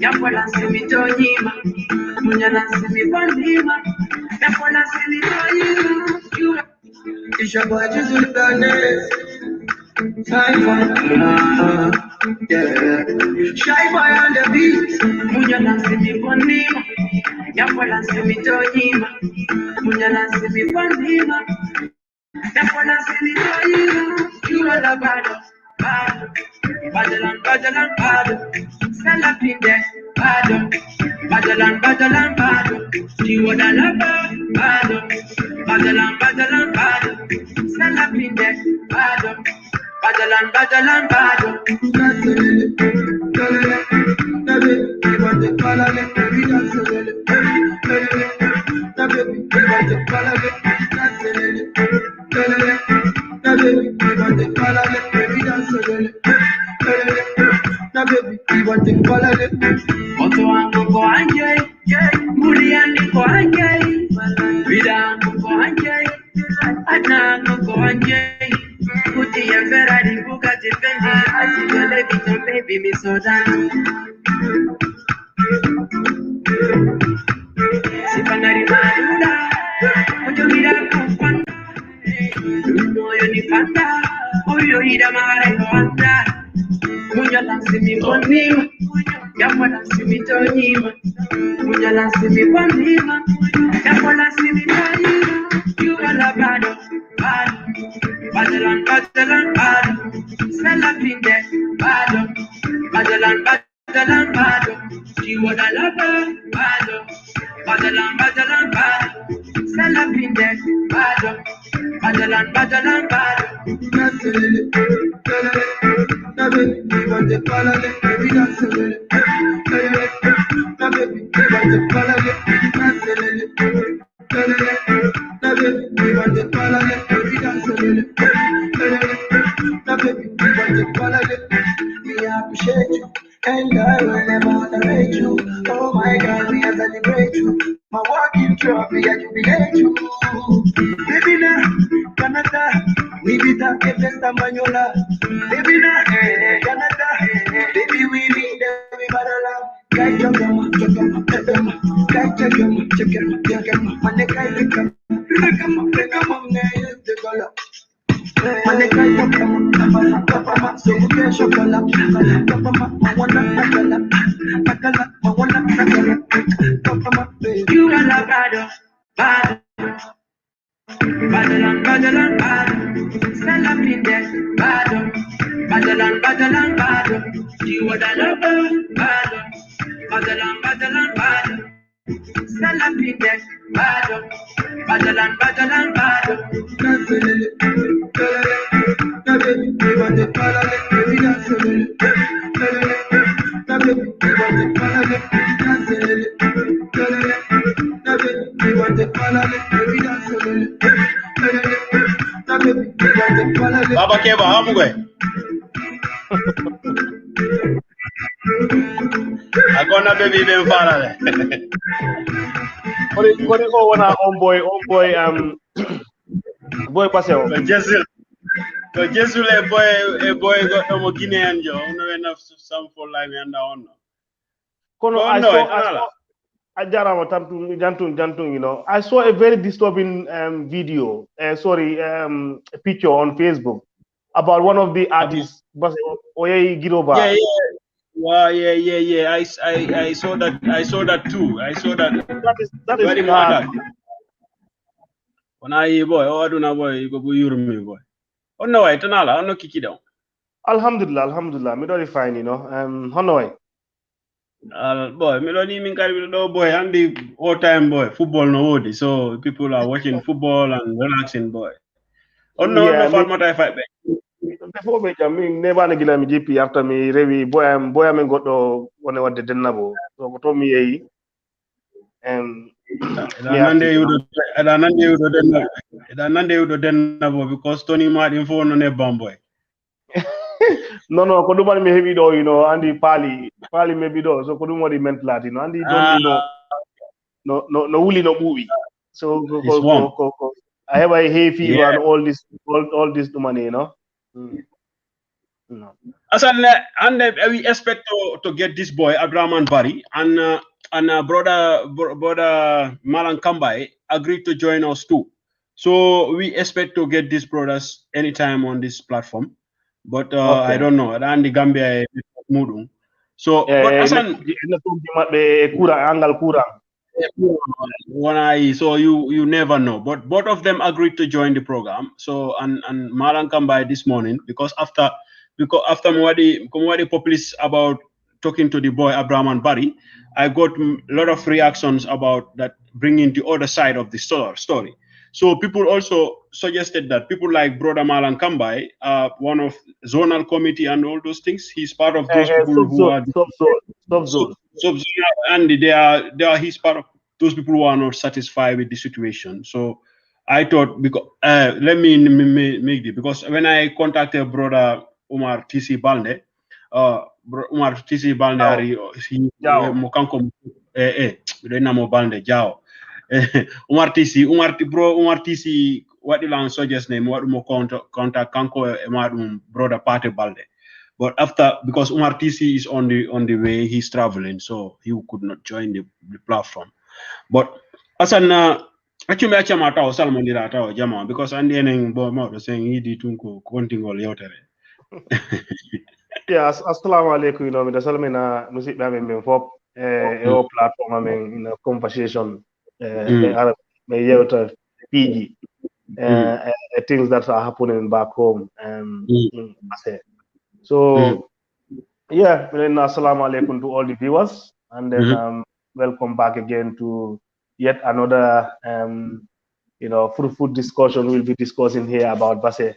Yapola Semitonyima, Munyana Semipondima, Yapola Semitonyima. It's your boy, Jesus Sultanes. Shy boy on the beat, Munyana Semipondima, Yapola Semitonyima, Munyana Semipondima, Yapola Semitonyima. You are the battle, battle, battle. Stand up in there, battle, battle. You are the lover, battle. Stand up in there, battle, battle. Baby, me so down. Sipanari madura, ojo mira kupanda. No yo ni panda, oyo ida mara kuanda. Munya lansi mi bonima, yapo lansi mi tonyima. Munya lansi mi bonima, yapo lansi mi tonyima. You are the battle. Stand up in there, battle. You are the lover, battle. Stand up in there, battle. Me appreciate you, and I will never underrate you. Oh my God, me I celebrate you. My walking trophy, I jubilate you. Baby na, Canada, Nibita, Kepesta Manyola. Baby na, Canada, baby we need everybody love. Guy Jogama, Guy Jogama, Mane Guy Jogama, the color. Mane Guy Jogama, so you can show color. You are the battle. Stand up in there, battle. You are the lover, battle. Stand up in there, battle. Baba Keba, hamugwe. Akona baby ben fara le. Kore ko wana on boy boy paseo. Jesu le boy got no Guinean jo. No enough some for life and on. Kono I saw Ajarama Jantung, you know. I saw a very disturbing video, picture on Facebook about one of the artists, Oye Giroba. Yeah. Wow, yeah. I saw that. I saw that too. That is very bad. When I boy, do na boy, go yurumi boy. Oh no, I tanala, no kiki down. Alhamdulillah. Me don't fine, you know. Hanoi. Boy, me don't even carry no boy. I'm the all-time boy. Football no woody, so people are watching football and relaxing, boy. Oh no, no format I fight back. Before me, I mean, never nagila mi GP after me revi boy am got to one what the denabo. So to me Nande you do denabo because Tony Martin phone on a boy. No, Kodumani me heavy do, you know, Andy Pali maybe do. So Kodumani meant that, you know, Andy don't know no uli no movie. So I have a hay fever and all this money, you know. No. And we expect to get this boy Abraman Barry and brother Malan Kambai agreed to join us too. So we expect to get these brothers anytime on this platform. But Okay. I don't know. And the Gambia Mudung. So but Asan so you never know. But both of them agreed to join the program. So and Malan Kambai this morning because after Mwadi published about talking to the boy Abraham Barry, I got a lot of reactions about that bringing the other side of the story. So people also suggested that people like Brother Malan Kambai, one of zonal committee and all those things, he's part of those people who are and they are he's part of those people who are not satisfied with the situation. So I thought because let me make it because when I contacted Brother Umar TC Balde, Umar TC Balde he Mokanko Renamo Balde Jao. Umar TC what the lang suggest name what mo contact Kanko Emadum Brother Pate Balde. But after because Umar TC is on the way, he's traveling, so he could not join the platform. But as an actually achama tawo Salmon dira tawo jama because andi enen bo mo saying he did tunko kontingol yewtere. Yes, assalamu alaikum. You know, the Salmina music me for a platform. I mean, in a conversation, PG, things that are happening back home. So, yeah, then assalamu alaikum to all the viewers, and then welcome back again to yet another fruitful discussion. We'll be discussing here about Basse.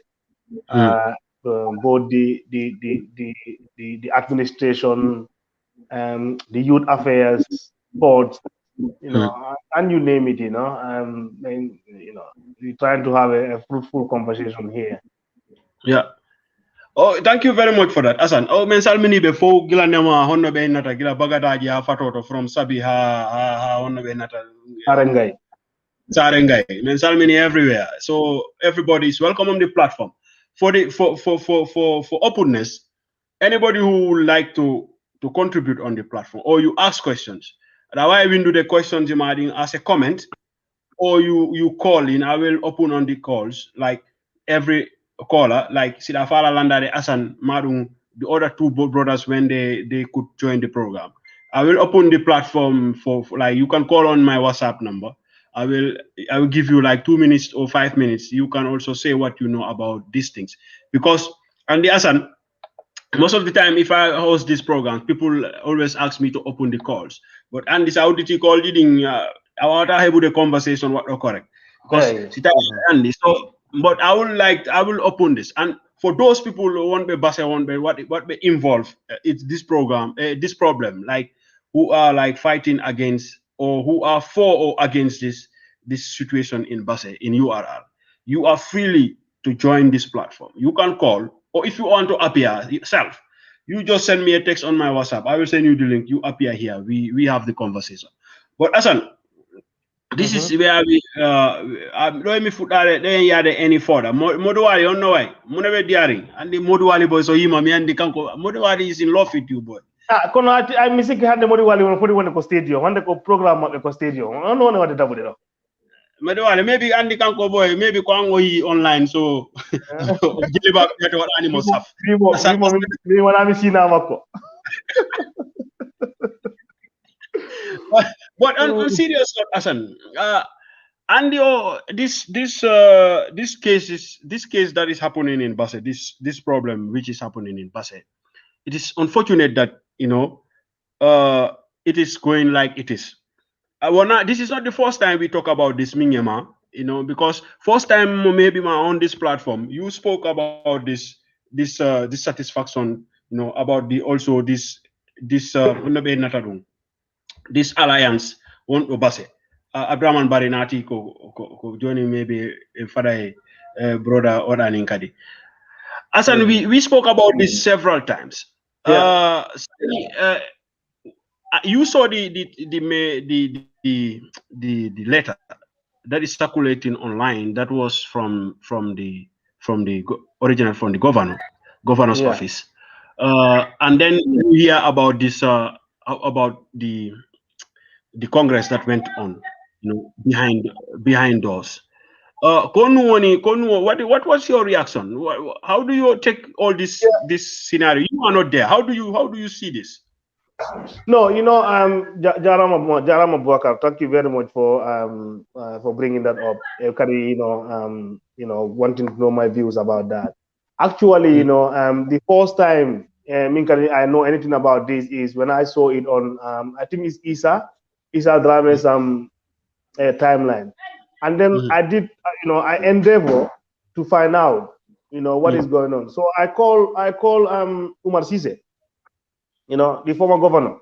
Both the administration, the youth affairs, sports, and you name it, we're trying to have a fruitful conversation here. Yeah. Oh, thank you very much for that, Asan. Oh, men salmini before gila nema honno be nata gila bagadaji ha fatoto from Sabi ha honno be nata Sarengai. Men salmini everywhere. So everybody is welcome on the platform. For openness, anybody who would like to contribute on the platform or you ask questions. That's why I will do the questions you might as a comment or you call in. I will open on the calls like every caller, like Sidafala Landare Asan Marung, the other two brothers when they could join the program. I will open the platform for like you can call on my WhatsApp number. I will give you like 2 minutes or 5 minutes. You can also say what you know about these things. Because and the Asan, most of the time if I host this program, people always ask me to open the calls. But and this audit call leading about the conversation what are correct. Because so but I will open this. And for those people who want to bass on what may involve it's this program, this problem, like who are like fighting against or who are for or against this situation in Basse, in URR, you are freely to join this platform. You can call, or if you want to appear yourself, you just send me a text on my WhatsApp. I will send you the link. You appear here. We have the conversation. But Asan, this is where we let me put that any further. Moduwali on no way. Munebe diaring. And the Moduwali boy so hima me and the kanko. Moduwali is in love with you, boy. Kono I missing had the Moduwali on 41 stadium. One ko program at the stadium. I don't know what the double. Moduwali maybe Andy kanko boy, maybe kwango he online so give back what animals have. But on serious note, Asan, and this case that is happening in Basse, this problem which is happening in Basse, it is unfortunate that it is going like it is. This is not the first time we talk about this Minyama, because first time maybe on this platform you spoke about this satisfaction, about this alliance won't Basse. Abraham Barinati ko joining maybe father brother or Ninkadi. Asan, we spoke about this several times. You saw the letter that is circulating online that was from the governor. governor's office. And then you hear about this, about the Congress that went on, behind doors. What was your reaction? How do you take all this scenario? You are not there. How do you see this? No, Jarama Boubacar, thank you very much for bringing that up. Wanting to know my views about that. Actually, the first time I know anything about this is when I saw it on I think it's Isa Drame's timeline, and then I did I endeavor to find out what is going on. So I call Umar Sise, the former governor.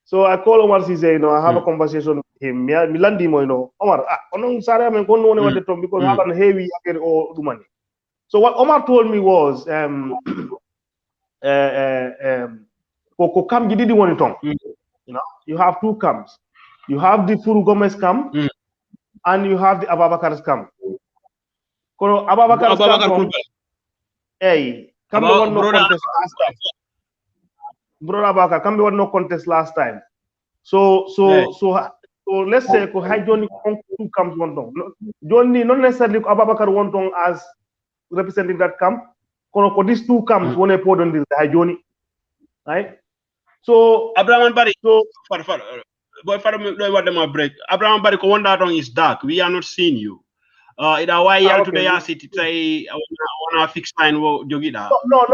So I call Omar Cisse, I have a conversation with him. Milandimo, Omar, because I'm heavy or do money. So what Omar told me was, you have two camps. You have the Furu Gomez camp, and you have the Ababakar's camp. Ababakar's camp, Brother Abaka, come be no contest last time. So let's say Johnny two camps one tongue. Johnny not necessarily Ababakar one tongue as representing that camp. These two camps one put on this Johnny, right? So Abraham Barry. So for break. Abraham Barry one that is dark. We are not seeing you. Why today I wanna fix line wo jogi da. No.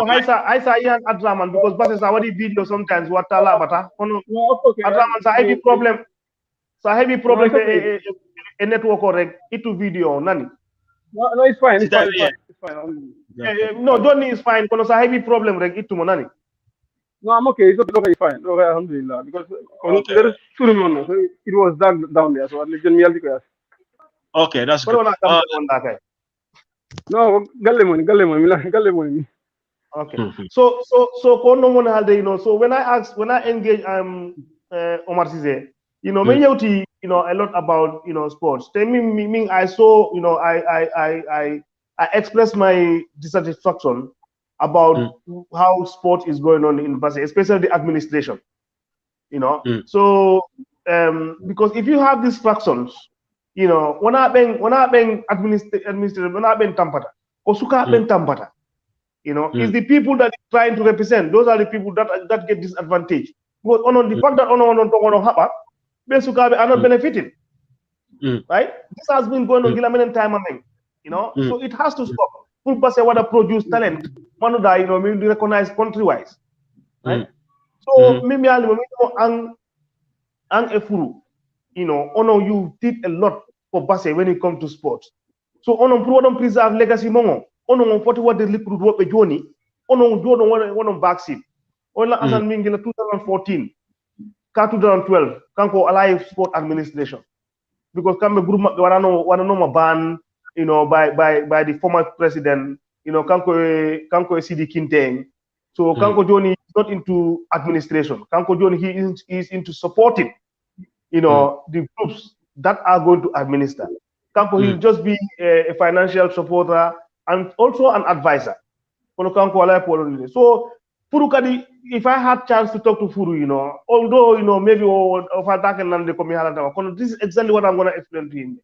I saw Ian Adraman because buses are video sometimes what tala bata. Adraman sa heavy problem. A network or itu video nani. No, it's fine. It's fine. No, Johnny is fine. Kono sa heavy problem reg itu mo nani. No, I'm okay. It's okay, fine. Okay, alhamdulillah. Because there is so it was down there. So at least me because. Okay, that's good. No, galle money. Okay. So so when I engage Omar Cisse, me a lot about sports. I saw I expressed my dissatisfaction about how sport is going on in Basel, especially the administration. So because if you have these fractions, when I been administrative, when I been tampata, Osuka been tampata, is the people that are trying to represent. Those are the people that get disadvantaged. But on the fact that on happen, Besuka are not benefiting, right? This has been going on Gilamen time, so it has to stop. People say what a produce talent, Manuda, we recognize country-wise, right? So maybe ang efuru. You did a lot for Basse when it comes to sports. So on preserve legacy mongo. On 40 what the liquid work with Johnny. On backseat. On Asan Mingila 2014. 2012. Kanko Alive Sport Administration. Because Kambe group wanna ban, by the former president, Kanko CD Kinteng. So Kanko Johnny is not into administration. Kanko Johnny he is into supporting the groups that are going to administer. Kanko he'll just be a financial supporter and also an advisor. So Furu if I had chance to talk to Furu, although maybe if I can this is exactly what I'm gonna explain to him.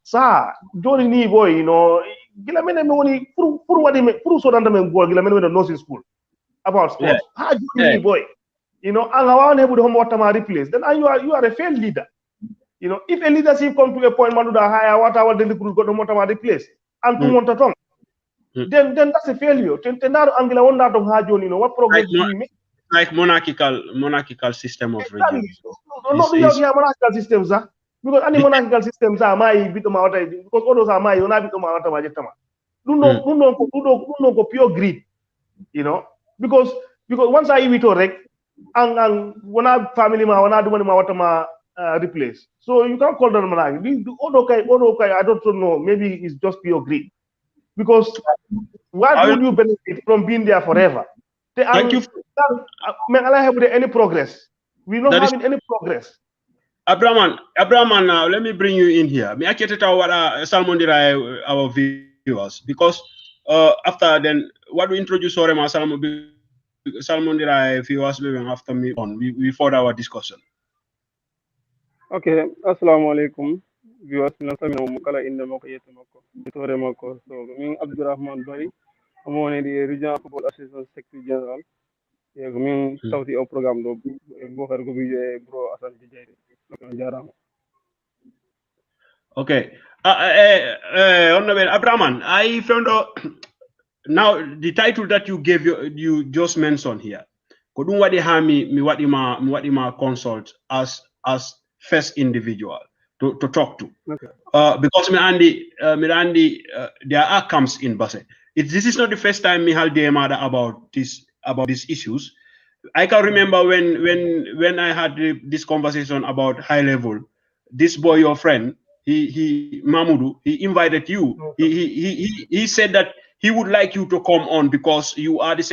Sir, Johnny ni boy, Gilamene money Furu what Furu so that men go Gilamene nursing school about sports. How Johnny boy? And I want to replace, then you are a failed leader. If a leadership comes to a point, Manuda higher, what our delivery got to replace, and to want to talk, then that's a failure. What progress do we make? Like monarchical system of regime. Not monarchical systems, because any monarchical systems are my bit of my because all those are my own bit of my no pure greed, because once I eat it, and when I family when I do money replace. So you can't call them monarchy. Okay, I don't know. Maybe it's just pure greed. Because why would you benefit from being there forever? Thank you. Have any progress? We're not having any progress. Abraman, let me bring you in here. Me akete our Salmondira our viewers because after then, what we introduce Sorema Salmondira, if he was living after me on, we further our discussion. Okay, assalamu alaikum. Viewers, nasamina mukala inda moko yetu moko. Itore moko. So, min Abdurrahman Bari. I'm one of the Regional Football Association Secretary General. Yeah, min sauti au program do bokar go bi bro Asan Jijayri. Jarama. Okay. Honorable Abraman, I found out now the title that you gave you just mentioned here. Kodun wadi hami mi wadi ma consult as first individual to talk to. Okay. Because me Andi, there are camps in Basse. This is not the first time me hal about these issues. I can remember when I had this conversation about high level. This boy, your friend, Mamudu, he invited you. He said that he would like you to come on because you are the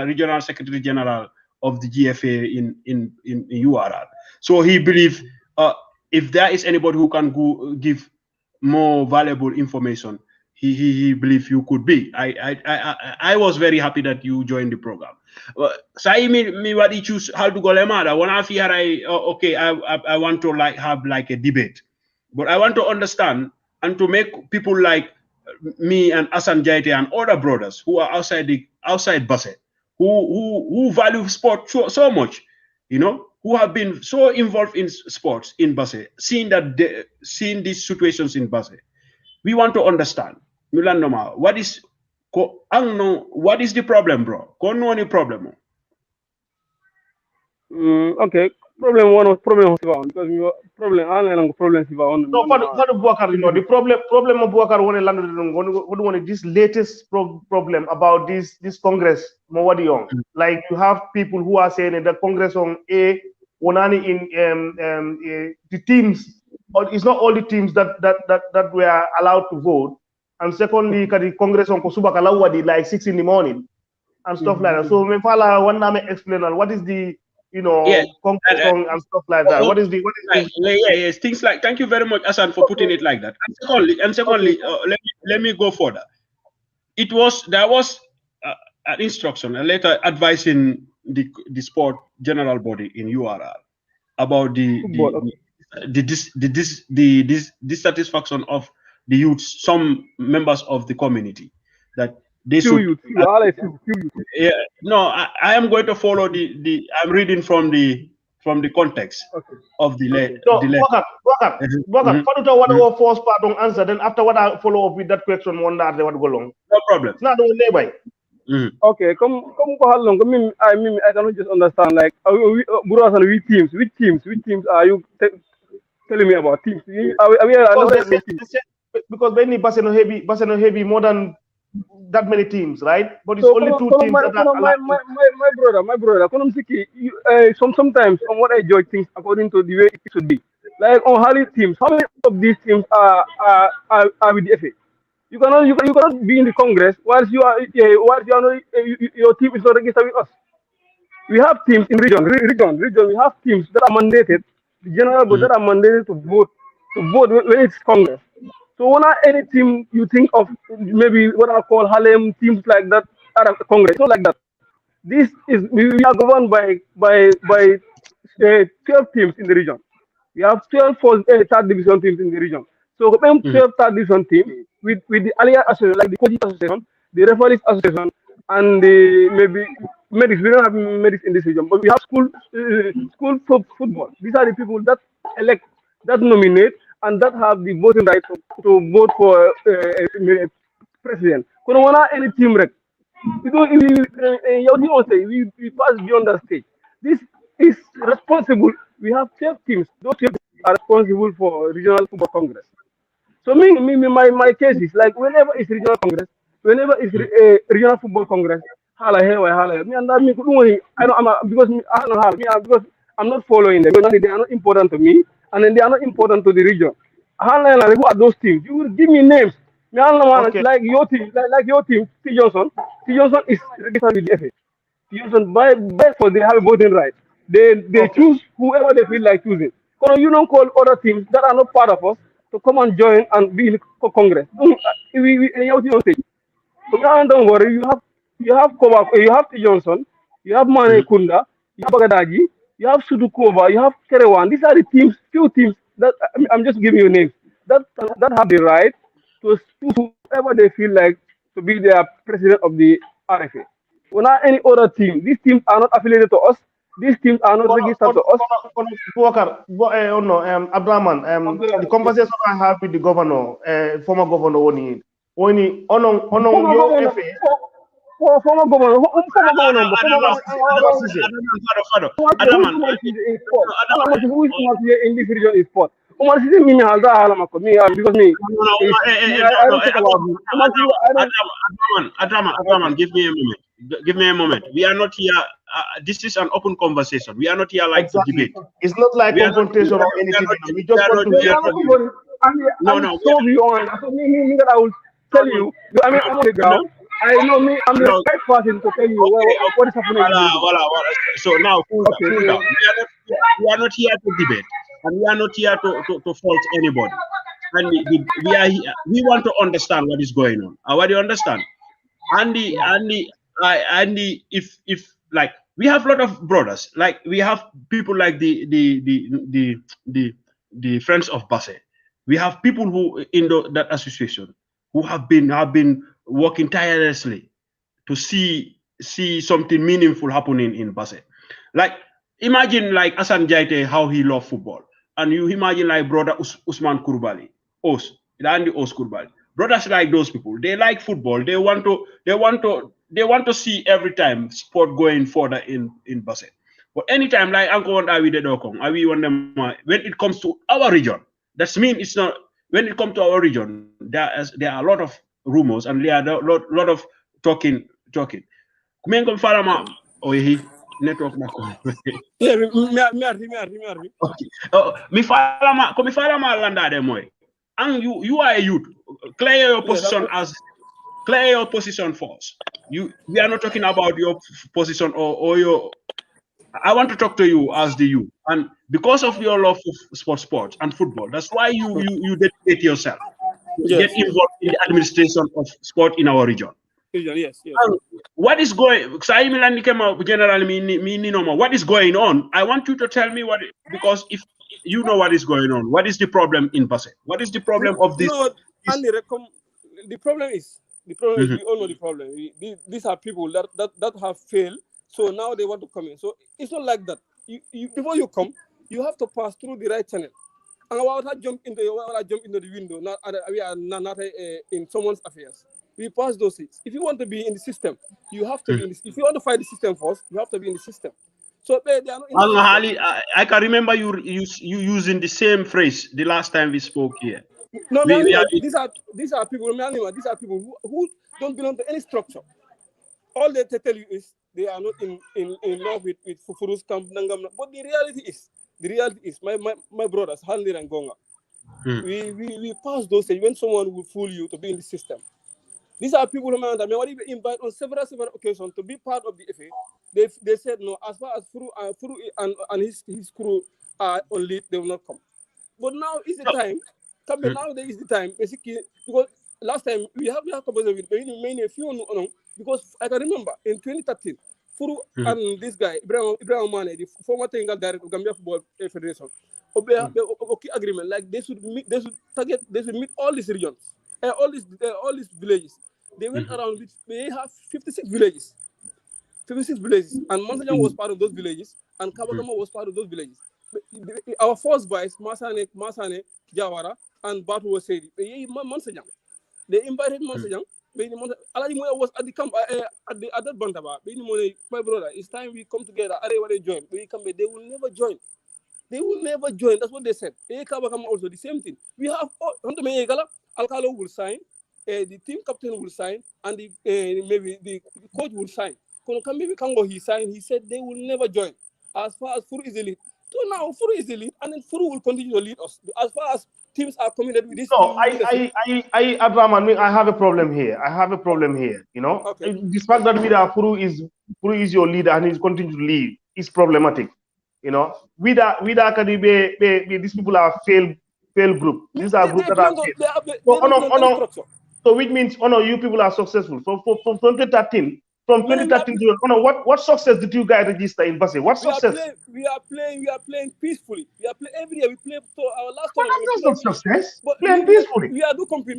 regional secretary general of the GFA in URR. So he believes if there is anybody who can give more valuable information, he believes you could be. I was very happy that you joined the program. Sai me what you choose how to go lemada. One half year I want to have a debate. But I want to understand and to make people like me and Asan Jaite and other brothers who are outside Basse, who value sport so much, who have been so involved in sports in Basse, seeing these situations in Basse. We want to understand, Milan what is the problem, bro? Any problem? Okay. Problem because problem no for Boubacar, the problem of Boubacar one this latest problem about this Congress Mawadi Young. Like you have people who are saying that the Congress on Onani in the teams, or it's not all the teams that were allowed to vote. And secondly, the Congress on Kosubaka Lawadi like 6 in the morning and stuff like that. So Mefala one name explain what is the Congress and stuff like that. What is yes, things like thank you very much, Asan, for putting it like that. And secondly, let me go further. There was an instruction, a letter advising the sport general body in URR about the dissatisfaction of the youth, some members of the community, that they should. I am going to follow I'm reading from the context of the letter. Boubacar, what our first part on answer, then after what I follow up with that question, one that they would go long. No problem. It's not the only way. Okay, come how long? I cannot just understand. Like, which teams are you telling me about? Teams? Are we because Benny Basseno heavy more than that many teams, right? But it's only 2 teams that are my brother. Sometimes on what I judge things according to the way it should be. Like on Harley teams, how many of these teams are with the FA? You cannot be in the Congress whilst your team is not registered with us. We have teams in region. We have teams that are mandated, the general board that are mandated to vote when it's Congress. So when any team you think of, maybe what I call Harlem teams like that are at Congress, not like that. We are governed by 12 teams in the region. We have 12 third division teams in the region. So 12 third division teams with the alliance association, like the coaches association, the referees association, and the maybe medics. We don't have medics in this region, but we have school football. These are the people that elect, that nominate, and that have the voting right to vote for president. Any team rec. We pass beyond that stage. This is responsible. We have 12 teams. Those 12 are responsible for regional football congress. So my case is like whenever it's regional congress, whenever it's regional football congress, because I'm not following them. Because they are not important to me, and then they are not important to the region. Who are those teams? You will give me names. Okay. Like your team, T. Johnson. T. Johnson is registered with the FA. T. Johnson, by for they have a voting right. They choose whoever they feel like choosing. You don't call other teams that are not part of us to come and join and be in Congress. So don't worry. You have Koba, you have T. Johnson, you have Mane Kunda, you have Bagadaji, you have Sudukova, you have Kerewan. These are the teams, few teams that I'm just giving you names that have the right to choose whoever they feel like to be their president of the RFA. We're not any other team. These teams are not affiliated to us. These teams are not registered to us. Abdraman, the conversation I have with the governor, former governor, Oni, former governor, who is not here in this region is sport. Umar Sisi Minya Halda Halamako, me, because me. Adraman, give me a moment. Give me a moment. We are not here. This is an open conversation. We are not here like to debate. It's not like confrontation or anything. We just want to. No. So beyond. I will tell you. I mean, I'm on the ground. I know me. I'm the right person to tell you what is happening. So now, we are not here to debate, and we are not here to fault anybody. And we are here. We want to understand what is going on. What do you understand? Andy, if like we have a lot of brothers, like we have people like the Friends of Basse. We have people who in that association who have been working tirelessly to see something meaningful happening in Basse. Like imagine like Hassan Jaite, how he loved football, and you imagine like brother Usman Kurbali, Andy Os Kurbali. Brothers like those people, they like football. They want to see every time sport going further in Basse. But anytime like Uncle and when it comes to our region, that means it's not. When it comes to our region, there are a lot of rumors and there are a lot of talking. Kumengo Farama network na. Yeah, me. Oh, mi Farama landa de moy. And you are a youth. Clear your position first. We are not talking about your position or your. I want to talk to you as the youth, and because of your love for sports and football, that's why you dedicate yourself, get involved in the administration of sport in our region. Yes. What is going? What is going on? I want you to tell me because if you know what is going on, what is the problem in Basse? What is the problem of this? No, and the problem is we all know the problem. These are people that have failed. So now they want to come in. So it's not like that. You before you come, you have to pass through the right channel. And I jump into the window. We are not in someone's affairs. We pass those things. If you want to be in the system, you have to be in the, if you want to fight the system first, you have to be in the system. So they are not in the system. I can remember you using the same phrase the last time we spoke here. No, these are people who don't belong to any structure. All they tell you is they are not in love with Fufuru's camp. But the reality is my brothers, Handir and Gonga, we pass those things when someone will fool you to be in the system. These are people who already been invited on several occasions to be part of the FA. They said no, as far as Furu and his crew are on lead, they will not come. But now is the time. Now there is the time, basically, because last time we have conversation with many few because I can remember in 2013, Furu and this guy Ibrahim Mane, the former technical director of Gambia Football Federation, okay agreement like they should meet all these regions, all these villages. They went around with they have 56 villages, and Mansajang was part of those villages, and Kabagama was part of those villages. Our first vice, Masane, Jawara, and Batu was said, Mansajang. They invited Mansajang. Alaji Moya was at the camp at that Bantaba. My brother, it's time we come together. They join. They will never join. They will never join. That's what they said. Also the same thing. We have Alcalo will sign, the team captain will sign, and maybe the coach will sign. Maybe Kango he signed. He said they will never join. As far as Furu is the lead. So now Furu is the lead, and then Furu will continue to lead us. As far as teams are committed with this. No, Abraham, I have a problem here. You know, okay. The fact that Furu is your leader and he's continuing to lead is problematic. You know, these people are failed group. These are groups that are failed. So which means, oh no, you people are successful. So from 2013, from 2013 to what success did you guys register in Basse? What success? We are playing peacefully. We are playing every year. We play. So our last But tournament. that's not success. But Playing peacefully. We are do compete.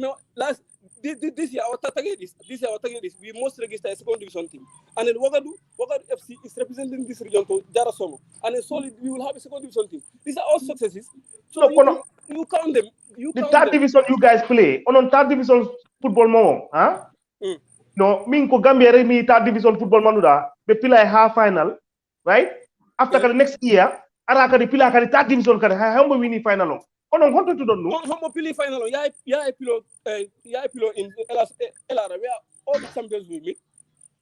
This year our target is we must register a second division team. And then Wagadu FC is representing this region to Jarasomo. And then solid we will have a second division team. These are all successes. So you count them. The third division you guys play on third division football mo, huh? No, minko Gambia mi third division football manuda be play half final, right? After the next year, araka the pila ka third division ka how we win final. Ono honto to don't know. Homo pili final ya pilo in LR where all the champions will meet.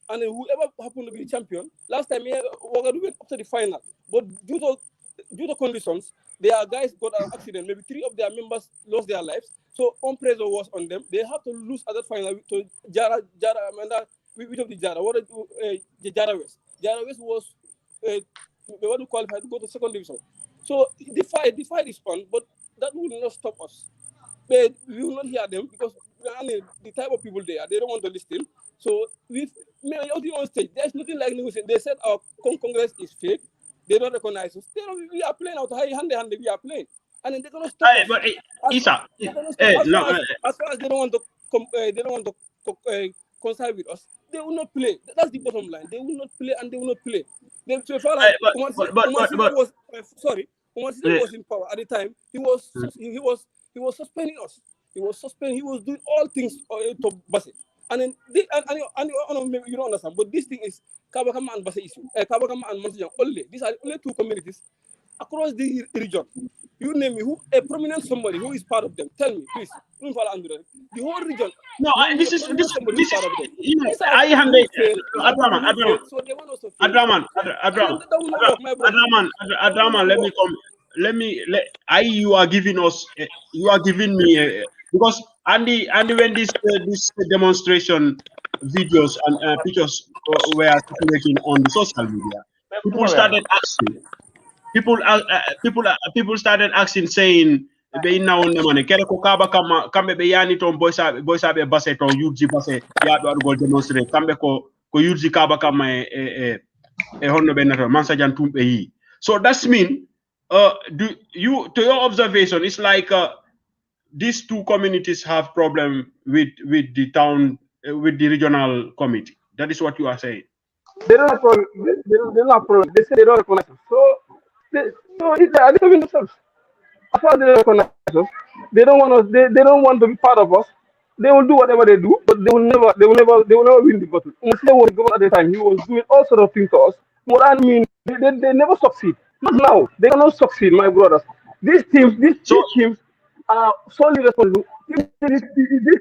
And whoever happened to be the champion, last time Wagadu went up to the final. But due to conditions, their guys got an accident. Maybe 3 of their members lost their lives. So pressure was on them. They have to lose at that final to Jara Amanda. Which of the Jara? What the Jara West? Jara West was they want to qualify to go to second division. So the fight is on, but that will not stop us. We will not hear them because the type of people they are, they don't want to listen. So on stage, there's nothing like negotiation. They said our Congress is fake. They don't recognize us. We are playing out hand. We are playing, and then they're gonna stop. But Isa, as far as they don't want to concile with us, they will not play. That's the bottom line. They will not play, and they will not play. Umar Sidi was in power at the time. He was suspending us. He was doing all things to Basse. And then maybe you don't understand, but this thing is Kabakama and Basse issue. Kabakama and Mansajan only. These are only 2 communities across the region. You name me a prominent somebody who is part of them. Tell me, please. The whole region. No, this is part of them. You know, I have Adraman, you are giving me because Andy when this demonstration videos and pictures were circulating on the social media, people started asking. People started asking, saying, "Be now on the money. Kere ko kaba kambe be yani ton boys abe Basse ton UG Basse ya do go demonstrate. Kambe ko UG kaba kama honno be nato Mansajan tumbe yi." So that's mean to your observation, it's like these 2 communities have problem with the town with the regional committee. That is what you are saying. They don't have problem. They don't have problem. They say they don't recognize us. So are they coming themselves? As far as they don't recognize us, they don't want us. They don't want to be part of us. They will do whatever they do, but they will never win the battle. Muslim was governor at the time. He was doing all sorts of things to us. What I mean, they never succeed. Not now. They cannot succeed, my brothers. These teams are solely responsible. These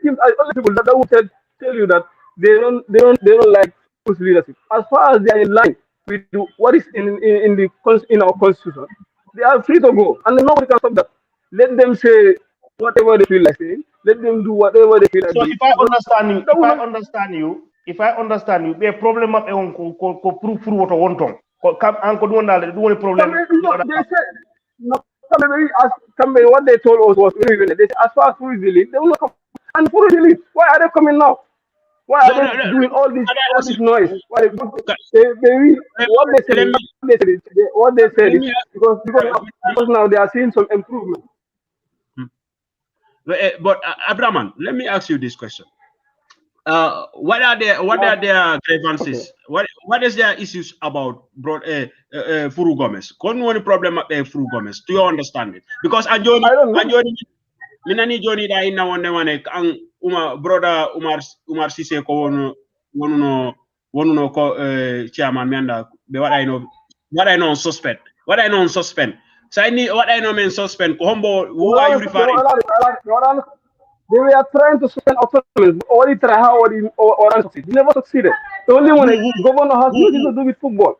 teams are only people that will tell you that they don't like leadership. As far as they are in line with what is in our constitution, they are free to go, and nobody can stop that. Let them say whatever they feel like saying. Let them do whatever they feel like so doing. If I understand you, the problem of ko proof what I want to. Anko do one problem. They said no. What they told us was they said, as far as food is released, they will not come. And food is released. Why are they coming now? Why are they doing all this noise? Why what they said is because now they are seeing some improvement. But Abraman, let me ask you this question. What are their grievances? Okay. What is their issues about Furu Gomez? One problem at Furu Gomez. Do you understand it? Because Anjoni Minani Joni da ina one brother Umar Sise ko wonuno ko chairman mianda be what I know on suspend. What I know on suspend. So I need what I know mean suspend. Hombo, who are you referring? They were trying to suspend autonomous, or try how or unsucceed. They never succeeded. The only one the governor has nothing to do with football.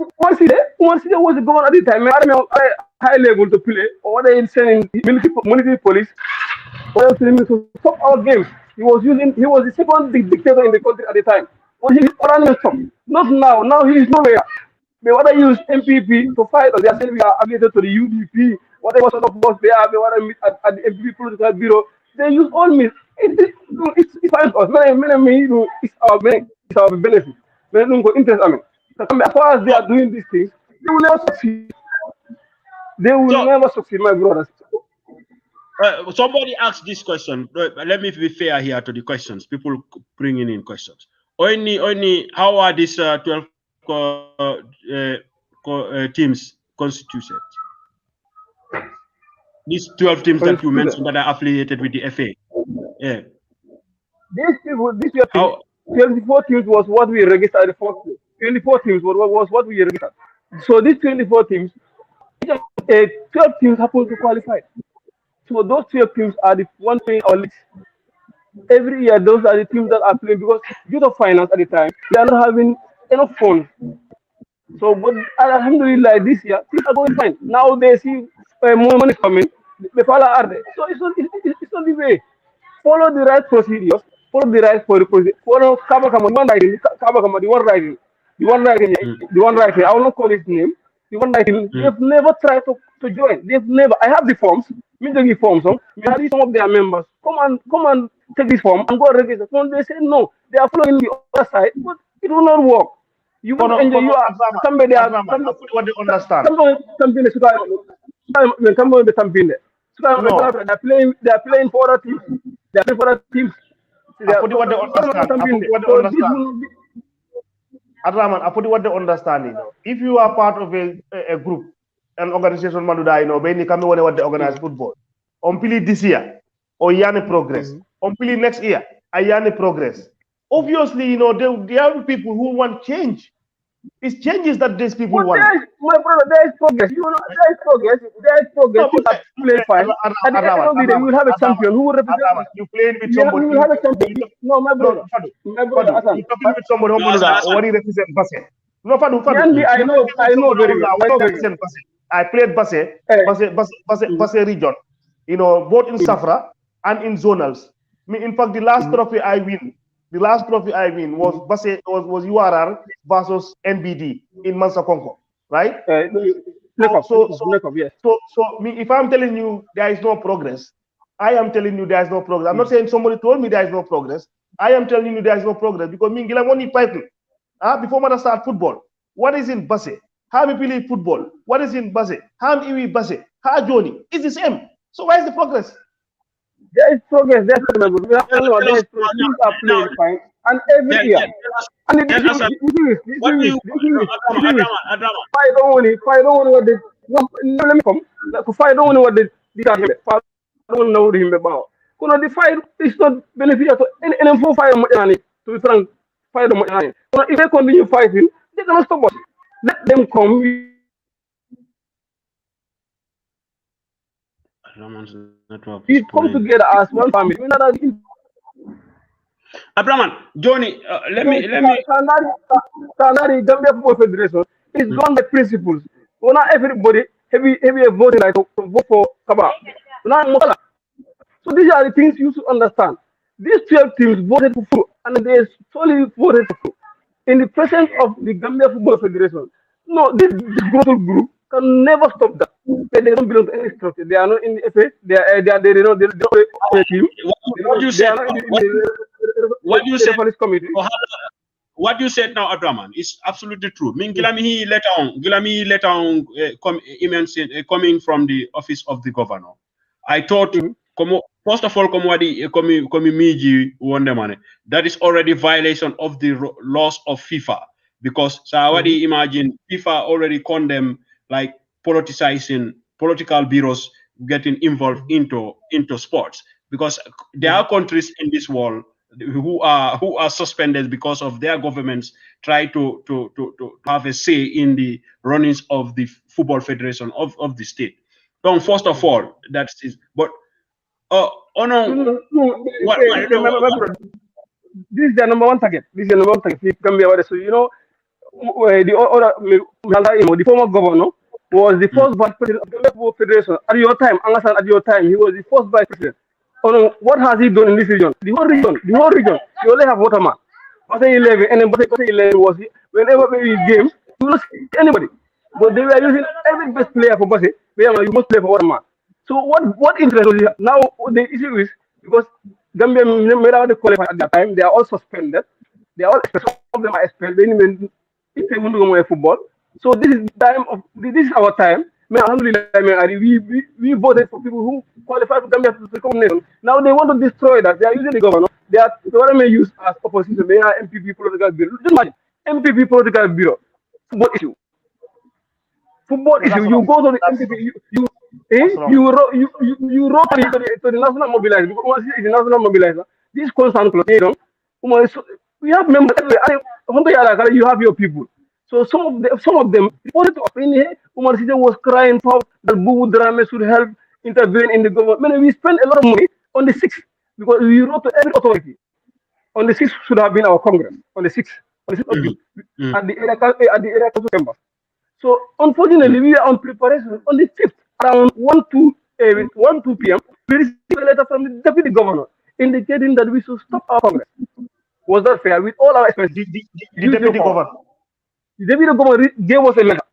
Umar Sise was the governor at the time. High level to play, or they sending military police, or else to stop our games. He was the second dictator in the country at the time. But he stop. Not now. Now he is nowhere. They want to use MPP to fight us. They are saying we are affiliated to the UDP. Whatever sort of boss they are, they want to meet at the MPP political bureau. They use all means. It's fine for us. It's our benefit. Interest. I mean, as far as they are doing these things, they will never succeed. They will never succeed, my brothers. Somebody asked this question. Let me be fair here to the questions. People bringing in questions. Only how are these 12 teams constituted? These 12 teams that you mentioned that are affiliated with the FA. Yeah. This year, 24 teams was what we registered at the first place. 24 teams was what we registered. So these 24 teams, 12 teams happen to qualify. So those 12 teams are the one playing our league. Every year, those are the teams that are playing because due to finance at the time, they are not having enough funds. So, but alhamdulillah, this year, things are going fine. Now they see more money coming. They follow Arde. So it's not the way. Follow the right procedures. Follow the right procedure. Follow the one writing. I will not call his name. The one writing. They've never tried to join. They've never. I have the forms. Me the forms. We have some of their members. Come and take this form and go register. So they say no. They are following the other side, but it will not work. You will enjoy. You are somebody. What they understand. They are playing for other teams. They are playing for other teams. I put what they understand. Adraman, I put what they understand. You know, if you are part of a group, an organization, Manuda, you know, when you come when they organize football, until this year, or yani progress, until next year, ayani progress. Obviously, you know, there are people who want change. It's changes that these people want. My brother, there is progress. You know, there is progress. You play fine. At the end of the day, you will have a champion who will represent. You playing with somebody. You will have a champion. No, my brother. You talking with somebody who represent Basse. No, Fadu. I know very well. I played Basse region. You know, both in Safra and in zonals. In fact, the last trophy I win. The last trophy I win was URR versus NBD in Mansa Conco, right? So if I'm telling you there is no progress, I am telling you there is no progress. I'm not saying somebody told me there is no progress. I am telling you there is no progress because me Ngila money pipe. Before I start football, what is in Basse? How we play football? What is in Basse? How we Basse? How Johnny? It's the same. So why is the progress? There is progress. There is progress. Teams are playing fine, and every year. And if I don't want what they let me come. If I don't know what they I don't know him about. Because the fight is not beneficial to any four fight money. To be frank, fight money. If they continue fighting, they cannot stop us. Let them come. We come together as one family. Abraman, Johnny, let me. Kanari Gambia Football Federation is done by principles. Not everybody heavy voting like to vote for Kaba. So these are the things you should understand. These 12 teams voted for football, and they solely voted for football. In the presence of the Gambia Football Federation, no, this global group can never stop that. They don't belong to any structure. They are not in the FA. They don't play team. What you said? What you said now, Abraman, is absolutely true. Gilami later on coming from the office of the governor. I thought, first of all, that is already violation of the laws of FIFA because imagine FIFA already condemned like politicizing political bureaus getting involved into sports because there are countries in this world who are suspended because of their governments try to have a say in the runnings of the football federation of the state. So first of all, that's it. But this is the number one target. This is the number one target. So you know, the former governor was the first vice president of the football federation at your time. At your time, he was the first vice president. What has he done in this region? The whole region. You only have Waterman. Basse 11, and then Basse 11 was whenever we games, you will not see anybody. But they were using every best player for Basse. You must play for Waterman. So what interest was he? Now the issue is because Gambia made out the qualify at that time. They are all suspended. They are all some of them are expelled. They even if they want to go more football. So this is our time. Man, alhamdulillah, man, we voted for people who qualified for Gambia to become nation. Now they want to destroy that. They are using the governor. They are what I may use as opposition. They are MPP political bureau. Just imagine MPP political bureau. Football issue. Football issue. You go to the MPP. You wrote to the national mobilizer because once the national mobilizer, this concern we have members. You have your people. So some of them reported to us in here. Umar Sida was crying for that Bubu Drame should help intervene in the government. Man, we spent a lot of money on the 6th because we wrote to every authority. On the 6th should have been our Congress. On the 6th of June, at the area council chamber. So unfortunately, we are on preparation on the 5th around 1-2 p.m. We received a letter from the deputy governor indicating that we should stop our Congress. Was that fair? With all our expenses, the deputy governor. The deputy governor gave us a letter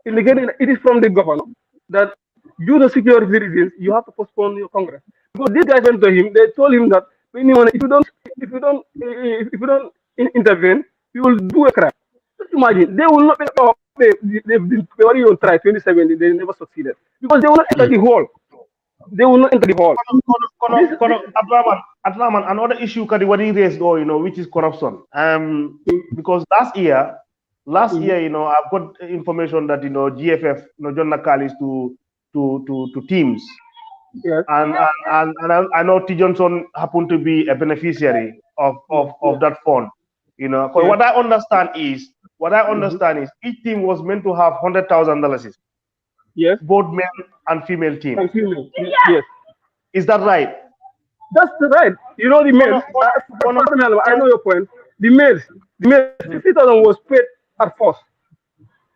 indicating that it is from the governor that due to security reasons you have to postpone your Congress. Because these guys went to him, they told him that if you don't intervene, you will do a crime. Just imagine, they will not they already on try 2017, they never succeeded. Because they will not enter the hall. They will not enter the hall. Abdurrahman, another issue what he raised, which is corruption. Because last year, I've got information that GFF, John Nakalis to teams. Yes. And I know T. Johnson happened to be a beneficiary of that fund. What I understand is each team was meant to have $100,000. Yes. Both male and female teams. And female. Yes. Is that right? That's right. The males. I know your point. The males, 50,000 was paid at first.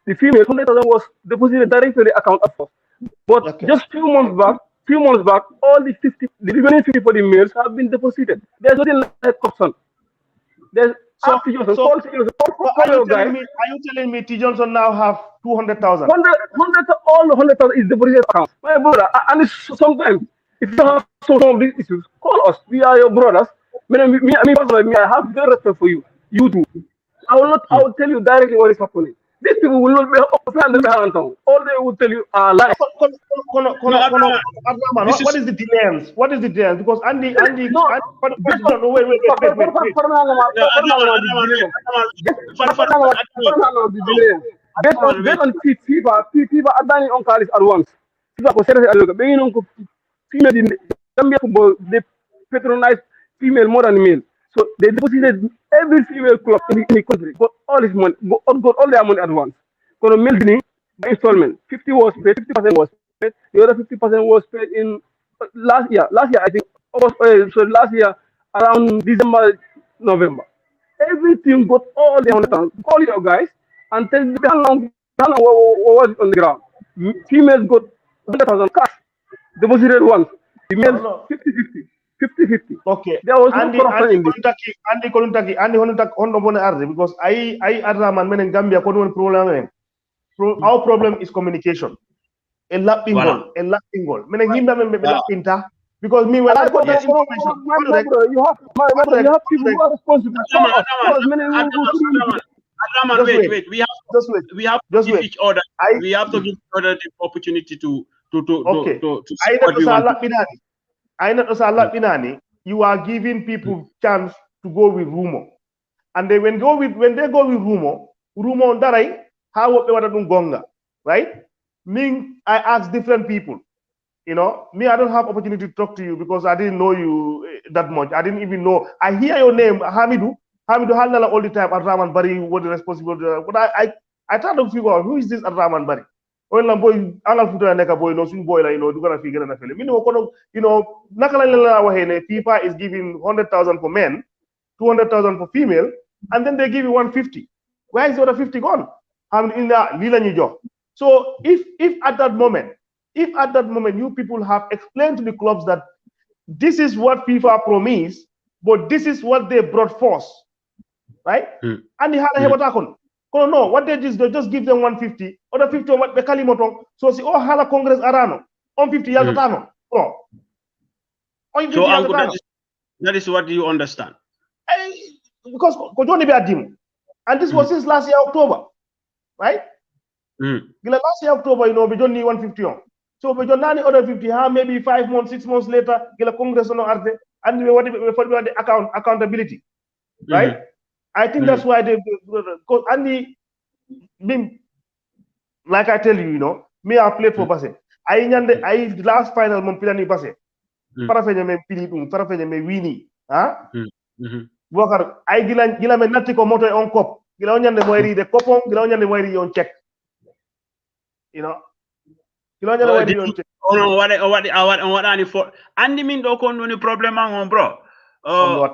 The female, 100,000 was deposited directly to the account at first. But just few months back, all the remaining 50 for the males have been deposited. There's nothing like corruption. Are you telling me T. Johnson now have 200,000? All 100,000 is deposited account. My brother, and sometimes if you have some of these issues, call us. We are your brothers. I have very respect for you. You too. I will tell you directly what is happening. These people will not be all they will tell you are lies. What is the demands? What is the demands? Because Andy based on FIFA adani on Kalis at once. Gambia football, they patronize female more than male. So they deposited every female club in the country, got all his money, got all their money at once. Because male by installment, 50% was paid, the other 50% was paid in last year I think, last year around December, November. Every team got all the 100,000. Call your guys and tell them how long what was on the ground. Females got 100,000 cash, deposited once. The males 50-50. Okay. There was Andy because I Adraman men in Gambia problem. Our problem is communication. A lot pinball. Because me when I got that information, you have people who are responsible. Wait. We have to give each other. We have to give each other the opportunity to see what we want. You are giving people chance to go with rumor, and they when they go with rumor on darai how they want to gonga, right? Me, I ask different people. Me, I don't have opportunity to talk to you because I didn't know you that much. I didn't even know. I hear your name, Hamidu Halnala all the time. Adraman Bari, what the responsibility? But I try to figure out who is this Adraman Bari. When boy, angal futa neka boy no sun boy la du gonna figure na fele. FIFA is giving 100,000 for men, 200,000 for female, and then they give you 150. Where is the other 50 gone? So if at that moment you people have explained to the clubs that this is what FIFA promised, but this is what they brought forth, right? And the happened. Oh no, what they just give them 150, or the 50 what the Kalimoto. So see, hala Congress arano, 150 yaltano. Oh, That is what you understand. Because Kojoni be a dim. And this was since last year, October. Right? Last year, October, we don't need 150. So we don't need other 50. Maybe 5 months, 6 months later, Congress on Arte, and we want the accountability. Right? I think that's why they like I tell you, me I played for Basse. I last final Mompilani Basse. Parafenya me pili parafenya me wini. Wakar I gila me nati ko moto on cop. Gila onyande moiri de copon, gila onyande moiri on check. Gila onyande moiri on check. What ani for andi min do ko no problem on bro. No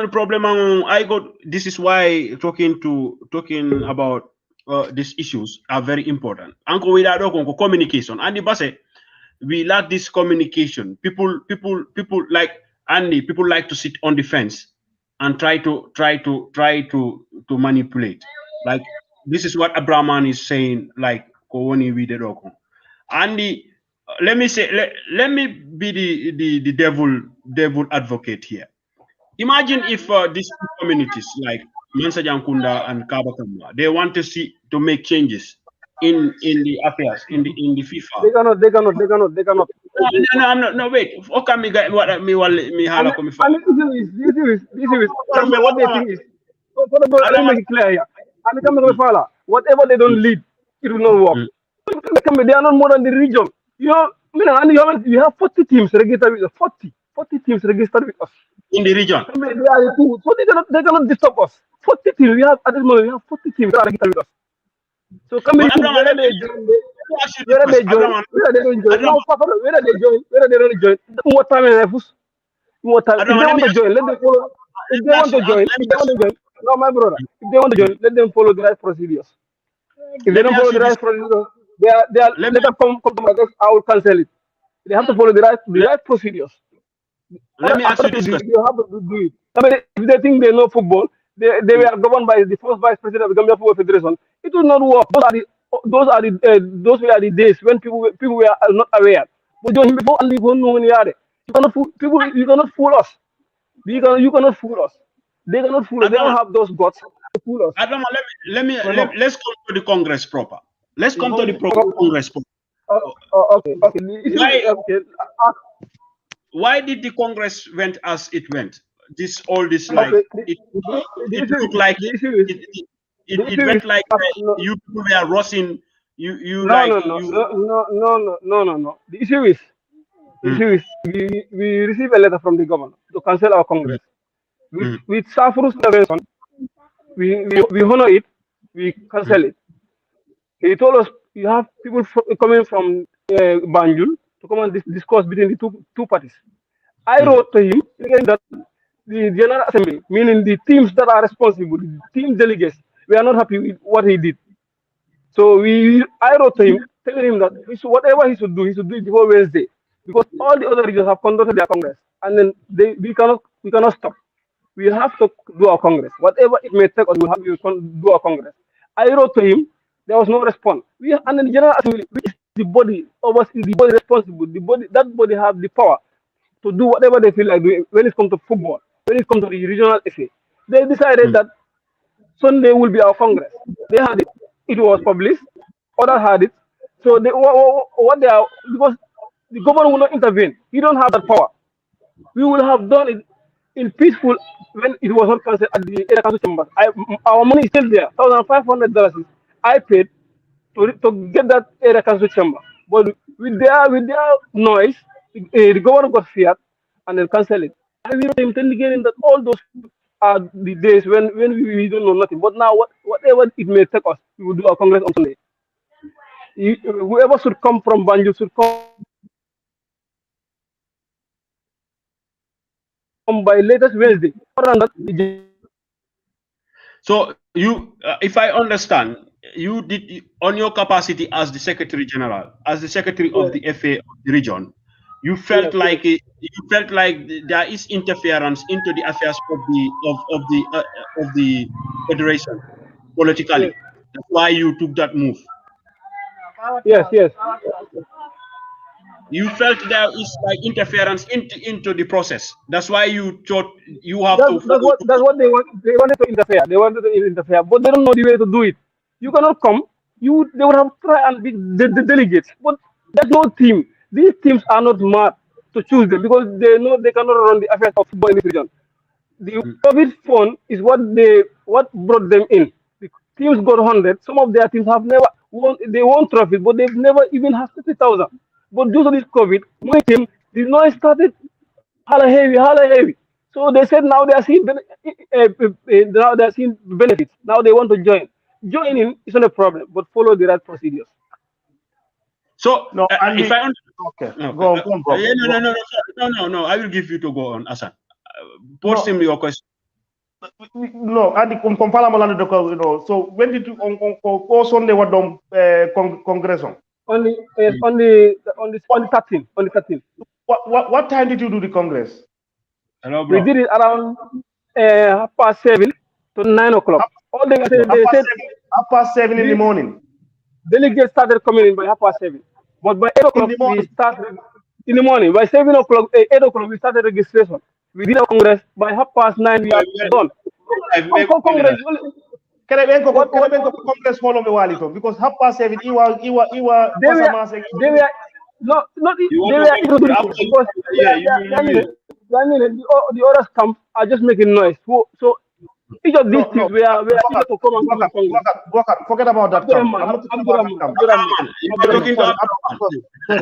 problem. I got. This is why talking about these issues are very important. Uncle, without communication, and the we lack this communication. People like Andy. People like to sit on the fence and try to manipulate. Like this is what Abraman is saying. Like Kowoni with the dog. Andy, let me say. Let me be the devil advocate here. Imagine if these two communities like Mansa Jankunda and Kabakamwa, they want to make changes in the affairs in the FIFA. They cannot. No, wait. Okay, me hala ko mi fa. This is what they think is. Let me make it clear here. Whatever they don't lead, it will not work. They are not more than the region. You have 40 teams registered with us. 40 teams registered with us. In the region. So they cannot disturb us. 40 teams. We have at this moment we have 40 teams that are registered with us. So whether they join, whether they don't join, what time is it? What time? If they want to join, let them follow. If they want to join, no, my brother. If they want to join, let them follow the right procedures. If they don't follow the right procedures, let them come to us. I will cancel it. They have to follow the right procedures. Let me ask you this question. You have to do it. If they think they know football, they were governed by the first vice president of the Gambia Football Federation. It will not work. Those were the days when people were not aware. But you cannot fool us. You cannot fool us. They cannot fool us. They don't have those guts to fool us. Adama, let's come to the Congress proper. Let's come to the Congress proper. Okay. Why did the Congress went as it went? It looked like it went like you people were rushing. No. The issue is we received a letter from the governor to cancel our Congress. With Safuru's intervention, we honor it, we cancel it. He told us you have people coming from Banjul to come and discuss between the two parties. I wrote to him that the General Assembly, meaning the teams that are responsible, the team delegates, we are not happy with what he did. So I wrote to him, telling him that whatever he should do it before Wednesday, because all the other regions have conducted their Congress, and then we cannot stop. We have to do our Congress. Whatever it may take us, we have to do our Congress. I wrote to him, there was no response. And then the General Assembly, which is the body responsible, that body have the power to do whatever they feel like doing when it comes to football, when it comes to the regional FA. They decided that Sunday will be our Congress. They had it. It was published. Others had it. So because the government will not intervene. He don't have that power. We will have done it in peaceful when it was not cancelled at the area council chambers. Our money is still there. $1,500 I paid to get that area council chamber. But with their noise, the government got feared and then cancelled it. I will indicating that all those are the days when we don't know nothing. But now, whatever it may take us, we will do our Congress on Sunday. Whoever should come from Banjul should come by latest Wednesday. So if I understand, you did on your capacity as the Secretary General, as the Secretary of the FA of the region, you felt like there is interference into the affairs of the federation politically. That's why you took that move. Yes. You felt there is like interference into the process. That's why you thought you have to follow. That's what they want. They wanted to interfere. They wanted to interfere, but they don't know the way to do it. You cannot come. They would have tried and be the delegates, but there's no team. These teams are not mad to choose them because they know they cannot run the affairs of football in this region. The COVID fund is what brought them in. The teams got 100. Some of their teams have never won. They won trophies, but they've never even had 50,000. But due to this COVID, my team did not started hala heavy. So they said now they are seeing now they are seeing benefits. Now they want to join. Joining is not a problem, but follow the right procedures. So No, if I okay, no, go on, bro. no, I will give you to go on, Asan. Post him your question. No, Andy, so when did you on Sunday what Congress on? On the 13th. What time did you do the Congress? Hello, bro. We did it around 7:30 to 9 o'clock. All they said, Half past 7 in the morning. Delegates started coming in by 7:30, but by 8 o'clock we started in the morning. By 7 o'clock, 8 o'clock we started registration. We did a Congress by 9:30 we are done. Congress. Can I Congress follow me while because 7:30 they were the others camp are just making noise. So each of these things we are able to come and Congress. Forget about that camp.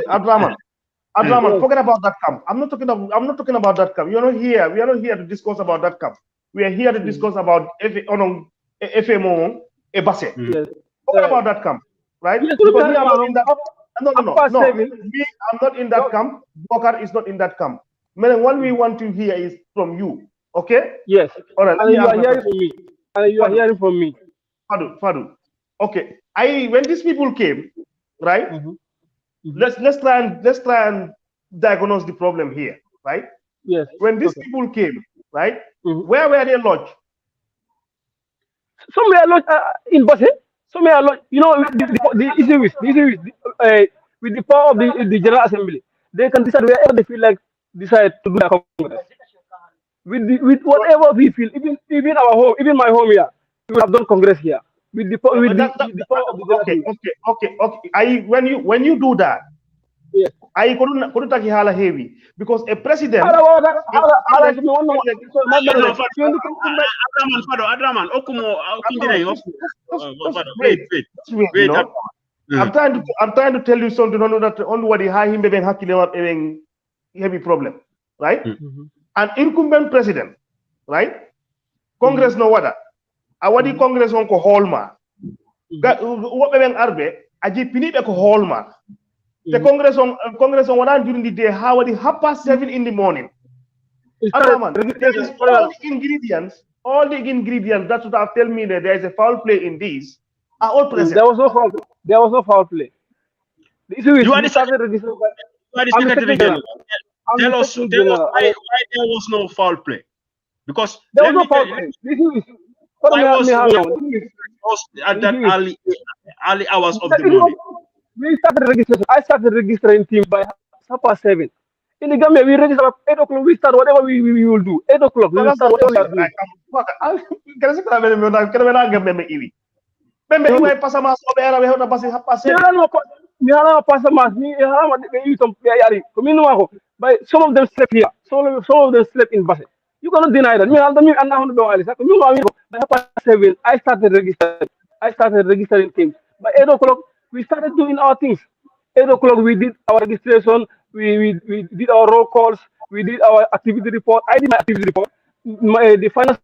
Abdurrahman, forget about that camp. I'm not talking about that camp. You're not here. We are not here to discuss about that camp. We are here to discuss about FMO Ebase. Forget about that camp, right? Yes, because me, I'm not in that. No. Me, I'm not in that camp. Bokar is not in that camp. What we want to hear is from you. Okay? Yes. All right. And you are hearing from me. And you are hearing from me. Fadu. Okay. When these people came, right? Let's try and diagnose the problem here, right? Yes. When these people came, right? Where were they lodged? Some were lodged in Basse. Some were lodged. You know, the issue is with the power of the General Assembly, they can decide wherever they feel like decide to do their Congress. With whatever we feel, even our home, even my home here, we have done Congress here. With the power of the okay. When you do that, yes. I couldn't take hala heavy because a president. Wait. I'm trying to tell you something. That only what the high him having heavy problem, right? An incumbent president, right? Congress no wada. Awadi Congress on ko holma. What beben arbe aji pinibe ko holma. The Congress on one during the day, how are the 7:30 in the morning? All the ingredients that should have tell me that there is a foul play in these are all present. There was no foul play. The issue is you started registering. Tell us why there was no foul play. Because there was no foul play. At that early hours of the morning. We started registration. I started registering team by 7:30. In the Gambia, we register at 8 o'clock. We start whatever we will do. 8 o'clock. We will start whatever we do. But some of them slept here. Some of them slept in Basse. You cannot deny that. By 7, I started registering teams. By 8 o'clock, we started doing our things. 8 o'clock, we did our registration. We did our roll calls. We did our activity report. I did my activity report. The finance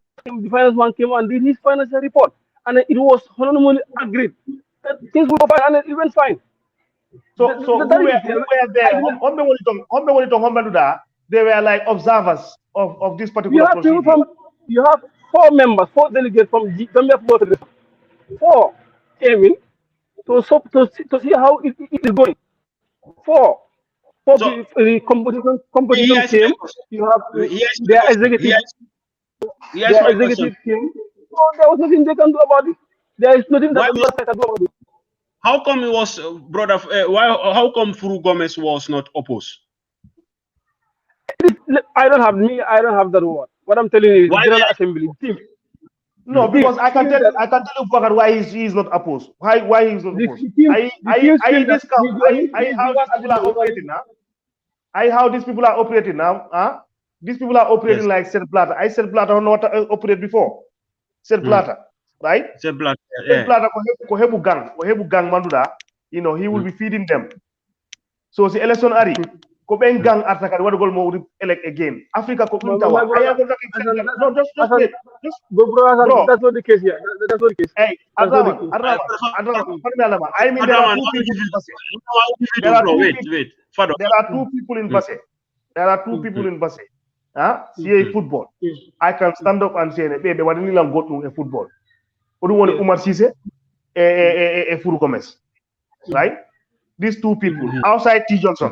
man came and did his financial report, and it was unanimously agreed that things will go fine, and it went fine. So who were there? They were like observers of this particular procedure. You have 4 members, 4 delegates from Gambia Football Federation. 4 came in to see how it is going. 4 the competition team. You have their executive team. So there was nothing they can do about it. There is nothing that the can do about it. How come it was brother? Why? How come Furu Gomez was not opposed? I don't have that word. What I'm telling you is Why? General Assembly team. No, because I can tell you, Bakar, why he's not opposed. Why he's not opposed. How these people are operating now. Huh? These people are operating like Sepp Blatter. Sepp Blatter don't know what to operate before. Sepp Blatter, right? Sepp Blatter, Sepp Blatter kohebu gang manduda. You know, he will be feeding them. So the election ari ko ben gang artaka what goal mo elect again. Africa ko untawa. No, just wait. Bro, that's not the case here. That's not the case. Hey, Adraman, I mean, there are two people in Basse. There are two people in Basse. There are two people in Basse. CA football. I can stand up and say, baby, what do you go to a football? What do you want Umar Sise? A Furu Gomez. Right? These two people, outside T. Johnson,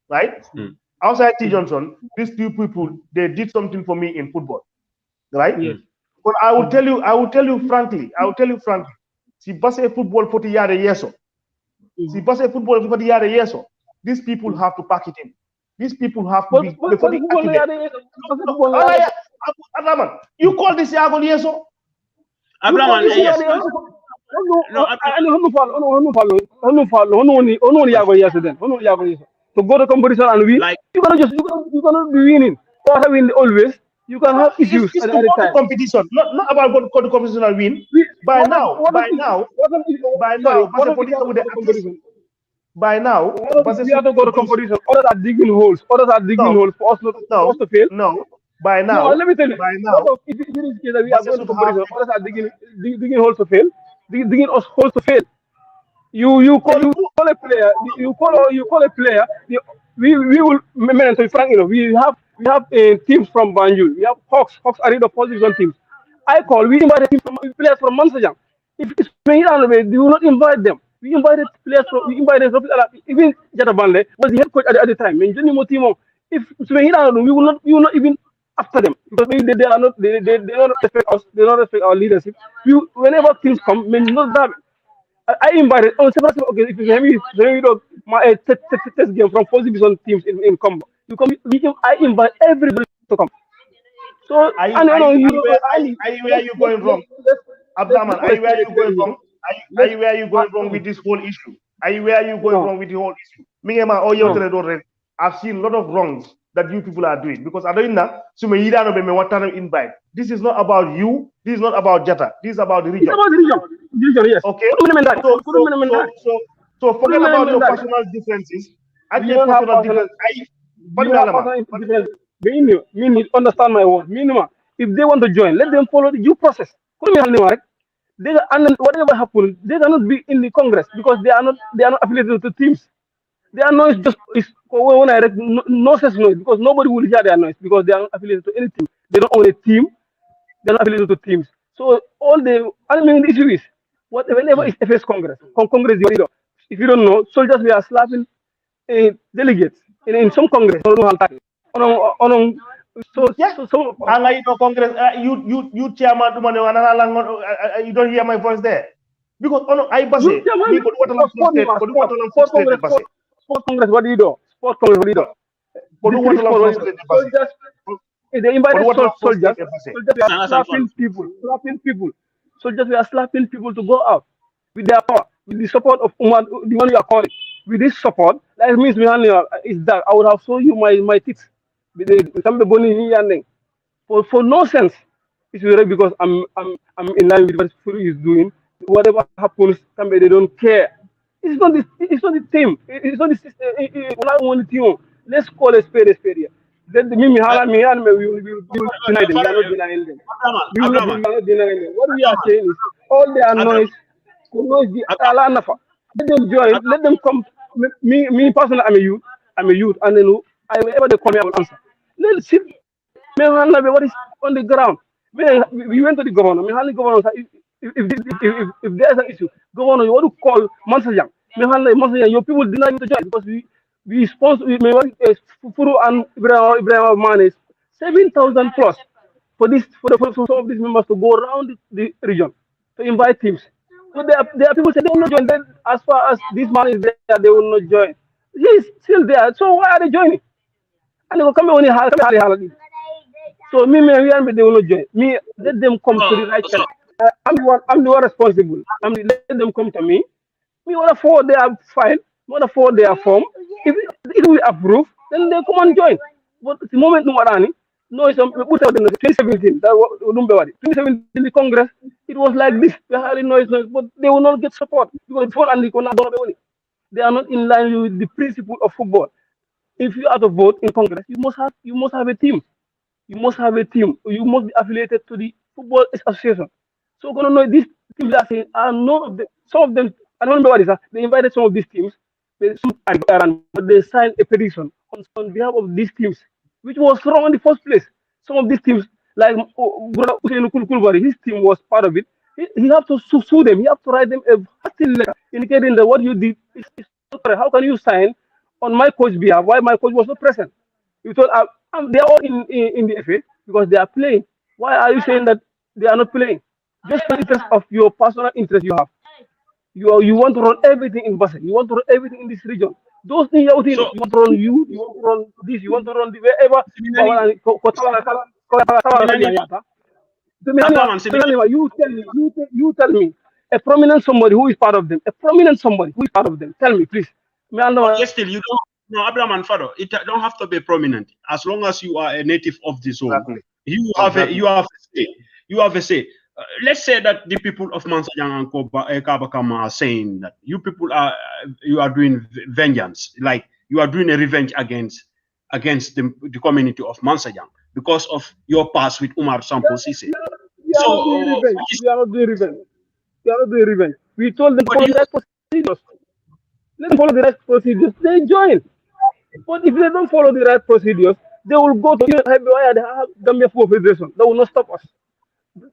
right? Outside T. Johnson, these two people, they did something for me in football. Right? Yes. But I will tell you frankly, si Basse football 40 years si Basse football 40 years these people have to pack it in. These people have to be before the Adraman, you call this Iago Lieso? Adraman, yes. To go to competition and win, like, you cannot be winning or having always. You can have issues at any time. Competition, not about go to competition and win. By now, we have to go to competition. Others are digging holes. Others are digging holes for us to fail. No, by now. No, let me tell you. By now, if it is case that we are going to competition, others are digging holes to fail. Digging us holes to fail. You call a player. You call a player. We will mention frank. You know, we have teams from Banjul. We have Hawks. Hawks are in the position teams. We invited players from Mansajang. If it's Mehiran, we will not invite them. We invited players from, even Jatabanle was the head coach at the time. If it's Mehiran, we will not even after them because maybe they don't respect us. They don't respect our leadership. Whenever teams come, not that. I invited on several. Okay, if you my test game from 4 division teams in Combo. I invite everybody to come. So are you where you going wrong? Abdaman, are you where you going wrong? Are you where you going wrong with this whole issue? Are you where you going wrong with the whole issue? I've seen a lot of wrongs that you people are doing because I don't know invite. This is not about you. This is not about Jata. This is about the region. It's about the region, yes. Okay. So forget about your personal differences. I get personal differences. You understand my word. Minimum. If they want to join, let them follow the due process. And whatever happens, they cannot be in the Congress because they are not affiliated to teams. Their noise when I no such noise because nobody will hear their noise because they are not affiliated to any team. They don't own a team. They are not affiliated to teams. So the issue is whenever it's FS Congress, Congress is leader. If you don't know, soldiers we are slapping delegates in some Congress. So Congress, you chairman, you don't hear my voice there because Sport Congress, what do you do? Sport Congress, what do you do? They invited soldiers. We are slapping people. Soldiers, we are slapping people to go out with their power, with the support of Umar, the one you are calling. With this support, that means is that I would have shown you my teeth. For no sense. It's really because I'm in line with what Furu is doing. Whatever happens, they don't care. It's not the team. It's not the system. Let's call a spade here. Then we will deny them. We are not denying them. We will not deny them. What we are saying is all their noise let them join, let them come. Me personally, I'm a youth, and then whenever they come here, I will answer. Let's sit. What is on the ground? We went to the governor. If there's an issue, governor, you want to call Mansajang. Your people deny you to join because we sponsor Furu and Ibrahim Mane 7,000 plus for some of these members to go around the region to invite teams. But there are people say they will not join. Then, as far as this man is there, they will not join. He's still there. So why are they joining? And they will come only hard. So they will not join. Me, let them come to the right person. I'm the one responsible. Let them come to me. Me order for their file, order for their form. If it will approve, then they come and join. But the moment no one no, some put out in 2017. That was 2017 the Congress. It was like this. They had noise, but they will not get support because the phone and they are not in line with the principle of football. If you are to vote in Congress, you must have a team. You must have a team. You must be affiliated to the football association. So gonna know these teams that are saying are none of them. Some of them, I don't remember what it is. They invited some of these teams. But they signed a petition on behalf of these teams, which was wrong in the first place. Some of these teams, like Brother Usain Kulbari, his team was part of it. He have to sue them. He have to write them a hostile letter indicating that what you did is not correct. How can you sign on my coach behalf? Why my coach was not present? You told they are all in the FA because they are playing. Why are you saying that they are not playing? Just for the interest of your personal interest you have. You want to run everything in Basel. You want to run everything in this region. Those things you So, want to run you want to run this, you want to run the wherever. Minani, You tell me a prominent somebody who is part of them. A prominent somebody who is part of them. Tell me, please. Me and yes, still you don't. No, Abraham and Fado, it don't have to be prominent. As long as you are a native of the zone, Exactly. you have a say. You have a say. Let's say that the people of Mansajang and Kabakama are saying that you people are doing vengeance, like you are doing a revenge against the community of Mansajang because of your past with Umar Sampo Sise. We are not doing revenge. We are not doing revenge. We told them to follow the right procedures. Let them follow the right procedures. They join. But if they don't follow the right procedures, they will go to Gambia Football Federation. That will not stop us.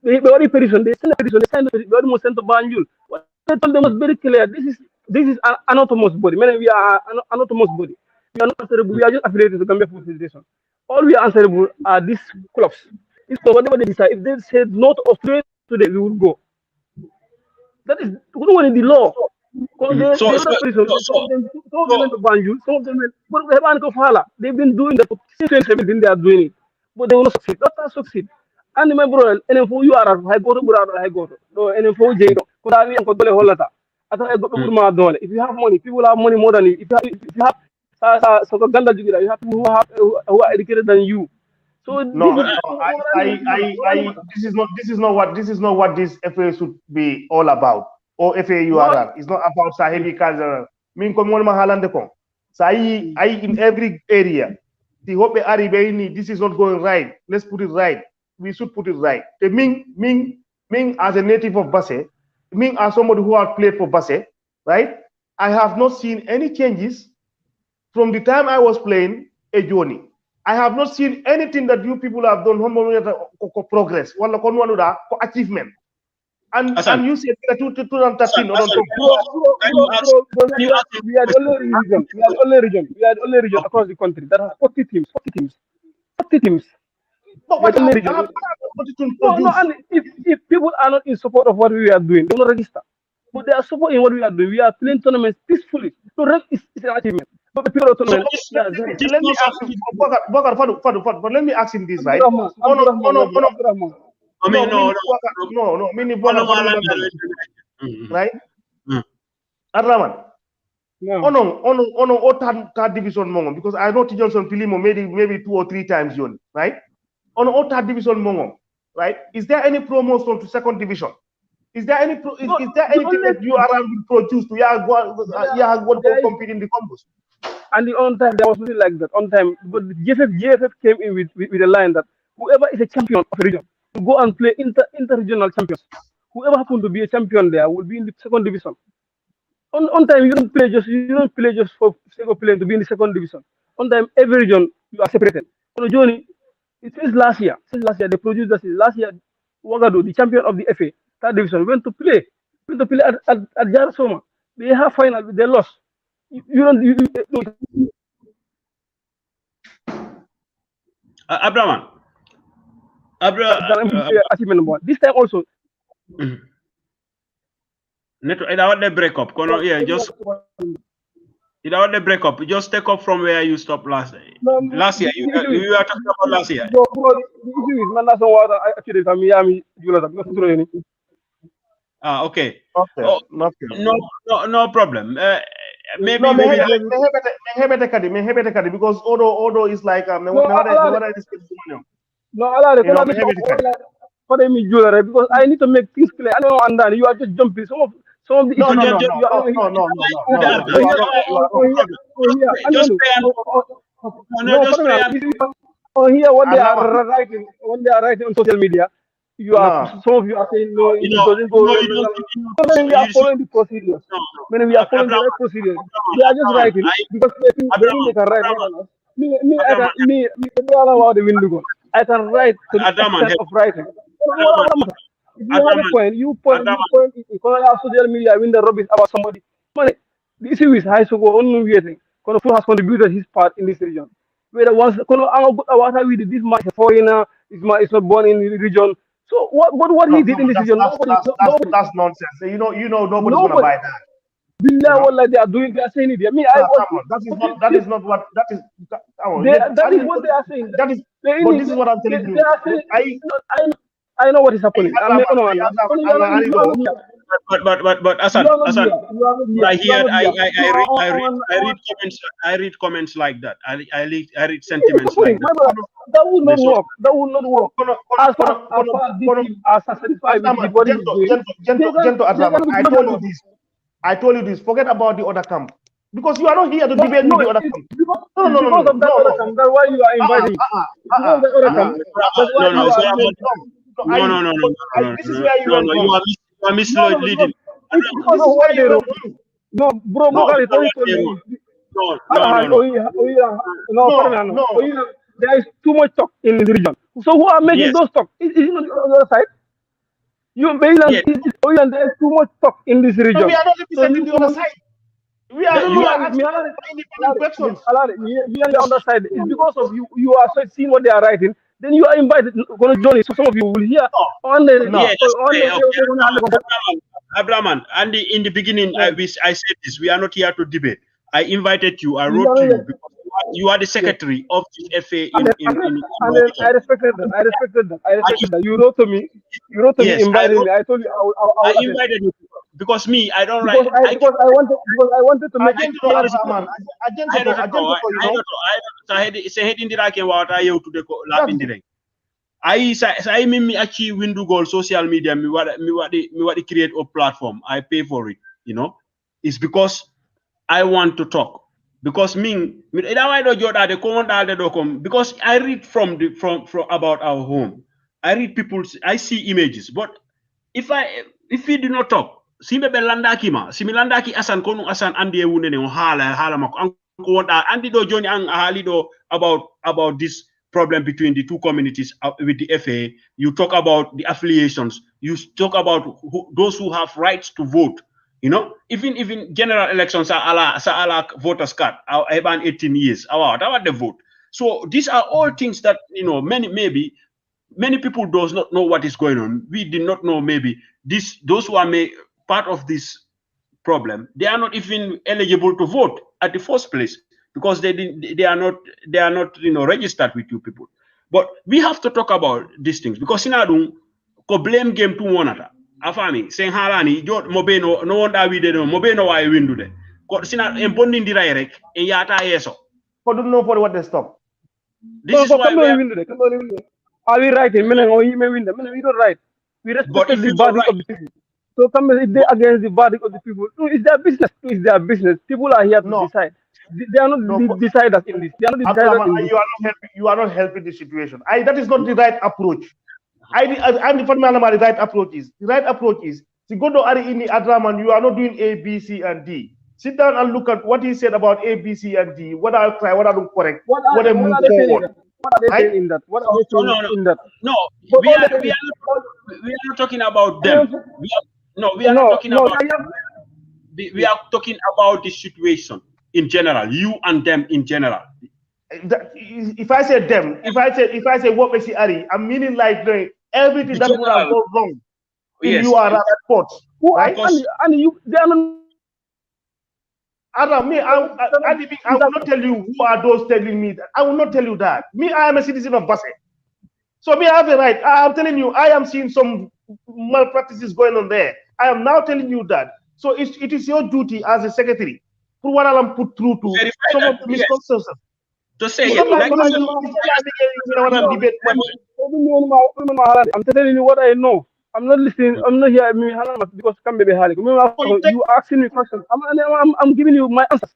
They already petition. They send a petition. They sign the petition. They almost sent to Banjul. What they told them was very clear. This is an autonomous body. Meaning we are an autonomous body. We are not answerable. We are just affiliated to Gambia Football Federation. All we are answerable are these clubs. So whatever they decide, if they say no to Australia today, we will go. That is one in the law. Some of them went to Banjul, some of them went, but they haven't got Fala. They've been doing that since 2017. They are doing it, but they will not succeed. Not that succeed. And my brother, and for you are high go to Burado, high go to. No, and for Jado, could I be a Kodole Holata? I thought I got to Madole. If you have money, people have money more than you. If you have so Ganda Jugida, you have people who are educated than you. So this is not what this FA should be all about. Or FAURR. It's not about Sahebi Kazara. Min ko mon mahalande ko. Sai in every area. The hope this is not going right. Let's put it right. We should put it right. The Ming as a native of Basse, Ming as somebody who has played for Basse, right? I have not seen any changes from the time I was playing a journey. I have not seen anything that you people have done progress, achievement. And you said 2013. We are the only region. We are the only region across the country that has 40 teams. 40 teams. But what and if people are not in support of what we are doing, they will not register. But they are supporting what we are doing. We are playing tournaments peacefully. So it's an achievement. But the people tournament. Let me ask him, but let me ask him this, right? Right? Adraman. On third division mongo because I know Johnson Pilimo maybe 2 or 3 times, right? On third division mongo, right? Is there any promotion to second division? Is there any is there anything that you are produced to compete in the combos? And on time there was nothing like that. On time, but the GFF came in with a line that whoever is a champion of a region to go and play inter-regional champions. Whoever happened to be a champion there will be in the second division. On time you don't play just for sake of playing to be in the second division. On time every region you are separated. So Johnny, since last year they produced this. Last year Ouagadougou, the champion of the FA third division, went to play at Jarasoma. They have final, they lost. Abraham. Achievement number one. This time also. Without the breakup. Yeah, just without the breakup. Just take up from where you stopped last year. Last year, you were talking about last year. The issue is, man, that's what I actually from Miami, okay. Okay. Oh, no problem. Maybe because Odo is like because I need to make things clear. I don't understand. You are just jumping. Some of the no. Here, what they are writing, when they are writing on social media, you are some of you are saying no, it doesn't go. When we are following the procedures, when we are following the right procedures, they are just writing because they think they can write more than us. Me, I can write to the extent of writing. If you have a point, you point it. Social media win the rubbish about somebody. Money. The issue is high school only waiting. Konofu has contributed his part in this region. Whether once what we did this much foreigner is not born in the region. So what he did in this region? That's nonsense. You know nobody's gonna buy that. They are doing. They are saying it. That is not what that is. That is what they are saying. That is. But this is what I'm telling you. I know what is happening. But Hassan, I read comments like that. I read sentiments like that. That would not work. That would not work. As far as satisfied with what is doing. I told you this. Forget about the other camp. Because you are not here to debate with the other camp. No. That's why you are inviting. No. This is where you are misleading. No, bro. There is too much talk in the region. So who are making those talk? Is it not on the other side? There is too much talk in this region. No, we are not representing the other side. We are not independent questions. We are on the other side. It's because of you. You are seeing what they are writing. Then you are invited. Going to join it. So some of you will hear. Abraman, and in the beginning, I said this. We are not here to debate. I invited you. I wrote to you because you are the secretary of the FA. I respected that. You wrote to me. Invited me. I told you I invited you because me, I don't write. Because I wanted to make it clear. I mean actually window goal social media me what create a platform. I pay for it, It's because I want to talk. Because because I read from about our home. I read I see images. But if we do not talk, landaki asan konu asan andi wunene hala mako andi do joni an halido about this problem between the two communities with the FA. You talk about the affiliations. You talk about those who have rights to vote. Even general elections are ala voters card. I have 18 years. About the vote. So these are all things that many people does not know what is going on. We did not know those who are part of this problem. They are not even eligible to vote at the first place because they are not registered with you people. But we have to talk about these things because sinadung ko blame game to one another. Afami saying halani jo mobeno no wonder we de mobeno why windu de ko sina embondi ndiray rek en yata yeso ko don't know for what they stop. This is why are we writing? We don't write. We respect the verdict of the people. So if they against the verdict of the people, it's their business. It's their business. People are here to decide. They are not deciders in this. They are not deciders in this. You are not helping the situation. That is not the right approach. I'm the right approach is. The right approach is to go to Ari Ini Adraman, you are not doing A, B, C, and D. Sit down and look at what he said about A, B, C, and D. What I'll try, what I do correct, what I move forward. What are they saying in that? What are they saying in that? No, we are not talking about them. We are talking about the situation in general. You and them in general. If I say them, if I say what makes it Ari, I'm meaning like everything that would have gone wrong. in URR sports, right? And you, they are not. Adam, I will not tell you who are those telling me that. I will not tell you that. Me, I am a citizen of Basse. So me, I have the right. I am telling you, I am seeing some malpractices going on there. I am now telling you that. So it is your duty as a secretary for what I am put through to some of the misconceptions. To say I'm telling you what I know. I'm not listening. I'm not here because you asking me questions. I'm giving you my answers.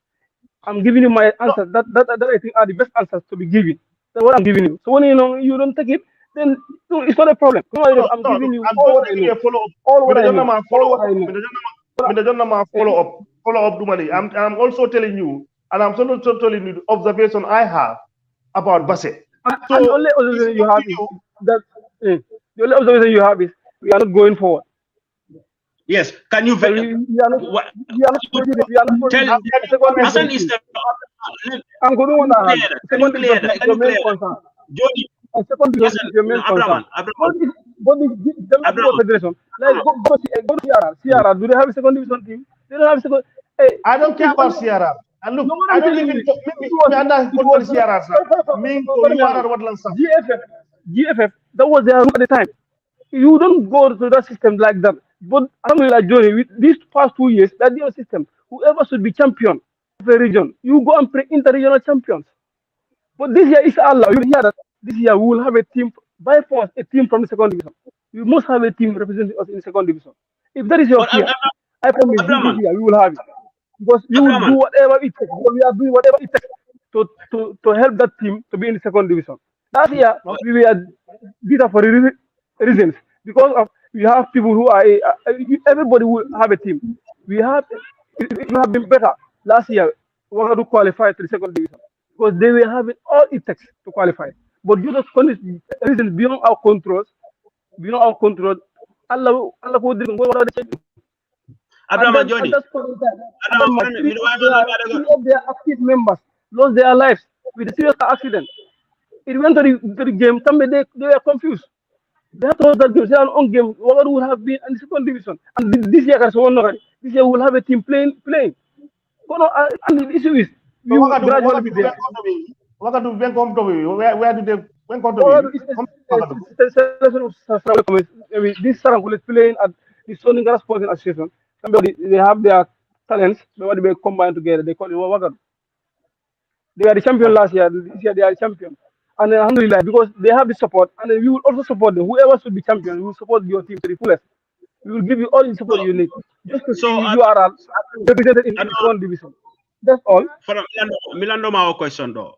I'm giving you my answers that I think are the best answers to be given. That's what I'm giving you. So when you don't take it, then it's not a problem. I'm giving you all what I know. All what I know. Follow up, Dumali. I'm also telling you, and I'm also telling you the observation I have about Basse. So the only observation you have is that the only observation you have is we are not going forward. Yes. Can you we are not tell Hassan is the I'm going to second Abraman. But the federation, like go to CRR. Do they have a second division team? They don't have a second. Hey, I don't care about CRR. And look, I don't even GFF, that was their at the time. You don't go to that system like that. But alhamdulillah, Johnny, with these past 2 years, that's your system. Whoever should be champion of a region, you go and play inter-regional champions. But this year, inshallah, you hear that this year we will have a team, by force, a team from the second division. You must have a team representing us in the second division. If that is your fear, I promise this year we will have it. Because you will do whatever it takes. Because we are doing whatever it takes to help that team to be in the second division. Last year, we were bitter for reasons. Because of we have people who are everybody will have a team. We have been better last year. We want to qualify to the second division because they will have all it takes to qualify. But due to reasons beyond our control, Allah will do what they do. Abraham Johnny. Two of their active members lost their lives with a serious accident. It went to the game. They were confused. They have to that game. They are on game. What would have been in the second division? And this year, this year we'll have a team playing. And the issue is we will gradually be there. Where do they this Sarangul is playing at the Soningra Sporting Association. They have their talents. They combine together. They call it Wagadu. They were the champion last year. This year they are the champion. And alhamdulillah, because they have the support, and we will also support them. Whoever should be champion, we will support your team to the fullest. We will give you all the support you need. Just to see you are represented in one division. That's all. For Milando, my question though.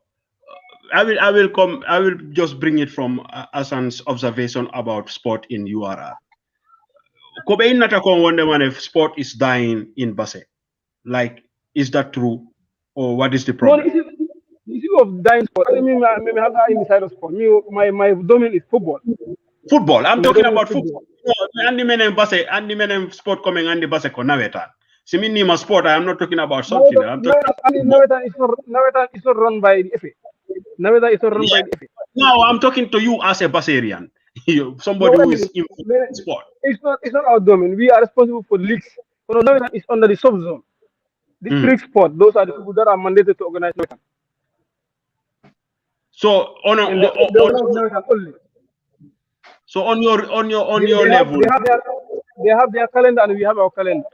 I will just bring it from Hassan's observation about sport in URR. Kobe in Natakon wonder if sport is dying in Basse. Like, is that true? Or what is the problem? No, the issue of dying sport. I mean, maybe have that inside of sport. My domain is football. Football. I'm talking about football. And the men in Basse, and the men in sport coming and the Basse ko Navetan. See me name a sport. I am not talking about something. I'm talking. Navetan is not run by the FA. Navetan is not run by the FA. No, I'm talking to you as a Basserian. Somebody who is in sport. It's not our domain. We are responsible for leagues. Navetan is under the sub-zone. District sport. Those are the people that are mandated to organize Navetan. So on your level, they have their calendar and we have our calendar.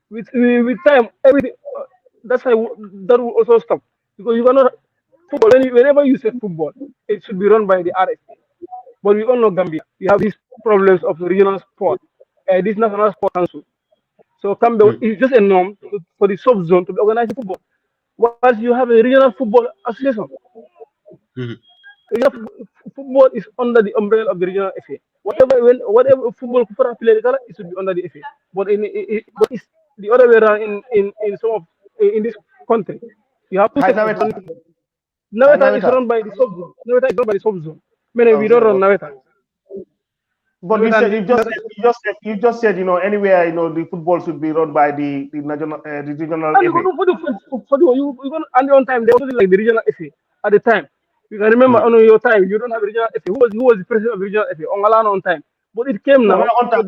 With time, everything that will also stop because you cannot football. Whenever you say football, it should be run by the RFA. But we all know Gambia. We have these problems of regional sport, this national sport council. So Gambia is just a norm for the sub-zone to be organizing football. Once you have a regional football association, football is under the umbrella of the regional FA. Whatever football it should be under the FA. But it's the other way around in this country. You have to Navetan is run by the sub-zone. Navetan is run by the sub-zone. Meaning we don't run Navetan. But you just said anywhere the football should be run by the national regional FA. And on time they also like the regional FA at the time. You can remember on your time, you don't have regional FA. Who was the president of regional FA? On Alana on time. But it came now. On time,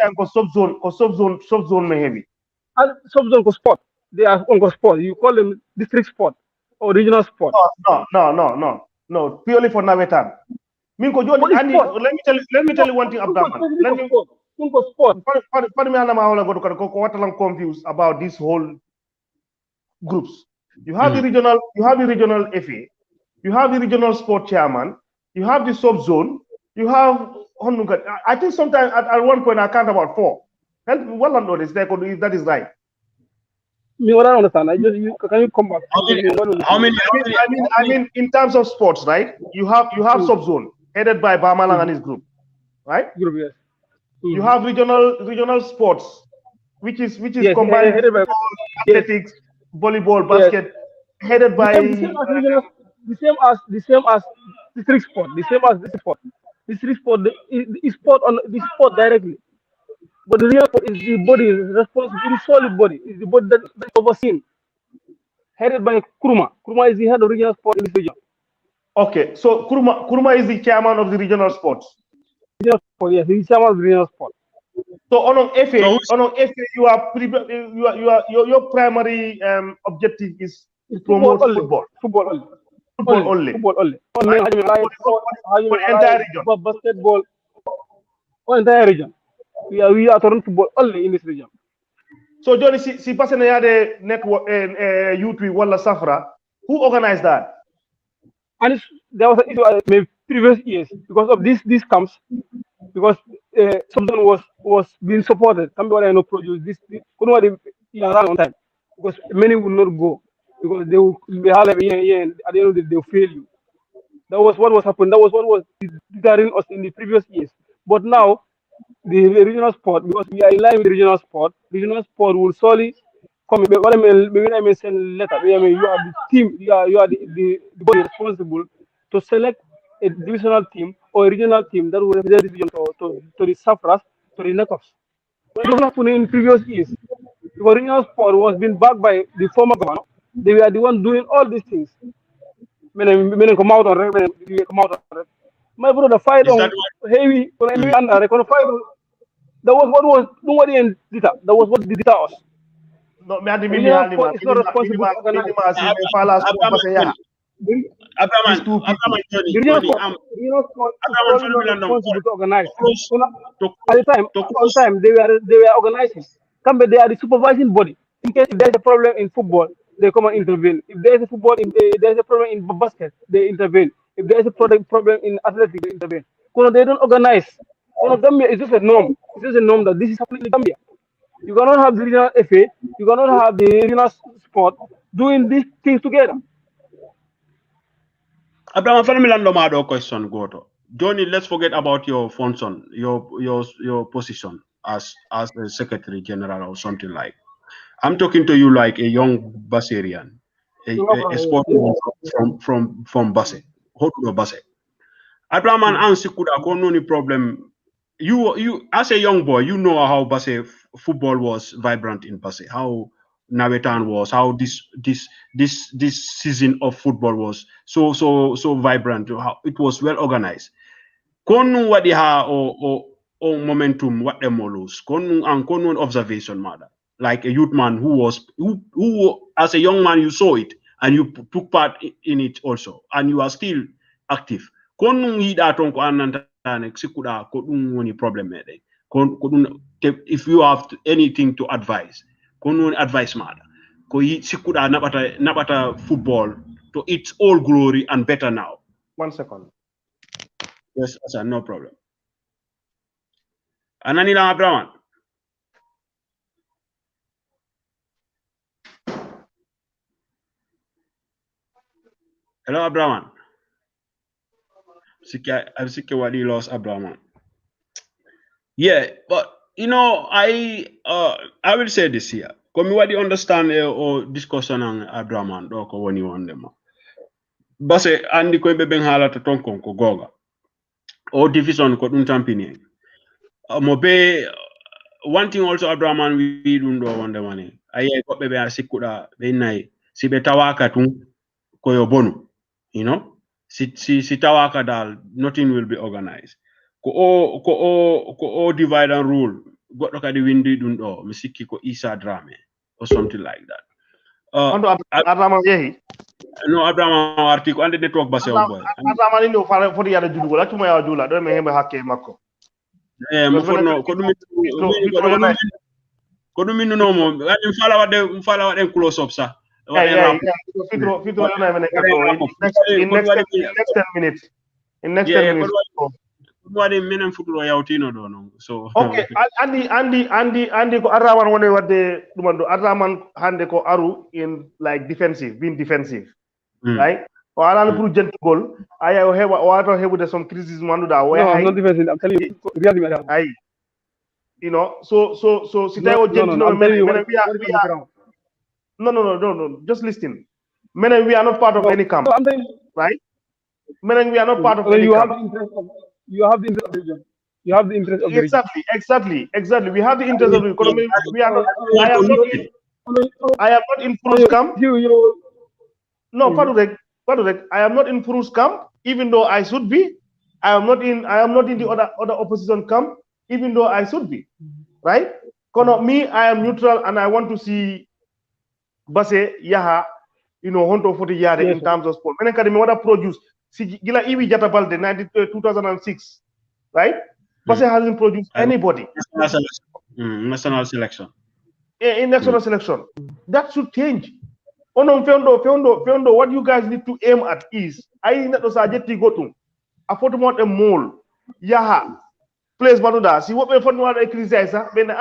because sub-zone may heavy. And sub-zone for sport. They are on sport. You call them district sport or regional sport. No. Purely for Navetan. Minko John, let me tell you one thing, Abdaman. Let me sport. Confused about this whole groups. You have the regional FA, you have the regional sport chairman, you have the sub-zone, you have I think sometimes at one point I count about 4. Well, I know this. That is right. Me, what I understand. Can you come back? How many? I mean, in terms of sports, right? You have sub-zone headed by Bamalang and his group, right? Group, yes. You have regional sports, which is combined athletics, volleyball, basket, headed by the same as district sport, the same as district sport. District sport is sport directly. But the real sport is the body responsible, the solid body, is the body that is overseen. Headed by Kuruma. Kuruma is the head of regional sport in this region. Okay, so Kuruma is the chairman of the regional sports. Regional sport, yes, he's chairman of the regional sport. So on FA, your primary objective is to promote football. Football only. Entire region. Basketball. Entire region. We are talking football only in this region. So Johnny, si passing the network YouTube wala Safra, who organized that? And there was an issue in previous years because of these camps, because something was being supported. Somebody no produce this couldn't on time because many will not go because they will have at the end of the day they will fail you. That was what was happening. That was what was deterring us in the previous years. But now the regional sport, because we are in line with the regional sport will solely come. What I mean send letter. You are the team. You are the body responsible to select a divisional team or a regional team that will represent the region to the Safras, to the knockoffs. What was happening in previous years? Because regional sport was being backed by the former governor. They were the one doing all these things. Men come out on my brother fight on heavy and I fight. That was what was nobody in Dita. That was what did us. No, me it's not responsible to organize. At the time, they were organizing. They are the supervising body. In case if there's a problem in football, they come and intervene. If there's a problem in basket, they intervene. If there's a problem in athletics, they intervene. Because they don't organize. Gambia is just a norm. It's just a norm that this is happening in Gambia. You cannot have the regional FA, you cannot have the regional sport doing these things together. Abraham, Family question, Goto. Johnny, let's forget about your function, your position as a secretary general or something like. I'm talking to you like a young Basarian, a sportsman from Basse. How to Basse? Abraham and Ansi could have no problem. You as a young boy, you know how Basse football was vibrant in Basse, how Navetan was, how this season of football was so vibrant, how it was well organized. Konu wadi ha o momentum what them lose. Konu observation matter. Like a youth man who as a young man you saw it and you took part in it also, and you are still active. Konu hida tonko ananta sikuda kodun problem if you have anything to advise, konu advice matter. Ko sikuda nabata football to its all glory and better now. 1 second. Yes, sir, no problem. Ananila Abraham. Hello, Abraham. I'm sick of what he lost, Abraham. Yeah, but you know, I will say this here. Come what you understand or discussion on Abraham or when you want them. But say Andy ko be ben hala to tonkon ko goga. O division ko dun tampini. Mobe one thing also Abraham we do on the money. Aye ko be asikuda be nai si be tawaka tun ko yo bonu. You know? si tawaka dal, nothing will be organized. Ko divide and rule. Goddo kadi windi dun do, mi sikki ko Isa Drame or something like that. Adama yehi. No, Abraham article and the network base on boy. Adama ni no fara fodi yada julugo la tuma ya jula do me hembe hakke makko. Mo fonno ko dum min no mo wadi fala wade close up sa. Fitro na mene in next 10 minutes. In next 10 minutes. Wadi menen futuro yawtino do no. So okay, Andi ko Araman woni wadde dumando Araman hande ko aru in like defensive, being defensive. Right? O ala pour gentugol aya o heba o wato hebude some criticism anduda o no, I'm not defensive. I'm telling you really ay you know so sitay o gentino no, just listen. Men, we are not part of any camp, right? Men, we are not part of any camp. You have the interest of the region. You have the interest of the region. Exactly. We have the interest of the economy. We are not. I am not in Furu's camp. No, Padurek. I am not in Furu's camp, even though I should be. I am not in the other opposition camp, even though I should be. Right? Me, I am neutral, and I want to see Basse Yaha, Honto 40 yard in terms of sport. When I want to produce, see, Gila Iwi Jatabalde 2006, right? Basse hasn't produced anybody. National selection. In national selection. That should change. Feondo, what you guys need to aim at is, I need to sajeti go to, a photo a mole, Yaha, place Banuda, see what we want to criticize, when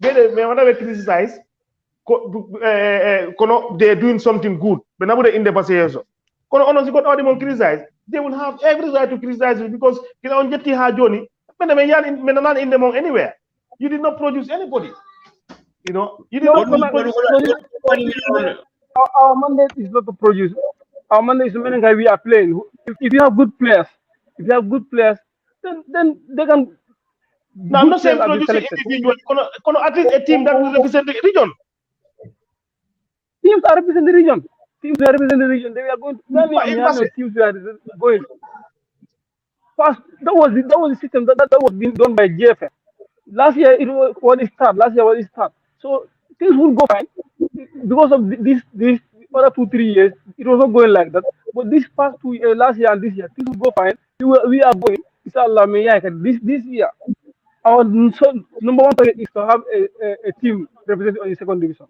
criticize, they're doing something good. But now in the passage, criticize. They will have every right to criticize you because you know in the anywhere. You did not produce anybody. You did not. Our mandate is not to produce. Our mandate is to manage how we are playing. If you have good players, then they can. No, I'm not saying producing individual. At least a team that will represent the region. Teams are representing the region. They are going. Teams are going. First, that was the system that was being done by GFF. Last year it was start. So things would go fine because of this other 2-3 years. It was not going like that. But this past 2 years, last year and this year, things would go fine. We are going. Inshallah, this year, our number one target is to have a team represented on the second division.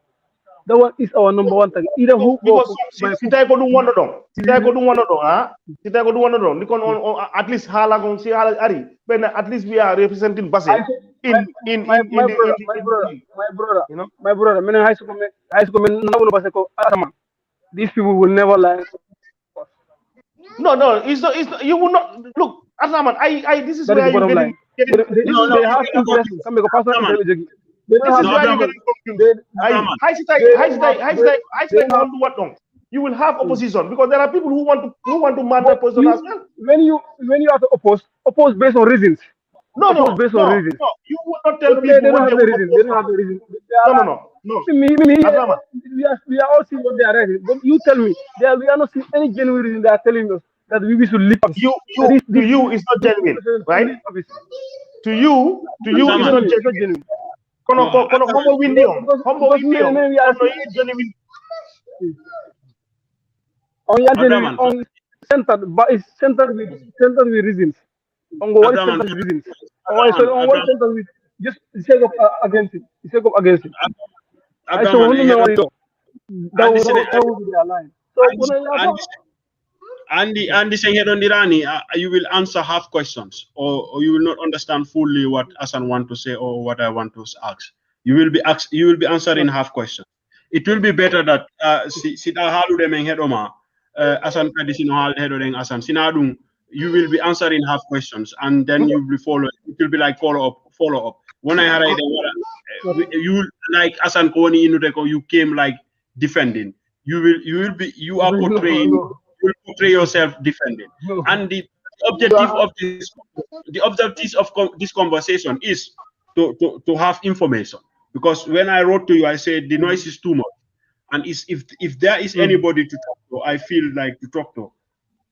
That one is our number one target. Either who because Sitay go do one dong. At least Ari. But at least we are representing Basse in my brother. You know, my brother. These people will never lie. No, it's not. You will not look. Asaman, this is that where is you get. They have interest. You will have opposition because there are people who want to murder the person as well. When you have to oppose based on reasons. No. You will not tell people. They don't have the reason. They don't have the reason. No. We are all seeing what they are writing. But you tell me, we are not seeing any genuine reason they are telling us that we should leave. To you, it's not genuine, right? To you, it's not genuine. Humble window. On centered with reasons. On what is centered with reasons? On what centered with just the sake of against it. I saw only know that was their line. Andy saying here on Irani, you will answer half questions, or you will not understand fully what Asan want to say or what I want to ask. You will be answering half questions. It will be better that sita halu de men hedoma Asan kadisino hal hedodeng Asan sinadung. You will be answering half questions and then you will be following. It will be like follow up. When I had you like Asan Koni Inuteko, you came like defending. You are portraying. You will portray yourself defending. And the objectives of this conversation is to have information. Because when I wrote to you, I said the noise is too much. And if there is anybody to talk to, I feel like to talk to.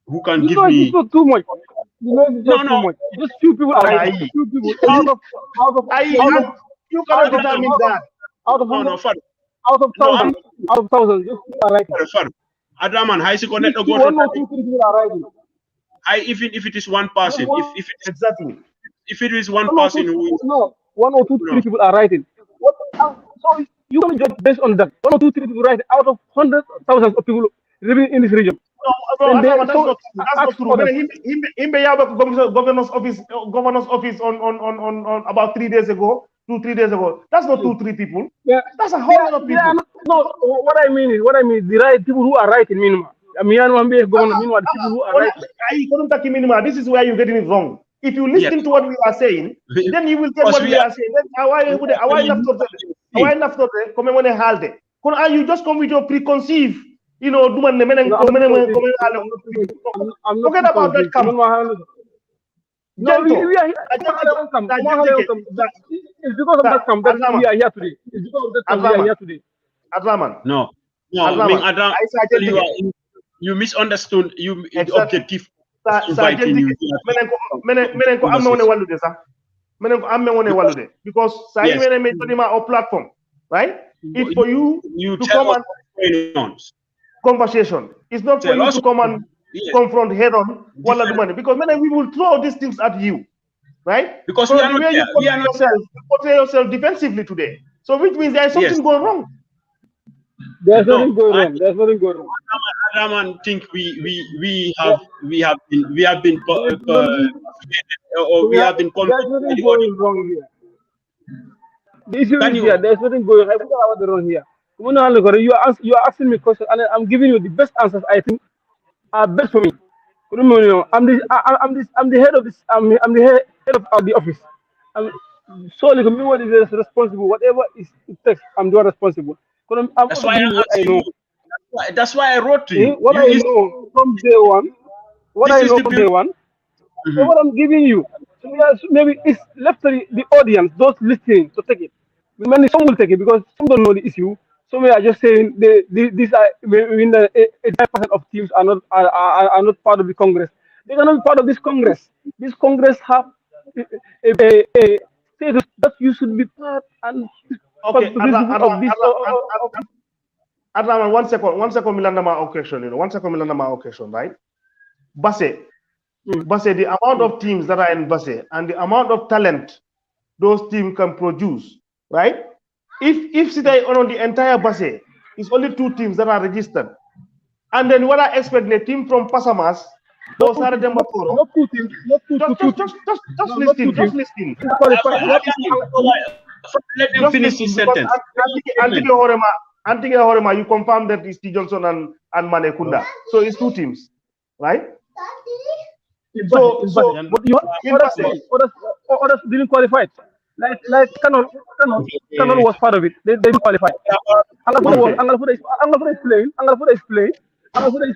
who can give me. It's not too much. No. Too much. Just few people are right. Few people out of you cannot determine that. Out of thousands, just are right. Adraman, high school net go to 1 or 2, 3 people are right. even if it is one person, if exactly. If it is one person who 1 or 2, 3 people are writing. So you can judge based on that. 1 or 2, 3 people write out of hundreds of thousands of people living in this region. No, that's not true. Governor's office on about 3 days ago, 2-3 days ago. That's not 2-3 people. Yeah, that's a whole lot of people. No, what I mean is the right people who are writing minimum. Meanwhile, the people who are writing. This is where you're getting it wrong. If you listen to what we are saying, then you will get what we are saying. You just come with your preconceived, forget about that camp. No, we are here. It's because of that camp that we are here today. It's because of that camp we are here today. Adraman. No. You misunderstood the objective. Because platform, right? It's for you to come and conversation. It's not for you to come and confront head on because we will throw these things at you, right? Because so you portray yourself defensively today. So which means there is something going wrong. There's nothing going wrong. There's nothing going wrong. Adraman think we have been There's nothing going wrong here. The issue is here. There's nothing going wrong here. You are asking me questions, and I'm giving you the best answers I think are best for me. I'm the head of this. I'm the head of the office. Solely what is responsible. Whatever it takes, I'm the one responsible. That's why I know. That's why I wrote to you. What I know from day one. What I'm giving you. So maybe it's left to the audience, those listening, to take it. Many some will take it because some don't know the issue. Some are just saying these are 85% of teams are not part of the Congress. They cannot be part of this Congress. This Congress have a status that you should be part and. Okay, Adraman, 1 second, Milandama occasion, right? Basse, the amount of teams that are in Basse and the amount of talent those teams can produce, right? If today on the entire Basse, it's only 2 teams that are registered. And then what I expect the team from Pasamas, those are the not 2 teams, just listen. Let them finish this sentence. Antigua Horema, you confirm that it's T. Johnson and Manekunda. So it's 2 teams, right? But you others didn't qualify. Like Canon was part of it. They didn't qualify. Angalfuda is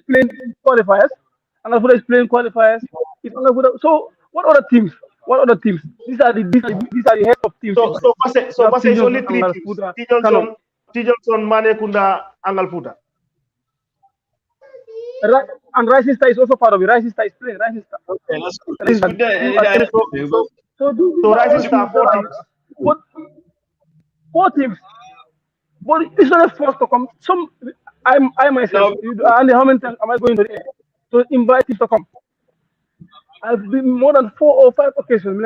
playing qualifiers. Angalfuda is playing qualifiers. So what other teams? These are the head of teams. So Basse is only 3 teams. T. Johnson, Manekunda, Angalfuda. And Rising Star is also part of it. Rising Star is playing. Rising Star. Okay, let's go. So Rising Star 4 teams. 4 teams. But it's not forced to come. I myself, and how many times am I going to the air to invite teams to come? I've been more than 4 or 5 occasions.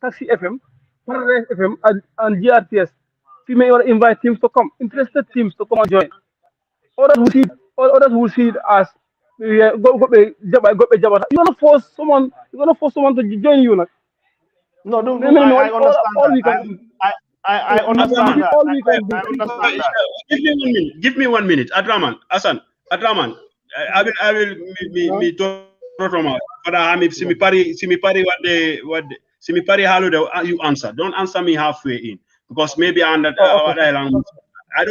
Taxi FM, Paradise FM, and GRTS. We may invite teams to come, interested teams to come and join. Others will see it as you're gonna force someone to join you. No, I understand that. Give me 1 minute. Adraman, Hassan, I will me Rotoma. You answer. Don't answer me halfway in. Because maybe I don't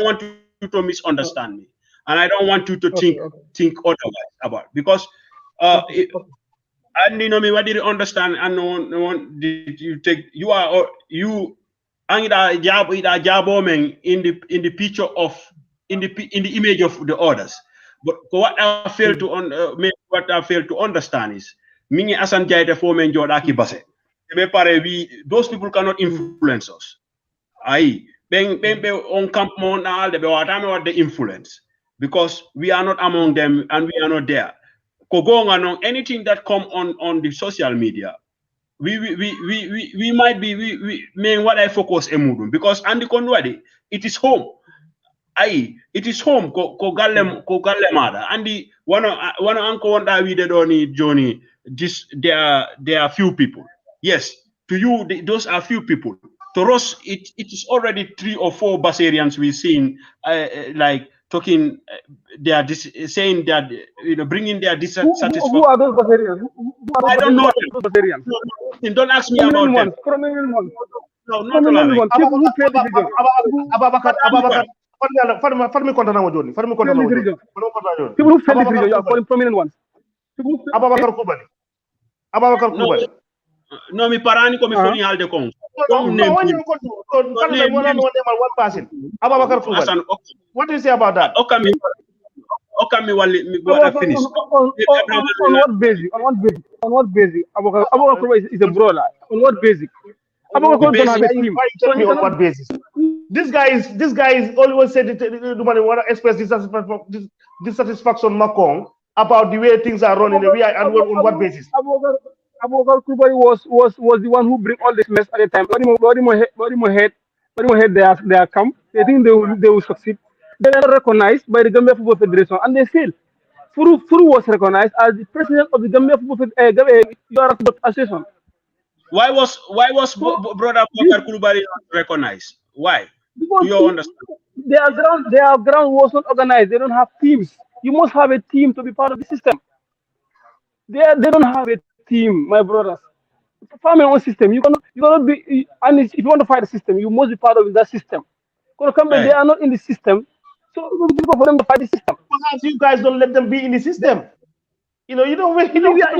want you to misunderstand me, and I don't want you to think otherwise about because and what did you understand? And did you take you and the job in the picture of in the image of the others, But what I fail to understand is mingi Asan Jaite for men joda ki base. Those people cannot influence us. Aye. Ben on camp na de be what the influence because we are not among them and we are not there. Kogonga anything that come on the social media, we might be we mean what I focus emudum because Andy Konwadi, it is home. Aye, it is home ko galle mada. Andi one uncle one that we did only Johnny. This there are few people. Yes, to you those are few people. To us, it is already 3 or 4 Basarians we've seen like talking. They are saying that bringing their dissatisfaction. Who are those Basarians? I don't know those Basarians. Don't ask me about them. Prominent ones. No, not all of People who play the region. Ababakar, Farmi Kontana Joni. Farmi Kontana Joni. People who play the region, you are calling prominent ones. Ababakar Kubali. Ababakar Kubali. No, mi parani ko mi foni halde kon. One person. Ababakar Kubali. What do you say about that? Okay, me finish. On what basis? On what basis? Abubakar Kubali is a brother. On what basis? Abubakar Kubali don't have a team. Tell me on what basis? This guy is always said nobody want to express dissatisfaction Makong about the way things are running and on what basis? Abubakar Kubali was the one who bring all this mess at the time. Body head their camp. They think they will succeed. They are recognized by the Gambia Football Federation and they fail. Furu was recognized as the president of the Gambia Football Association. Why was brother Abubakar Kubali recognized? Why? Because do you understand? Their ground was not organized. They don't have teams. You must have a team to be part of the system. They don't have a team, my brothers. Farm your own system. You cannot be. And if you want to fight the system, you must be part of that system. They are not in the system, so it's difficult for them to fight the system. Perhaps you guys don't let them be in the system. You know, we are inviting them. We are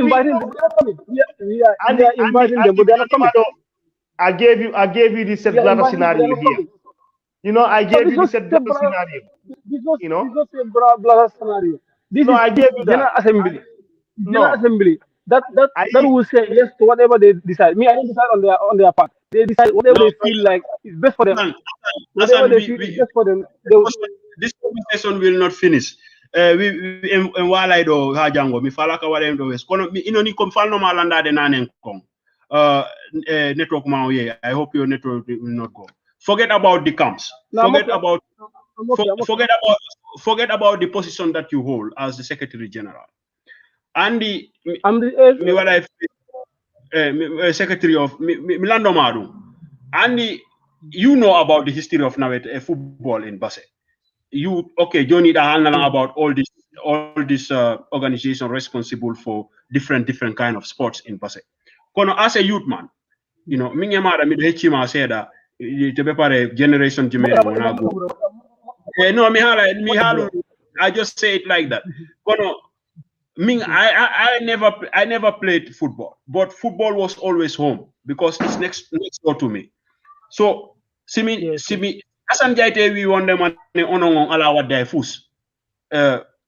inviting them, but they are not coming. I gave you the set bladder scenario here. You know, I gave you the set bladder scenario. This was a bladder scenario. I gave you that. General Assembly. General Assembly. That will say yes to whatever they decide. I don't decide on their part. They decide whatever they feel like is best for them. Whatever they feel is best for them. This conversation will not finish. While I do hajango, mi fala ka wale ndo wes. Kono ni komfal no malanda de nanen kong. Network ma I hope your network will not go. Forget about the camps. Forget about the position that you hold as the Secretary General. And Secretary of Milando Maru. And you know about the history of football in Basse. Johnny Dahalna about all this organization responsible for different kind of sports in Basse. As a youth man, Mingamara Midhechima said that generation I just say it like that. I never played football, but football was always home because it's next door to me. So simi Asan Jaite we won them on alawa daifus.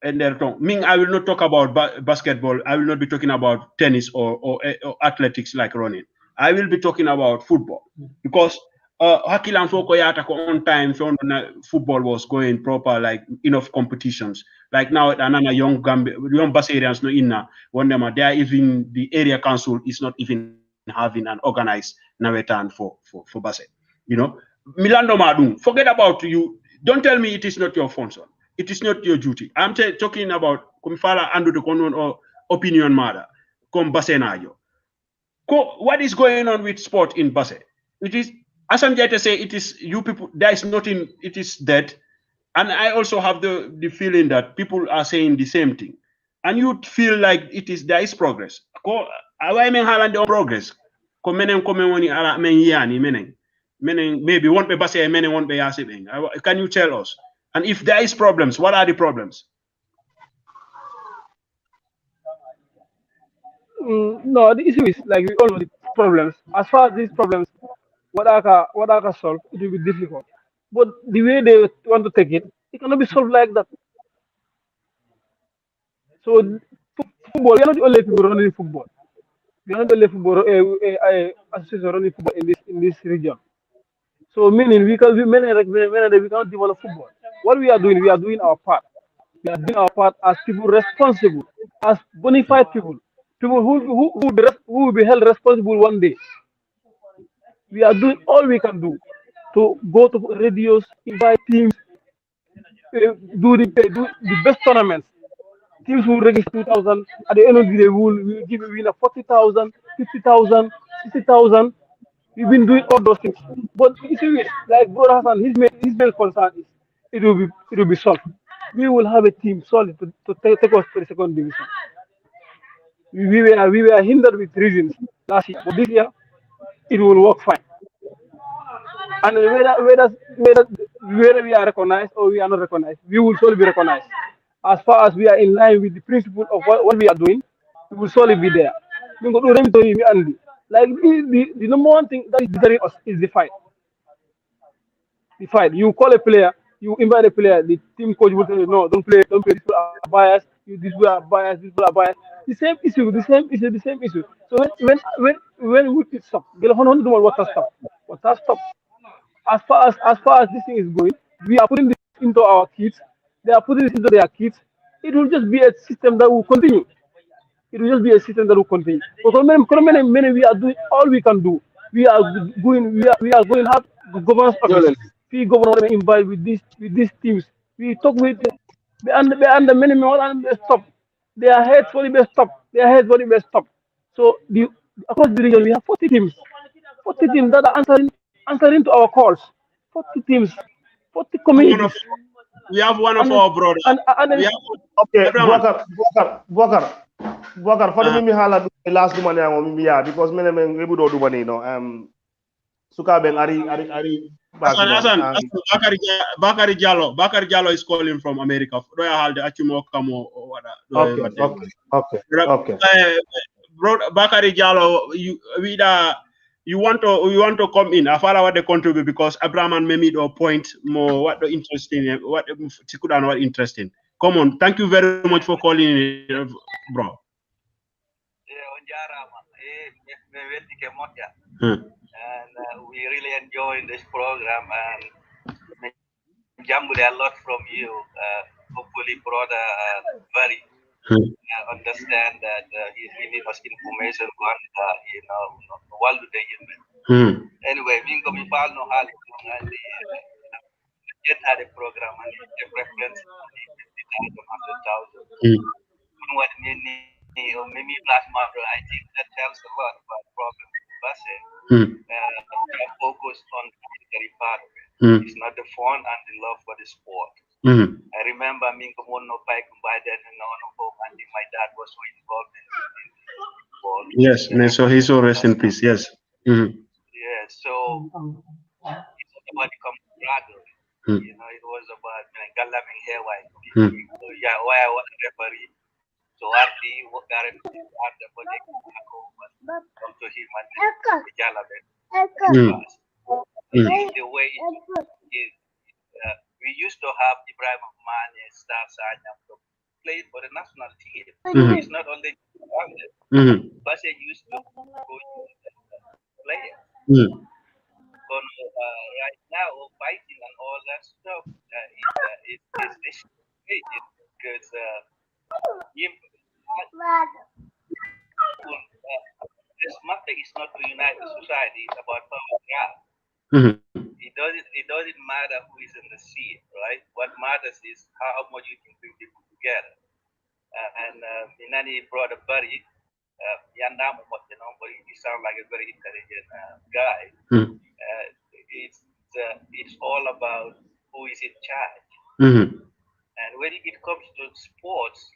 And I will not talk about basketball. I will not be talking about tennis or athletics like running. I will be talking about football because Hakilan Fokoyata on time football was going proper, like enough competitions. Like now, another young Basarians no inna one them they are even the area council is not even having an organized nawetan for Basse. Milando Madung, forget about you. Don't tell me it is not your function. It is not your duty. I'm talking about Kumfala and the Konon or opinion matter. Come Basse Nayo. What is going on with sport in Basse? It is Asan Jaite say it is you people, there is nothing, it is dead. And I also have the feeling that people are saying the same thing. And you feel like there is progress. Progress. Maybe won't be Basse, many won't be Yasibing. Can you tell us? And if there is problems, what are the problems? No, the issue is like we all know the problems. As far as these problems, what I can solve, it will be difficult. But the way they want to take it, it cannot be solved like that. So football, we are not the only people running football. We are not the only football association running football in this region. So meaning we cannot develop football. What we are doing our part. We are doing our part as people responsible, as bona fide people who will be held responsible one day. We are doing all we can do to go to radios, invite teams, do the best tournaments. Teams will register 2,000. At the end of the day, we will give a winner 40,000, 50,000, 60,000. We've been doing all those things. But you see, like Brother Hassan, his main concern is it will be solved. We will have a team solid to take us to the second division. We were hindered with reasons last year, but this year it will work fine. And whether we are recognized or we are not recognized, we will surely be recognized. As far as we are in line with the principle of what we are doing, we will surely be there. Like the number one thing that is deterring us is the fight. The fight. You call a player, you invite a player, the team coach will tell you, no, don't play, these people are biased, these people are biased, these people are biased. The same issue. So when we stop, what has stop? What has stop? As far as this thing is going, we are putting this into our kids. They are putting this into their kids. It will just be a system that will continue. It will just be a system that will continue. Because many we are doing all we can do. We are going have the governance office. We governor involved with these teams. We talk with the many more and they stop. Their heads for the stop. Their heads for the stop. So across the region we have 40 teams. 40 teams that are answering to our calls. 40 teams, 40 communities. We have one of And our brothers. and then, Okay, Bokar, for the mimi hala last money because many men able to do money, Suka Ben Ari Hassan, Bakari Jallo is calling from America. Roya Halde Achumo Kamo or what? Okay. Bakari Jallo, you want to come in. I follow what they contribute because Abraham and Memi do point more what the interesting, what Tikudan what interesting. Come on, thank you very much for calling in, bro. And we really enjoy this program and jammed a lot from you. Hopefully, brother Barry understand that he's giving us information on world of the human. Anyway, we come in no hali and get had a program and the reference the 100,000. What maybe last month, I think that tells a lot about problem busing. Focus on the military part of it. It's not the fun and the love for the sport. I remember me no bike by then and my dad was so involved in football. Yes, so he's so rest in peace. Yes. Yeah, so it's about the camaraderie. It was about galaming hair white. Yeah, why I was a referee. So RT what Karen the project come to him and the way it is. We used to have Ibrahim Mane, Star Sanya played for the national team. It's not only but they used to go play. But right now, fighting and all that stuff, it's because this matter is not to unite the society, it's about power grab. It doesn't matter who is in the seat, right? What matters is how much you can bring people together. And then he brought a buddy, Yandamu, but he sounds like a very intelligent guy. It's all about who is in charge. And when it comes to sports,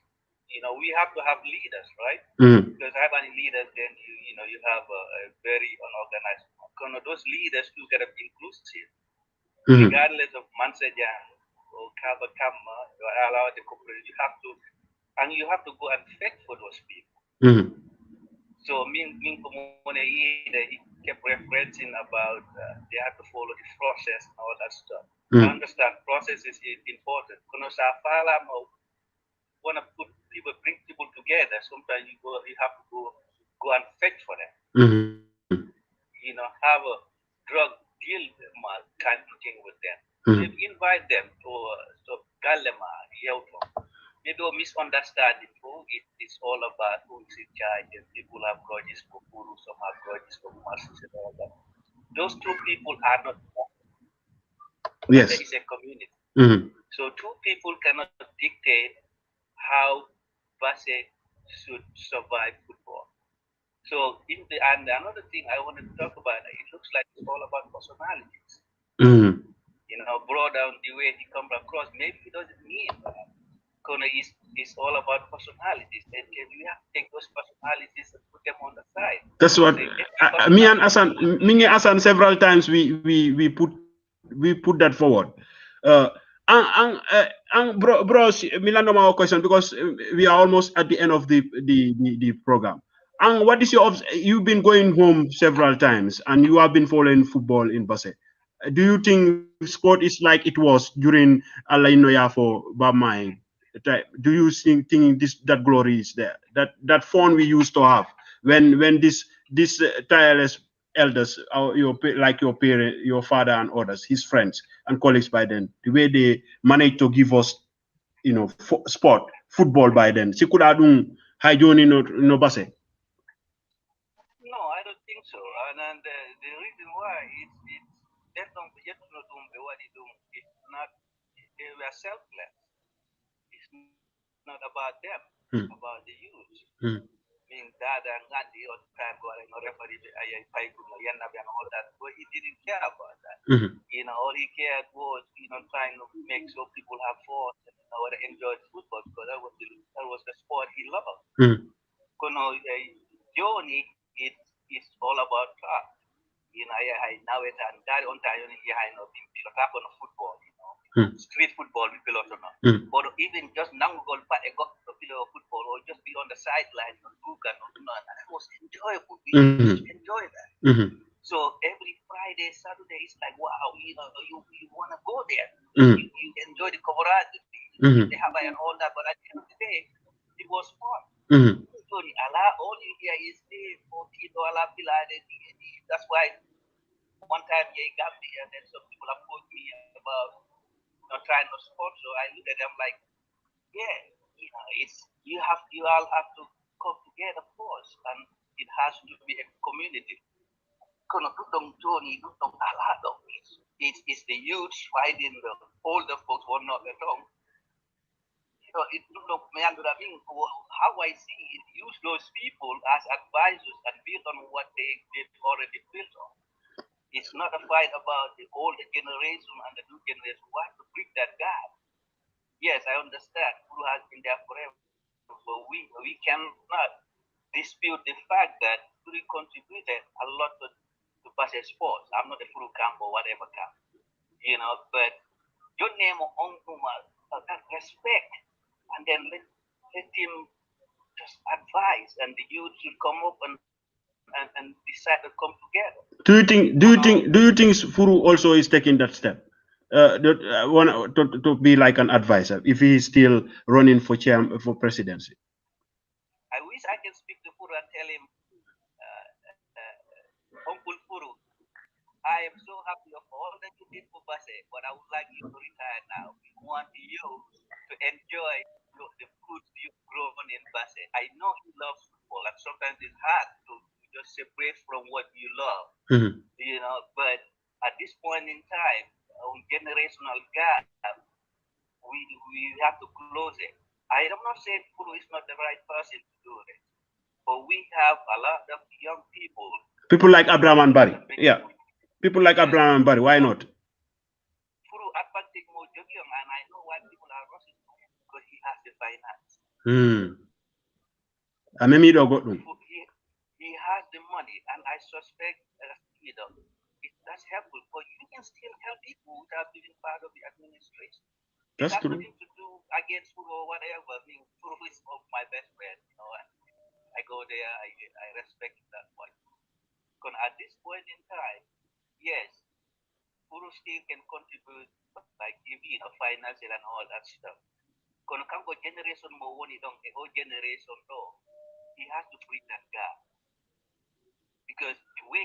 we have to have leaders, right? Because have any leaders, then you have a very unorganized. Those leaders do get to be inclusive, regardless of Mansajan or Kabakama or allow the corporate. You have to go and fight for those people. So he kept referencing about they have to follow the process and all that stuff. I understand process is important. Want to put people bring people together. Sometimes you have to go and fetch for them. You know, have a drug deal kind of thing with them. Maybe invite them to Galema, maybe a misunderstanding. It's all about who is in charge, and people have grudges for Kuru, some have grudges for Masses and all that. Those two people are not. Yes. There is a community. So two people cannot dictate how Basse should survive football. So and another thing I wanted to talk about, it looks like it's all about personalities. You know, broad down the way he comes across, maybe he doesn't mean that. Is all about personalities, and you have to take those personalities and put them on the side. That's what me and Asan several times we put that forward. Bro, Milano, my question, because we are almost at the end of the program. And what is you've been going home several times and you have been following football in Basse. Do you think sport is like it was during Alainoya for Bamai? Do you think that glory is there? That fun we used to have when this tireless elders, your parent, your father and others, his friends and colleagues by then, the way they managed to give us, you know, football by then. Si could have done high journey no Basse. No, I don't think so. And the reason why it's not they were selfless. It's not about them, about the youth. I mean, Dad and Gandhi all the time going no referee and all that, but he didn't care about that. You know, all he cared was, you know, trying to make sure people have fun and, you know, enjoy football, because that was the sport he loved. Johnny, it's all about trust. You know, I now it and that on time I know on football, you know. Street football we belong to now. But even just now go back and got to play football or just be on the sideline on Google, that was enjoyable. We just enjoy that. So every Friday, Saturday it's like wow, you know, you wanna go there. You enjoy the camaraderie. They have and all that, but at the end of the day, it was fun. All you hear is that's why one time he got me and then some people approached me about trying to sport. So I look at them like, yeah, you know, you all have to come together first, and it has to be a community. It's the youth fighting the older folks who are not along. So it how I see it, use those people as advisors and build on what they've already built on. It's not a fight about the older generation and the new generation. We have to bridge that gap. Yes, I understand. Who has been there forever, but we cannot dispute the fact that Kuru contributed a lot to Basse sports. I'm not a Kuru camp or whatever camp, you know, but your name on that respect. And then let him just advise, and the youth should come up and decide to come together. Do you think Furu also is taking that step? To be like an advisor if he is still running for presidency? I wish I can speak to Furu and tell him, Uncle Furu, I am so happy of all that you did for Basse, but I would like you to retire now. We want you to enjoy the fruits you've grown in Basse. I know he loves football, and sometimes it's hard to just separate from what you love, you know. But at this point in time, generational gap, we have to close it. I am not saying Furu is not the right person to do it, but we have a lot of young people. People like Abraham and Barry, yeah. People like Abraham and Barry, why not? Furu advantage more young, and I know why people are rushing to him, because he has the finance. He has the money, and I suspect that's helpful. But you can still help people without being part of the administration. That's true. Nothing to do against Furu or whatever. I mean, Furu is my best friend, you know, and I go there, I respect that point. Because at this point in time, yes, Furu still can contribute, like, financial and all that stuff. kono kanko generation mo woni ɗon e o generation ɗo, he has to bridge that gap. Because the way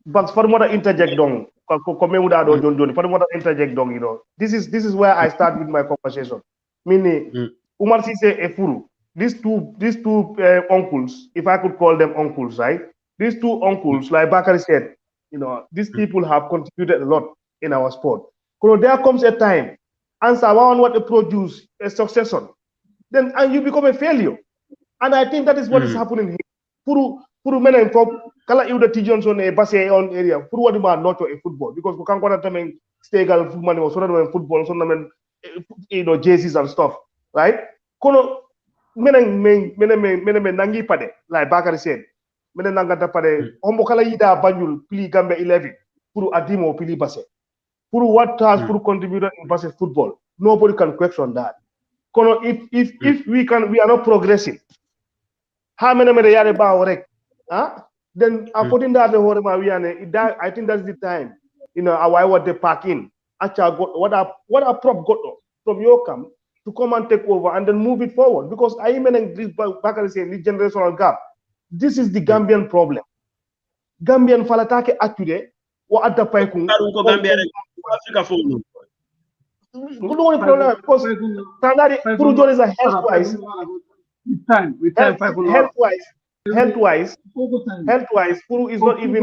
Bugs, for more interject dong. Interject dong, you know. This is where I start with my conversation. Meaning, Umar Sise Efuru, these two uncles, if I could call them uncles, right? These two uncles, like Bakari said, you know, these people have contributed a lot in our sport. Because there comes a time, answer one what to produce a succession, then and you become a failure. And I think that is what is happening here. Puru menen ko kala iuda tijon on e base on area. Puru wadi ma not a football because we can't go to them stegal money or so football, so you know jerseys and stuff, right? Kono menen nangi pade like Bakari said. Menen nangata pade ombo kala ida Banjul pili Gambia 11 puru adimo pili base. Puru what has puru contributed in base football. Nobody can question that. Kono if we are not progressing. How many yare ba orek? Then according to that, I think that's the time. You know, why what they pack in. What a prop got from your camp to come and take over and then move it forward. Because I mean this Bakari saying this generational gap. This is the Gambian problem. Gambian falatake actually what at the paikung. Good problem because Tanari Purujo is a health-wise. Health-wise, Puru is not even.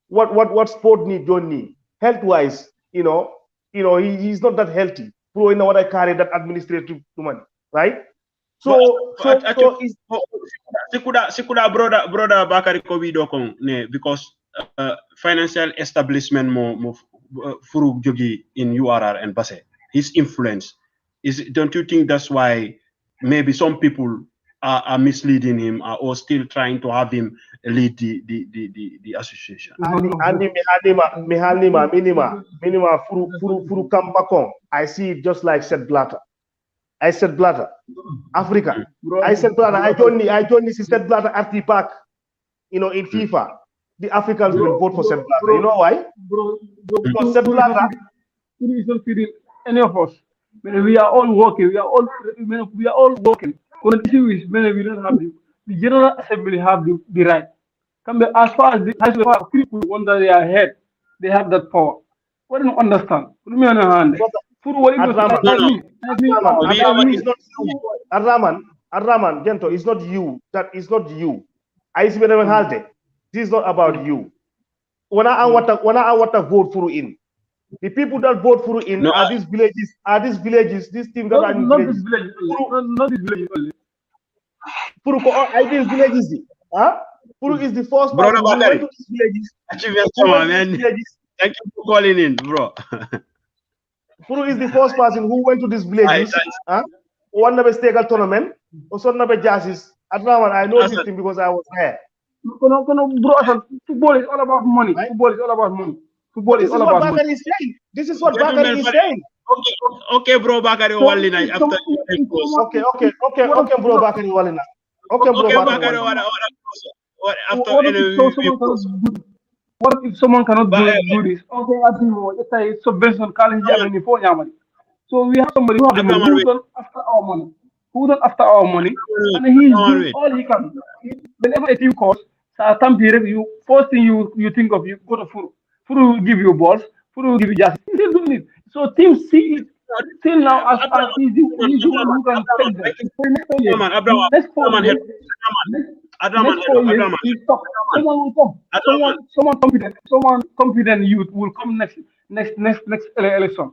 What sport need don't need. Health-wise, you know, he's not that healthy. Puru in what I carry that administrative money, right? So Sikuda brother Bakari Kobido ne because financial establishment mo Furu Jogi in URR and Basse, his influence. Don't you think that's why maybe some people are misleading him or still trying to have him lead the association? Minima Furu Kampakong. I see it just like Sepp Blatter. I said Blatter, Africa. I said Blatter. I joined this Sepp Blatter at the park, you know, in FIFA. The Africans will vote for Sepp Blatter. You know why? Because Sepp Blatter. Is not feeding any of us. We are all working. We are all working. When the issue is, we don't have the General Assembly have the right. As far as the people wonder they are ahead, they have that power. What do you understand? What do you understand? Arraman, Gento, it's not you. That is not you. I see this is not about you. When I want to vote for in. The people that vote for in are these villages, these teams that are in villages. Not these villages. These villages. Puru is the first person who went to these villages. Thank you for calling in, bro. Puru is the first person who went to these villages. One of the stake tournament, or some of the jazzes. I know this thing because I was there. Bro, football is all about money. Right? Football is all about money. Football is all about money. This is what Bakari is saying. Okay, bro, Bakari Walina. Okay, bro, Bakari Walina. Okay, bro, Bakari Walina. What if someone cannot do this? Okay, I think it's subvention college. So we have somebody who has the money, who done after our money, and he's doing all he can. Whenever a team calls, first thing you think of, you go to Furu. Furu will give you balls, Furu will give you just. He's doing it. So teams see it till now as he's the one who can take them. Next 4 years, someone confident youth will come next election.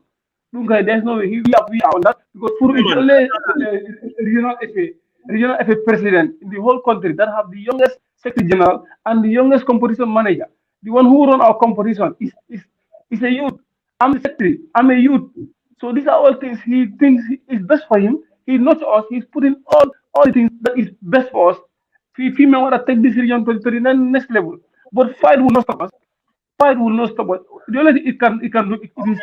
Look, there's no way we are on that because Furu is only regional FA president in the whole country that have the youngest secretary general and the youngest competition manager. The one who run our competition is a youth. I'm the secretary. I'm a youth. So these are all things he thinks is best for him. He's not us. He's putting all the things that is best for us. We may want to take this region to the next level. But fight will not stop us. Fight will not stop us. The only thing it can do it is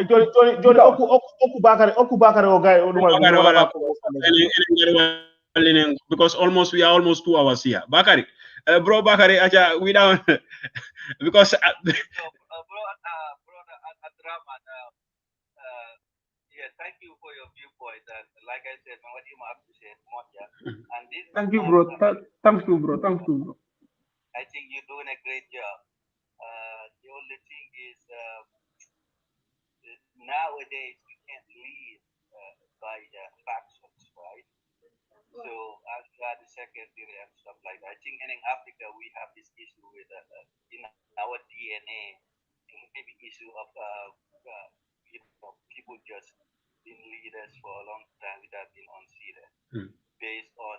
because we are almost 2 hours here. Bakari, bro, Bakari, we down because brother Abdurrahman, yeah, thank you for your viewpoint. And like I said, what you appreciate more, yeah. And this thank you, bro. Thanks to bro. Thanks to bro. I think you're doing a great job. The only thing is nowadays we can't lead by factions, right? So as the secretary and stuff like that, I think in Africa we have this issue with in our DNA, maybe issue of people just being leaders for a long time without being unseated, based on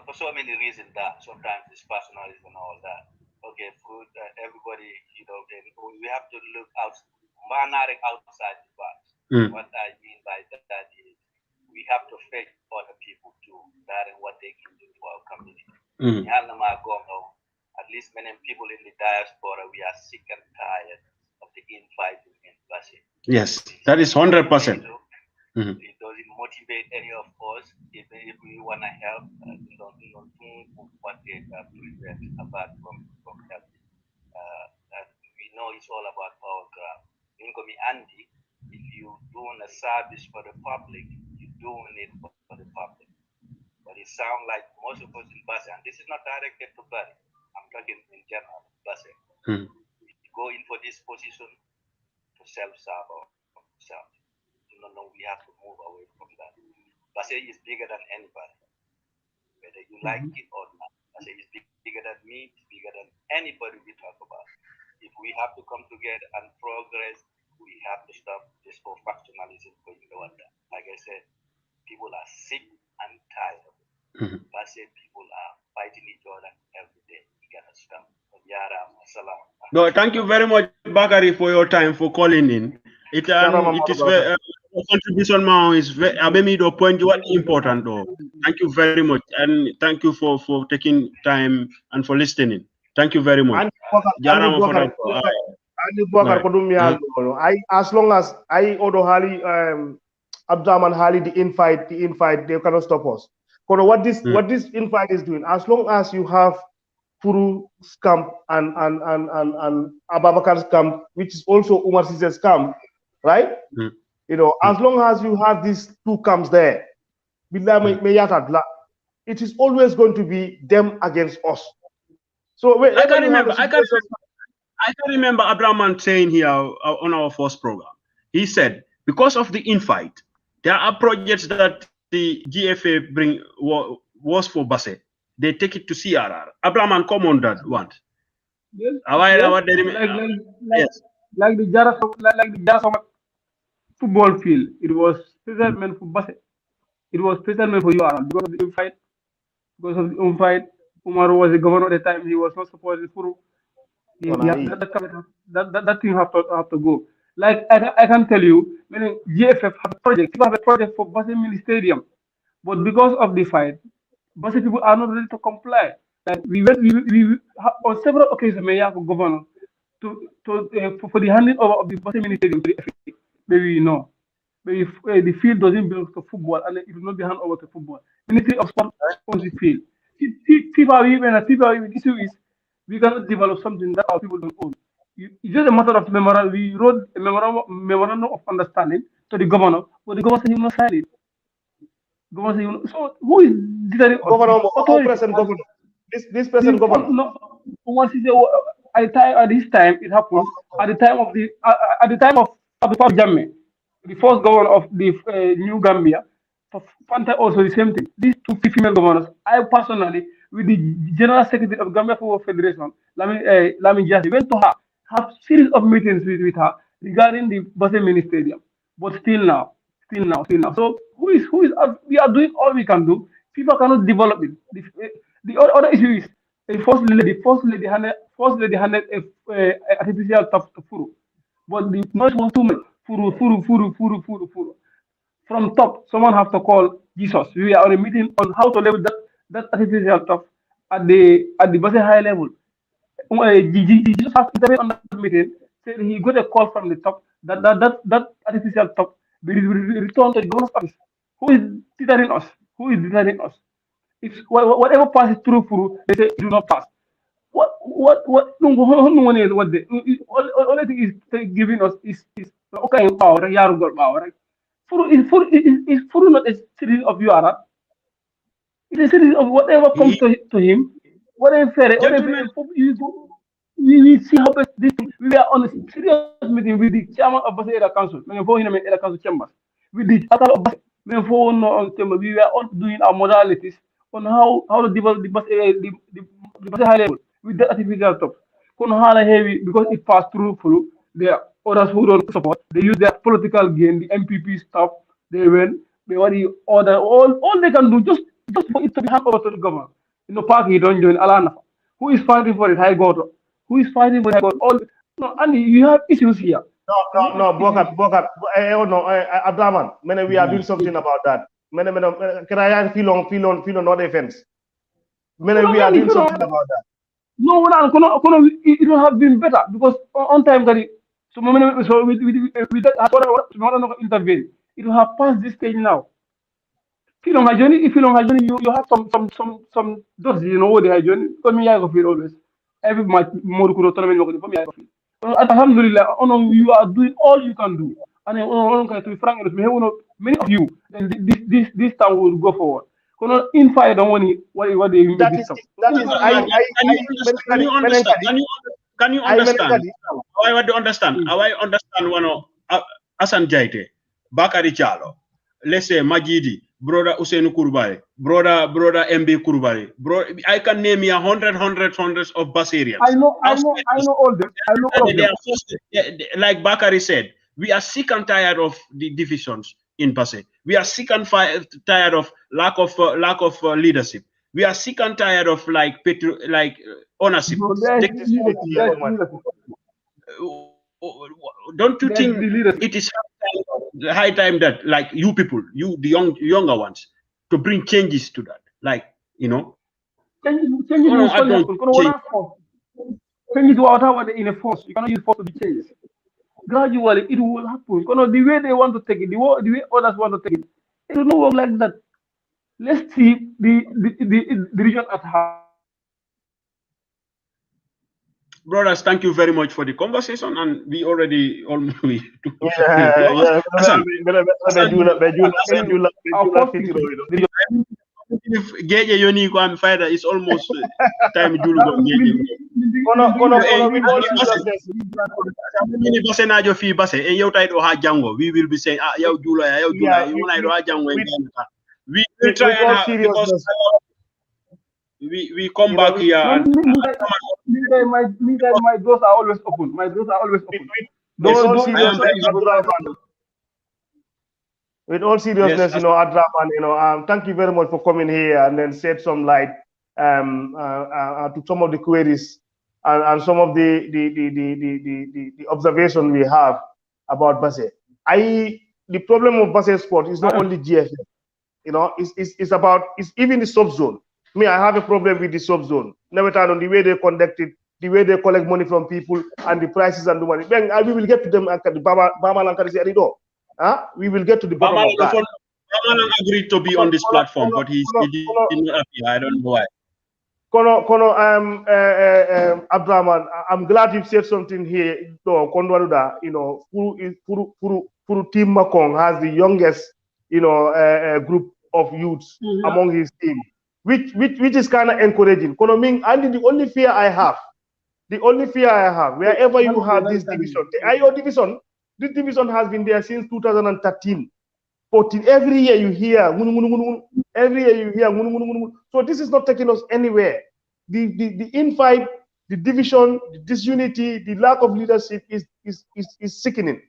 for so many reasons that sometimes it's personalism and all that. Okay, food, everybody, we have to look outside the box. What I mean by that is we have to fake other people too. That is what they can do to our community. At least many people in the diaspora, we are sick and tired of the infighting and bloodshed. Yes, that is 100%. It doesn't motivate any of us. If we want to help, what they prevent apart from helping. We know it's all about power grab. Andy, if you're doing a service for the public, you're doing it for the public. But it sounds like most of us in Basse, and this is not directed to Barry, I'm talking in general, Basse. We go in for this position to self-serve ourselves. No, we have to move away from that. Basse is bigger than anybody, whether you like it or not. Basse is bigger than me, it's bigger than anybody we talk about. If we have to come together and progress, we have to stop this whole factionalism going on. Like I said, people are sick and tired of it. Basse people are fighting each other every day. We cannot stop. No, thank you very much, Bakari, for your time, for calling in. It is very contribution now is very the point what important though. Thank you very much, and thank you for taking time and for listening. Thank you very much. As long as I order Hali Abdurrahman Hali the invite, they cannot stop us. What this invite is doing, as long as you have Furu's camp and Ababakar's camp, which is also Umar Sisse's camp, right? As long as you have these two camps there, it is always going to be them against us. So I can remember Abdurrahman saying here on our first program. He said, because of the infight, there are projects that the GFA bring was for Basse. They take it to CRR. Abdurrahman, come on that one. Yes. Like the Jara football field, it was special meant for Basse. It was special meant for URL because of the infight. Because of the infight, Umar was the governor at the time. He was not supporting Furu. That thing have to go. Like I can tell you, meaning GFF have a project. People have a project for Basse Mini Stadium, but because of the fight, Basse people are not ready to comply. Like we on several occasions, Mayor for governor for the handing over of the Basse Mini Stadium to the FA. Maybe the field doesn't belong to football, and it will not be handed over to football. Ministry of Sport owns the field. FIFA issue is we cannot develop something that our people don't own. It's just a matter of memorandum. We wrote a memorandum of understanding to the governor, but the governor said he will not sign it. So who is deciding? Present governor. This present governor. No, at this time it happened at the time of the first Jammeh, the first governor of the New Gambia. For Fanta also the same thing. These two female governors, I personally, with the General Secretary of Gambia Football Federation, Lamin Jassy, went to her, have series of meetings with her regarding the Basse Mini Stadium. But still now. So who is we are doing all we can do. FIFA cannot develop it. The other issue is the first lady handed artificial turf to Furu. But the noise was too much. Furu. From top, someone have to call Jesus. We are on a meeting on how to level that artificial turf at the Basse high level. Jesus has intervened on that meeting. Said he got a call from the top that artificial turf be returned to the governor's office. Who is deterring us? If whatever passes through Furu, they say it will not pass. what no one is what the only thing is giving us is okay power yaru got power right for not a series of URA. It is a series of whatever comes to him, whatever Gentlemen, we see how best this thing. We were on a serious meeting with the chairman of Basel Area Council, when for him Area Council chambers, with the total of Basel, when for no chamber, we were all doing our modalities on how to develop the Basel the Basel high level with the artificial top. Kono hala heavy because it passed through the others who don't support. They use their political gain, the MPP stuff. They win. They want the order. All they can do just for it to be handed over to the government. You know, party don't join Alana. Who is fighting for it? High God. Who is fighting for it? High God. All no, and you have issues here. No, Bokat. No, Abdraman. We are doing something about that. Can I feel on no defense? We are doing something about that. No, it would have been better because on time, so with that, intervene. It will have passed this stage now. If you don't have you have some doses, you know what they have journey. Because me, I go feel always. Every match, more could autonomy for me, I go feel. Alhamdulillah, you are doing all you can do. And to be frank, many of you, then this time will go forward. In fire, don't want what they that is can you understand? I want to understand. I understand one of Asan Jaite, Bakari Chalo, let's say Majidi, brother Usainu Kurbari, brother MB Kurbari, bro. I can name you hundreds of Basarians. I know all them. I know all of them. Like Bakari said, we are sick and tired of the divisions in Basse. We are sick and tired of lack of leadership. We are sick and tired of ownership. Don't you think it is high time that you people, the younger ones, to bring changes to that? Changes without in a force. You cannot use force to be changed. Gradually, it will happen. The way they want to take it, the way others want to take it, it will not work like that. Let's see the region at heart. Brothers, thank you very much for the conversation, and we already almost. If Geje Yoni go and fight, it's almost time to go. We will be saying, we will try because we come back here. And my doors are always open. With all seriousness, yes, Adraman, thank you very much for coming here and then shed some light to some of the queries and some of the observation we have about Basse. The problem of Basse sport is not only GFF, it's even the sub-zone. I have a problem with the sub-zone. Never time on the way they conduct it, the way they collect money from people and the prices and the money. Then we will get to them at the Bama Lankari Arido. We will get to the bottom of that. Bama agreed to be on this platform, but he didn't appear. I don't know why. Abdraman, I'm glad you said something here. Kondwaruda, Furu Team Makong has the youngest, group of youths among his team, which is kind of encouraging. And the only fear I have, wherever you have this division, this division has been there since 2013, 14. Every year you hear, so this is not taking us anywhere. The infight, the division, the disunity, the lack of leadership is sickening.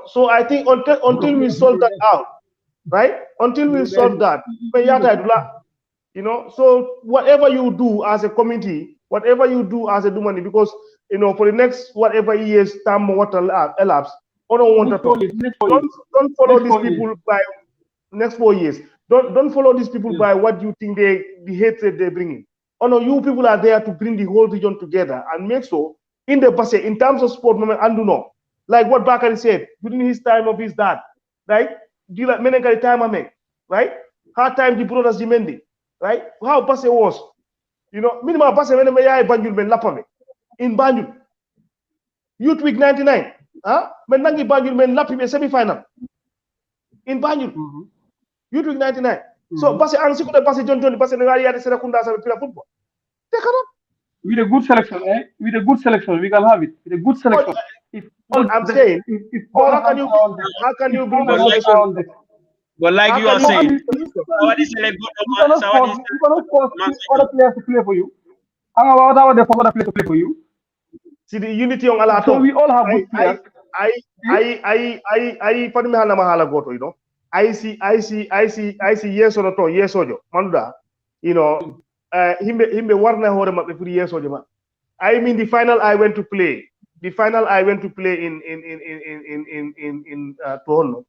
So I think until we solve that out, right? Until we solve that, so whatever you do as a committee, whatever you do as a Dumani, because for the next whatever years time what elapse, I don't want to talk. Don't follow these people by next 4 years. Don't follow these people by what you think the hatred they're bringing. Oh no, you people are there to bring the whole region together and make so in the Basse, in terms of sport, like what Bakari said during his time of his dad, right? Time, right? Hard time the brothers Jimendi, right? How Basse was, You know, minimum pass when me Banjul men lapame in Banjul. Youth Week 99. Men nangi Banjul men lapi semi-final. In Banjul. Youth Week 99. So pass an siko de pass John pass ngali yade Serekunda sa pila football. Take it up. With a good selection, with a good selection, we can have it. With a good selection. I'm saying, how can you bring the selection? But like you are saying, what is a good you cannot force other players to play for you. How about the other players to play for you? See the unity on Alato. So we all have good players. I pardon me mahala goto, you know. I see yes or no, yes or no. Manda, you know, himbe warna hore mabbe for yes or no. I mean the final I went to play. The final I went to play in Tohono.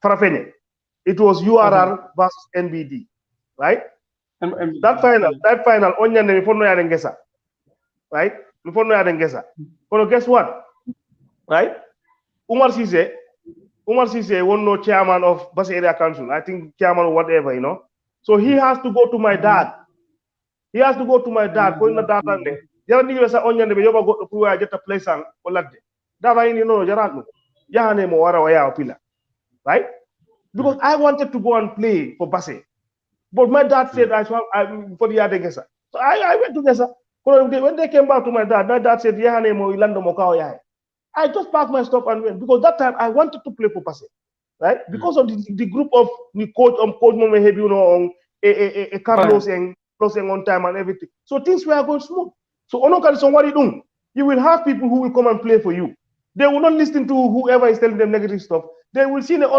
Farafenye. It was URR versus NBD, right? That final, Onyane mifono ya Ngesa, right? Mifono ya Ngesa. But guess what? Right? Umar Sise won no chairman of Bas Area Council. I think chairman or whatever, you know. So he has to go to my dad. He has to go to my dad. Ko na data ne. Jara ni wesa Onyane be yoba go to ya jetta place an ko ladde. Data ini no jara no. Yahane mo wara waya opila. Right? Because I wanted to go and play for Basse. But my dad said for the other Gesa. So I went to Gesa. When they came back to my dad said, Yahane mo ilando mo kao yahe. I just packed my stuff and went because that time I wanted to play for Basse. Right? Because of the group of the coach Momo Hebi, you know, Carlos and on time and everything. So things were going smooth. So Onokari somebody do. You will have people who will come and play for you. They will not listen to whoever is telling them negative stuff. They will see the we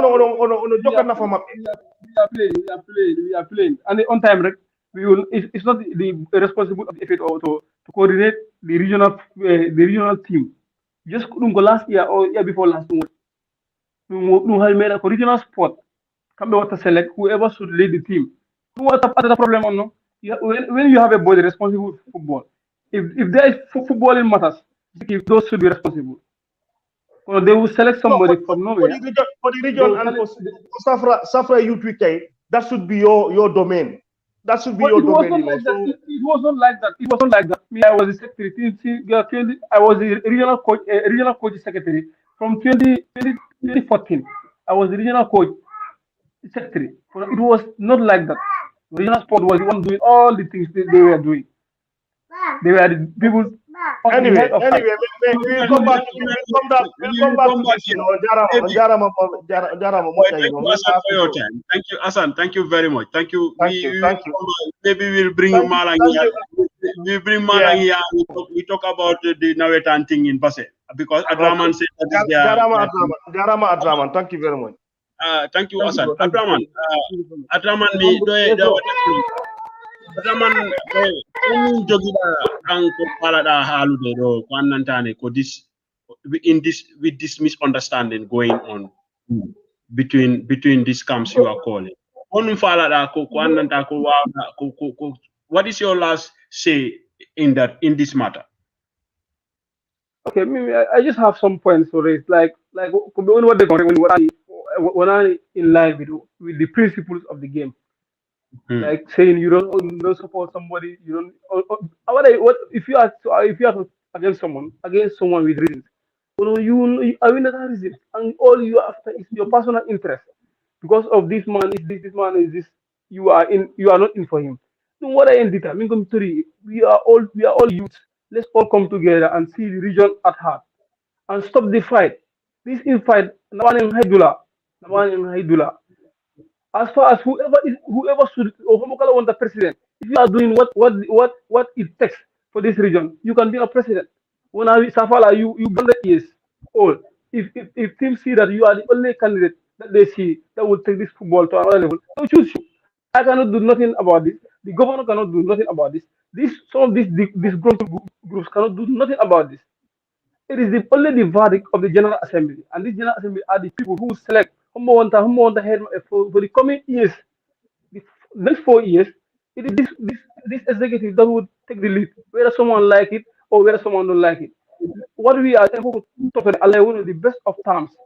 are playing. And on time, right? It's not the responsibility of the FA to coordinate the regional team. Just couldn't go last year or year before last year. No have made a regional sport. Come to select whoever should lead the team. What the problem or no? When you have a body responsible for football, if there is football in matters, those should be responsible. Well, they will select somebody from nowhere. For the region and for Safra Youth Week, that should be your domain. That should be your domain. It wasn't like that. It wasn't like that. Me, I was the secretary. I was the regional coach secretary from 2014. I was the regional coach secretary. It was not like that. The regional sport was the one doing all the things they were doing. They were the people. Anyway, we'll come back. You know, Jarama, for your time. Thank you, Hassan. Thank you very much. Thank you. Maybe we'll bring Malang here. We bring Malang here. We talk about the Nawetan thing in Basse because Adraman said that Jarama Adraman. Thank you very much. Thank you, Hassan. Adraman, Adraman, jogida anko palada halude do kwanantane ko with this misunderstanding going on between these camps you are calling. What is your last say in this matter? Okay, I just have some points to raise. Like what they're going when I in line with the principles of the game. Like saying you don't support somebody, you don't. What if you are against someone with reasons? You are in that reason, and all you are after is your personal interest. Because of this man is this, you are not in for him. So what I ended up, we are all youth. Let's all come together and see the region at heart and stop the fight. This infight, as far as whoever should or whoever want the president, if you are doing what it takes for this region, you can be a president. When I Safala, you 100 years old. If teams see that you are the only candidate that they see that will take this football to another level, they'll choose you. I cannot do nothing about this. The governor cannot do nothing about this. Some of these groups cannot do nothing about this. It is only the verdict of the General Assembly, and this General Assembly are the people who select who want the head for the coming years, the next 4 years. It is this executive that would take the lead, whether someone like it or whether someone don't like it. What we are talking about, the best of times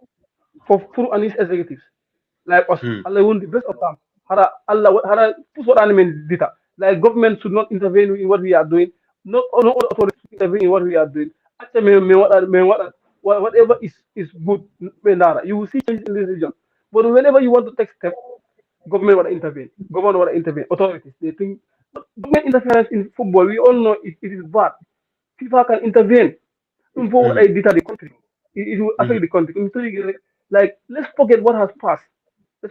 for Furu and his executives, like us, the best of times. Allah, what I mean, Like government should not intervene in what we are doing. No authority should intervene in what we are doing. Actually, whatever is good, you will see change in this region. But whenever you want to take steps, government will intervene. Government will intervene. Authorities, they think. But government interference in football, we all know it is bad. FIFA can intervene. For what I did at the country, it will affect the country. Like, let's forget what has passed.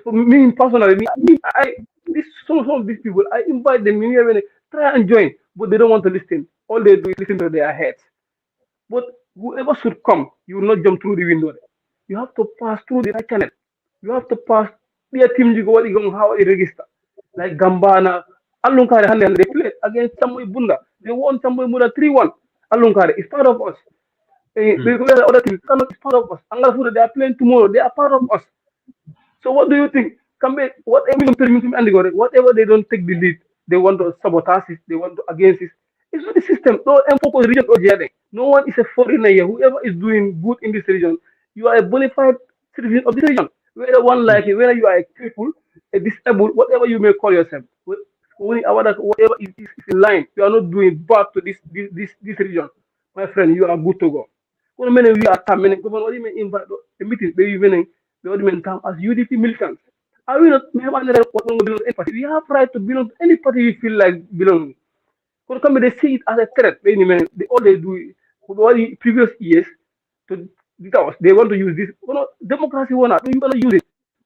For me personally, this some of these people, I invite them in here when they try and join, but they don't want to listen. All they do is listen to their heads. But whoever should come, you will not jump through the window. You have to pass through the right channel. You have to pass their team. You go what you go how they register. Like Gambana, Alunkari Handen, they played against Samoy Bunda. They won Samoy Bunda 3-1. Alunkari is part of us. Because other teams cannot is part of us. Angalfuda, they are playing tomorrow. They are part of us. So what do you think? Whatever they don't take the lead, they want to sabotage it, they want to against it. It's not the system. No focus region or no one is a foreigner here. Whoever is doing good in this region, you are a bona fide citizen of this region. Whether one like it, whether you are a cripple, a disabled, whatever you may call yourself, whatever is in line, you are not doing bad to this region. My friend, you are good to go. What many we are coming, what do you mean invite the meetings, the ordinary term as UDP militants. Are we not we have another what we belong to any party? We have right to belong to any party we feel like belonging. Because they see it as a threat. All they do all the previous years to they want to use this. Democracy will not. We want to use it.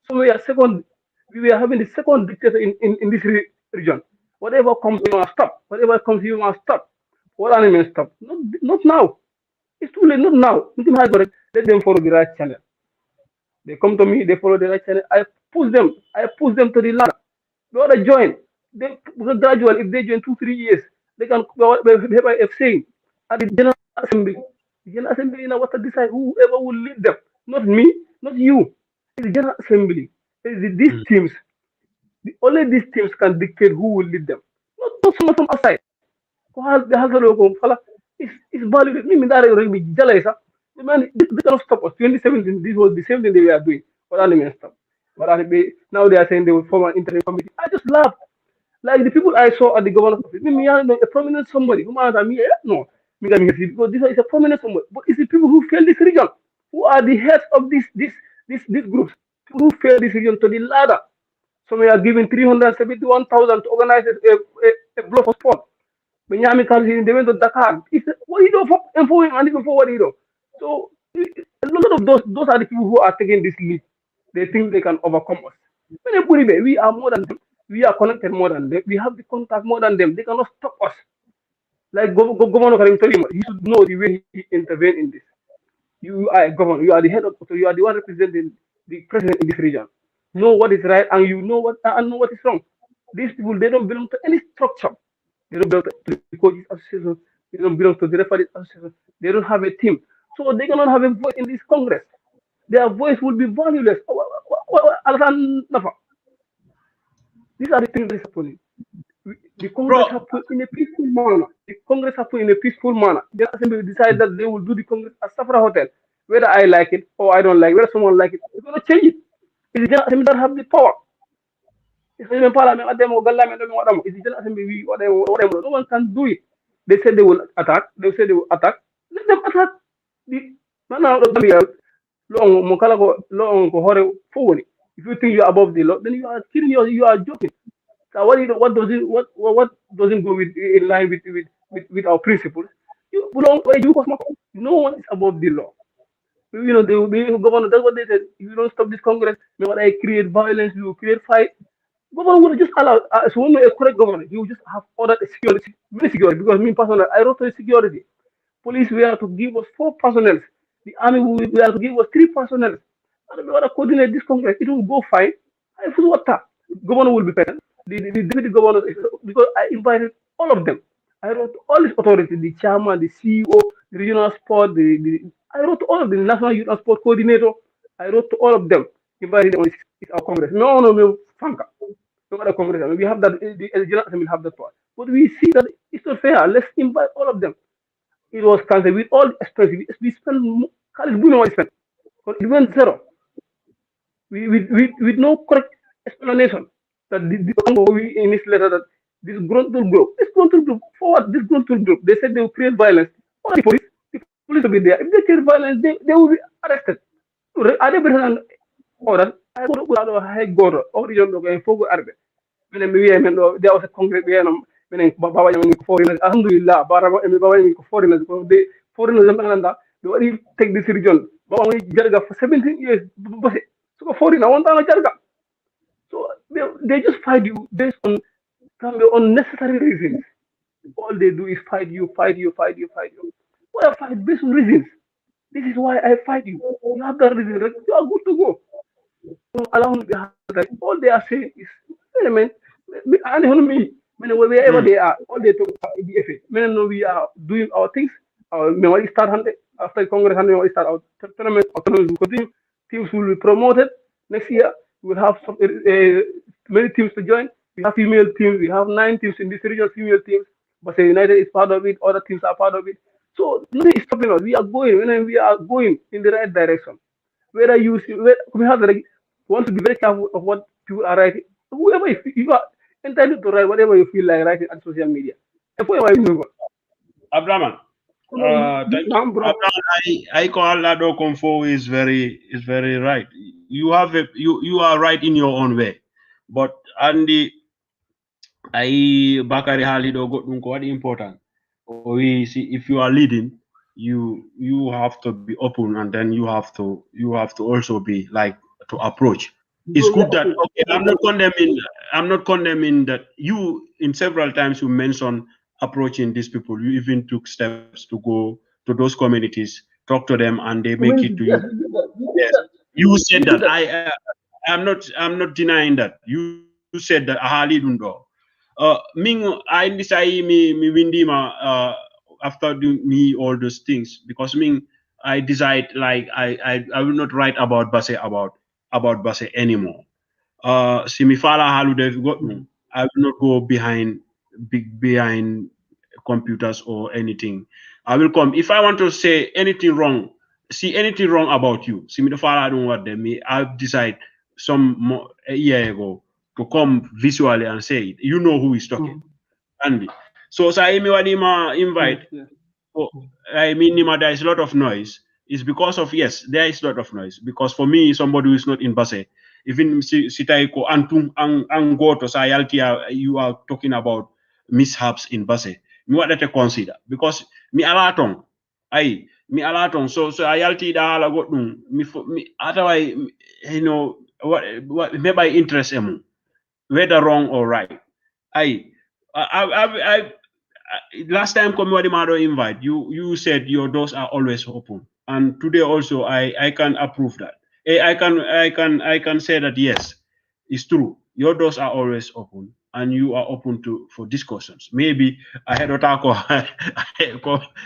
So we are having the second dictator in this region. Whatever comes, you must stop. Whatever comes, you must stop. What animals stop? Not now. It's too late. Not now. Let them follow the right channel. They come to me, they follow the right channel. I push them to the ladder. They want to join. They gradually, if they join 2-3 years, they can have a saying at the General Assembly. The General Assembly, what to decide whoever will lead them. Not me, not you. It's the General Assembly. These teams. Only these teams can dictate who will lead them. Not someone from outside. It's valid. Man, this cannot stop us. 2017, this was the same thing they were doing. But stop. But now they are saying they will form an interim committee. I just laughed. Like the people I saw at the governor's office, a prominent somebody who might have me, no, because this is a prominent somebody. But it's the people who fail this region, who are the heads of these groups, who fail this region to the ladder. So we are giving 371,000 to organize a block of sport. When they went to Dakar, what do you do for info and even for what do you do? So a lot of those are the people who are taking this lead. They think they can overcome us. We are more than them. We are connected more than them. We have the contact more than them. They cannot stop us. Like Governor Karim Tolima, he should know the way he intervened in this. You are a governor. You are the head of. So you are the one representing the president in this region. Know what is right and you know what is wrong. These people, they don't belong to any structure. They don't belong to the coaches association. They don't belong to the referees association. They don't have a team. So they cannot have a voice in this Congress. Their voice will be valueless. These are the things that are happening. The Congress happened in a peaceful manner. The Congress happened in a peaceful manner. The Assembly decided that they will do the Congress at Safra Hotel. Whether I like it or I don't like it, whether someone like it, they're going to change it. It's the General Assembly that have the power. It's the Parliament, it's the General Assembly, whatever. No one can do it. They said they will attack. Let them attack. If you think you are above the law, then you are kidding. You are joking. So what doesn't go in line with our principles? No one is above the law. The governor, that's what they said. If you don't stop this Congress, I create violence, you will create fight. Governor would just allow, as one a correct governor, he would just have ordered security, because me personally, I wrote to security. Police were to give us 4 personnel. The army were to give us 3 personnel. And we want to coordinate this Congress. It will go fine. Governor will be present. The deputy governor, because I invited all of them. I wrote to all these authorities, the chairman, the CEO, the regional sport, I wrote to all of the national youth and sport coordinator. I wrote to all of them, invited them on our Congress. No, Franca. No other Congress. We have that, the General Assembly have that part. But we see that it's not fair. Let's invite all of them. It was cancelled with all expenses. We spent, it went zero. With no correct explanation. That in this letter that this Gruntul group. This Gruntul group, for what? This Gruntul group, they said they will create violence. Or the police will be there. If they create violence, they will be arrested. Are they better than others? I go to high go or region local and fogo arbe. When there was a congress, when Baba foreigners, Alhamdulillah, Baba foreigners, they foreigners they already take this region. Baba Jarga for 17 years. So foreigner, one time Jarga. So they just fight you based on some unnecessary reasons. All they do is fight you. What I fight based on reasons. This is why I fight you. You have that reason. You are good to go. So allow me to have that. All they are saying is, man, wherever they are, all they talk about is the FA. We are doing our things. We start after Congress, we start our tournament. Autonomous will continue. Teams will be promoted next year. We will have many teams to join. We have female teams. We have 9 teams in this region, female teams. But United is part of it. Other teams are part of it. So nothing is stopping us. We are going in the right direction. Whether you see, we have want to be very careful of what people are writing. Whoever you are entitled to write whatever you feel like writing on social media. Abraman, I call Lado Comfo is very right. You are right in your own way, but Andy, Bakari Halido got what important. We see if you are leading, you have to be open, and then you have to also be like to approach. It's good that okay. I'm not condemning that you in several times you mentioned approaching these people. You even took steps to go to those communities, talk to them, and they make it to you. Yes, you said that. I'm not denying that. You said that ahali dundo. Ming I decide me windima after doing me all those things because I decide like I will not write about Basse about Basse anymore. Simifala halude got me. I will not go behind computers or anything. I will come if I want to say anything wrong, see anything wrong about you. Simifala don't want them. I decide a year ago to come visually and say it. You know who is talking. Andy. So I invite. I mean, there is a lot of noise. It's because of yes, there is a lot of noise. Because for me, somebody who is not in Basse, even Sitaiko Angoto Sayaltia, you are talking about mishaps in Basse. Me what that consider because me alatong, me alatong. So Ayalti da ala got me otherwise you know what maybe interest emu whether wrong or right. I last time Komwadimado invite you said your doors are always open, and today also I can approve that. I can say that yes, it's true. Your doors are always open, and you are open for discussions. Maybe I had otako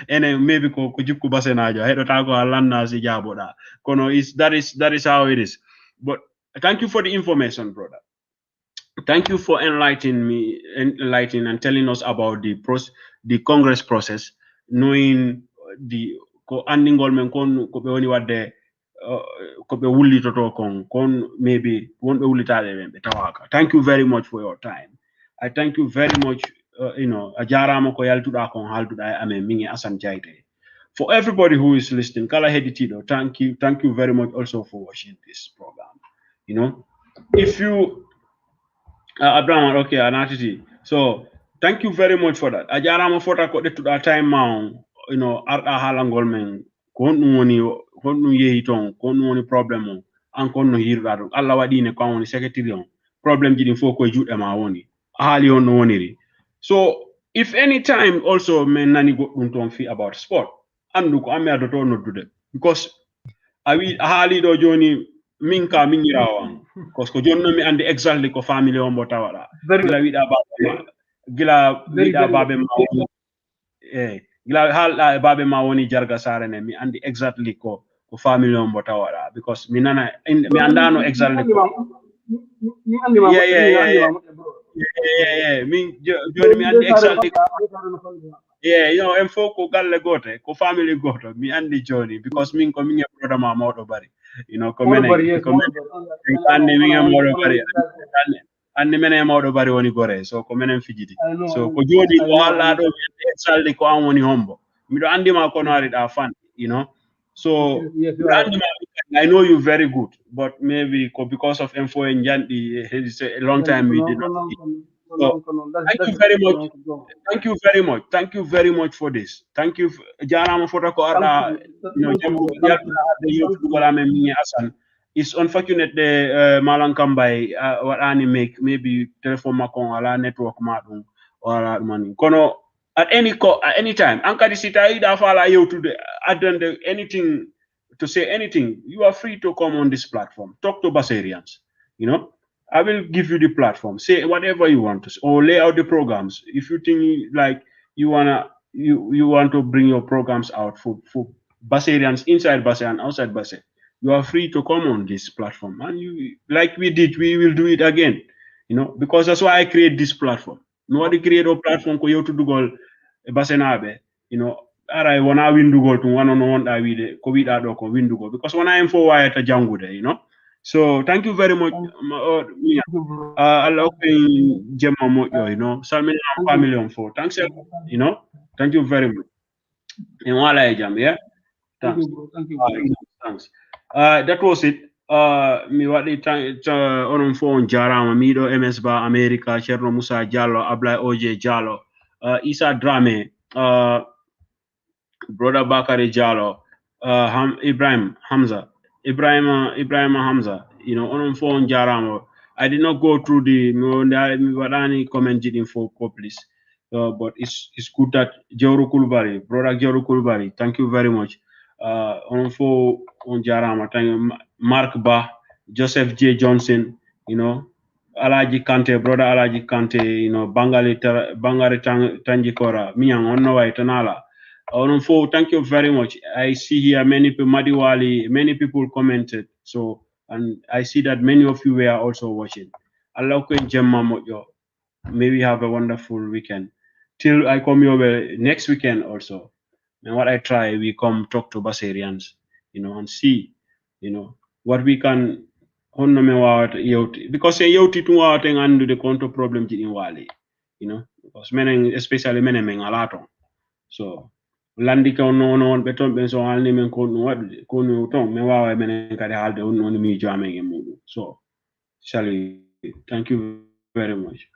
and maybe ko juku basenajo I had otako alana si jaboda. Kono that is how it is. But thank you for the information, brother. Thank you for enlightening and telling us about the Congress process, knowing the ending kon ko be woni wadde ko be wulli toto kon maybe wonbe wullitade be tawaka. Thank you very much for your time. I thank you very much. A jarama ko yaltuda kon haltuda ame mingi Asan Jaite. For everybody who is listening, kala heditido, thank you very much also for watching this program. If you Abraham, okay, Anatiti. So thank you very much for that. Ajarama fota ko to that time now, arda halangol men kon yehi ton kon woni problem an kon no hirda don Allah wadi ne kon woni secretary on problem jidin fo ko juude ma woni hali on no woniri. So if any time also men nani goddum ton fi about sport andu ko amme do to noddude because hali do joni minka mingirawan parce que jonno mi andi exactly ko family on bota wala gila wida babe ma gila halda babe ma woni jarga sare ne mi andi exactly ko family on bota wala because mi nana mi andano exactly mi joni mi andi exactly en fo ko galle gote ko family goto mi andi joni because min ko min e brother ma mawdo bari ko menen ko andi min e mawdo bari andi menen mawɗo bari woni gore so ko menen fijiti so ko jodi ko alla ɗo salde ko an woni hombo miɗo andima kono ariɗa fan you know so I know you very good but maybe because of info and janɗi it's a long time we did not see. So, thank you very much. Thank you very much. Thank you very much for this. Thank you. Jarama fota ko arɗa it's unfortunate the Malang Kambay waɗani make maybe telephone makon ala network maɗum or money. Kono at any time, Ankadi Sita Ida Fala you to attend anything to say anything, you are free to come on this platform. Talk to Basarians. You know, I will give you the platform. Say whatever you want to say, or lay out the programs. If you think like you want to bring your programs out for Basarians inside Basar and outside Basar, you are free to come on this platform. And you like we did, we will do it again. You know, because that's why I create this platform. Nobody create a platform for you to do goal Basenabe, you know. I wanna win the goal to one on one I will COVID ko win the goal because when I am for why at a jangude, you know. So thank you very much. I'll open Gemma Moyo, you know, Salmin family for thanks, you know. Thank you very much. And while I jam, yeah. Thanks. Thank you. Thanks. That was it. Mi waɗi onon fo on jarama miɗo MS Ba America Cherno Musa Diallo Ablay OJ Diallo Isa Drame brother Bakari Diallo Ibrahim Hamza, you know, on phone jaramo. I did not go through the Wadani comment info please. But it's good that Joru Kulbari, brother Joru Kulbari, thank you very much. On phone on jarama, thank you. Mark Ba, Joseph J. Johnson, you know, Alaji Kante, brother Alaji Kante, you know, Bangari Tanjikora, Miyang, Onowai Tanala. Thank you very much. I see here many people, Madiwali, many people commented. So, and I see that many of you were also watching. Allah Jemma Mojo. Maybe have a wonderful weekend. Till I come over next weekend also. And what I try, we come talk to Basarians, you know, and see, you know, what we can because a yoti to out and do the control problem in Wali, you know, because many, especially many men a lot on. So landi ko non beton ben so halni men ko no wadde ko no ton me wawa men kadi halde on mi jamen e mudum so shall we thank you very much.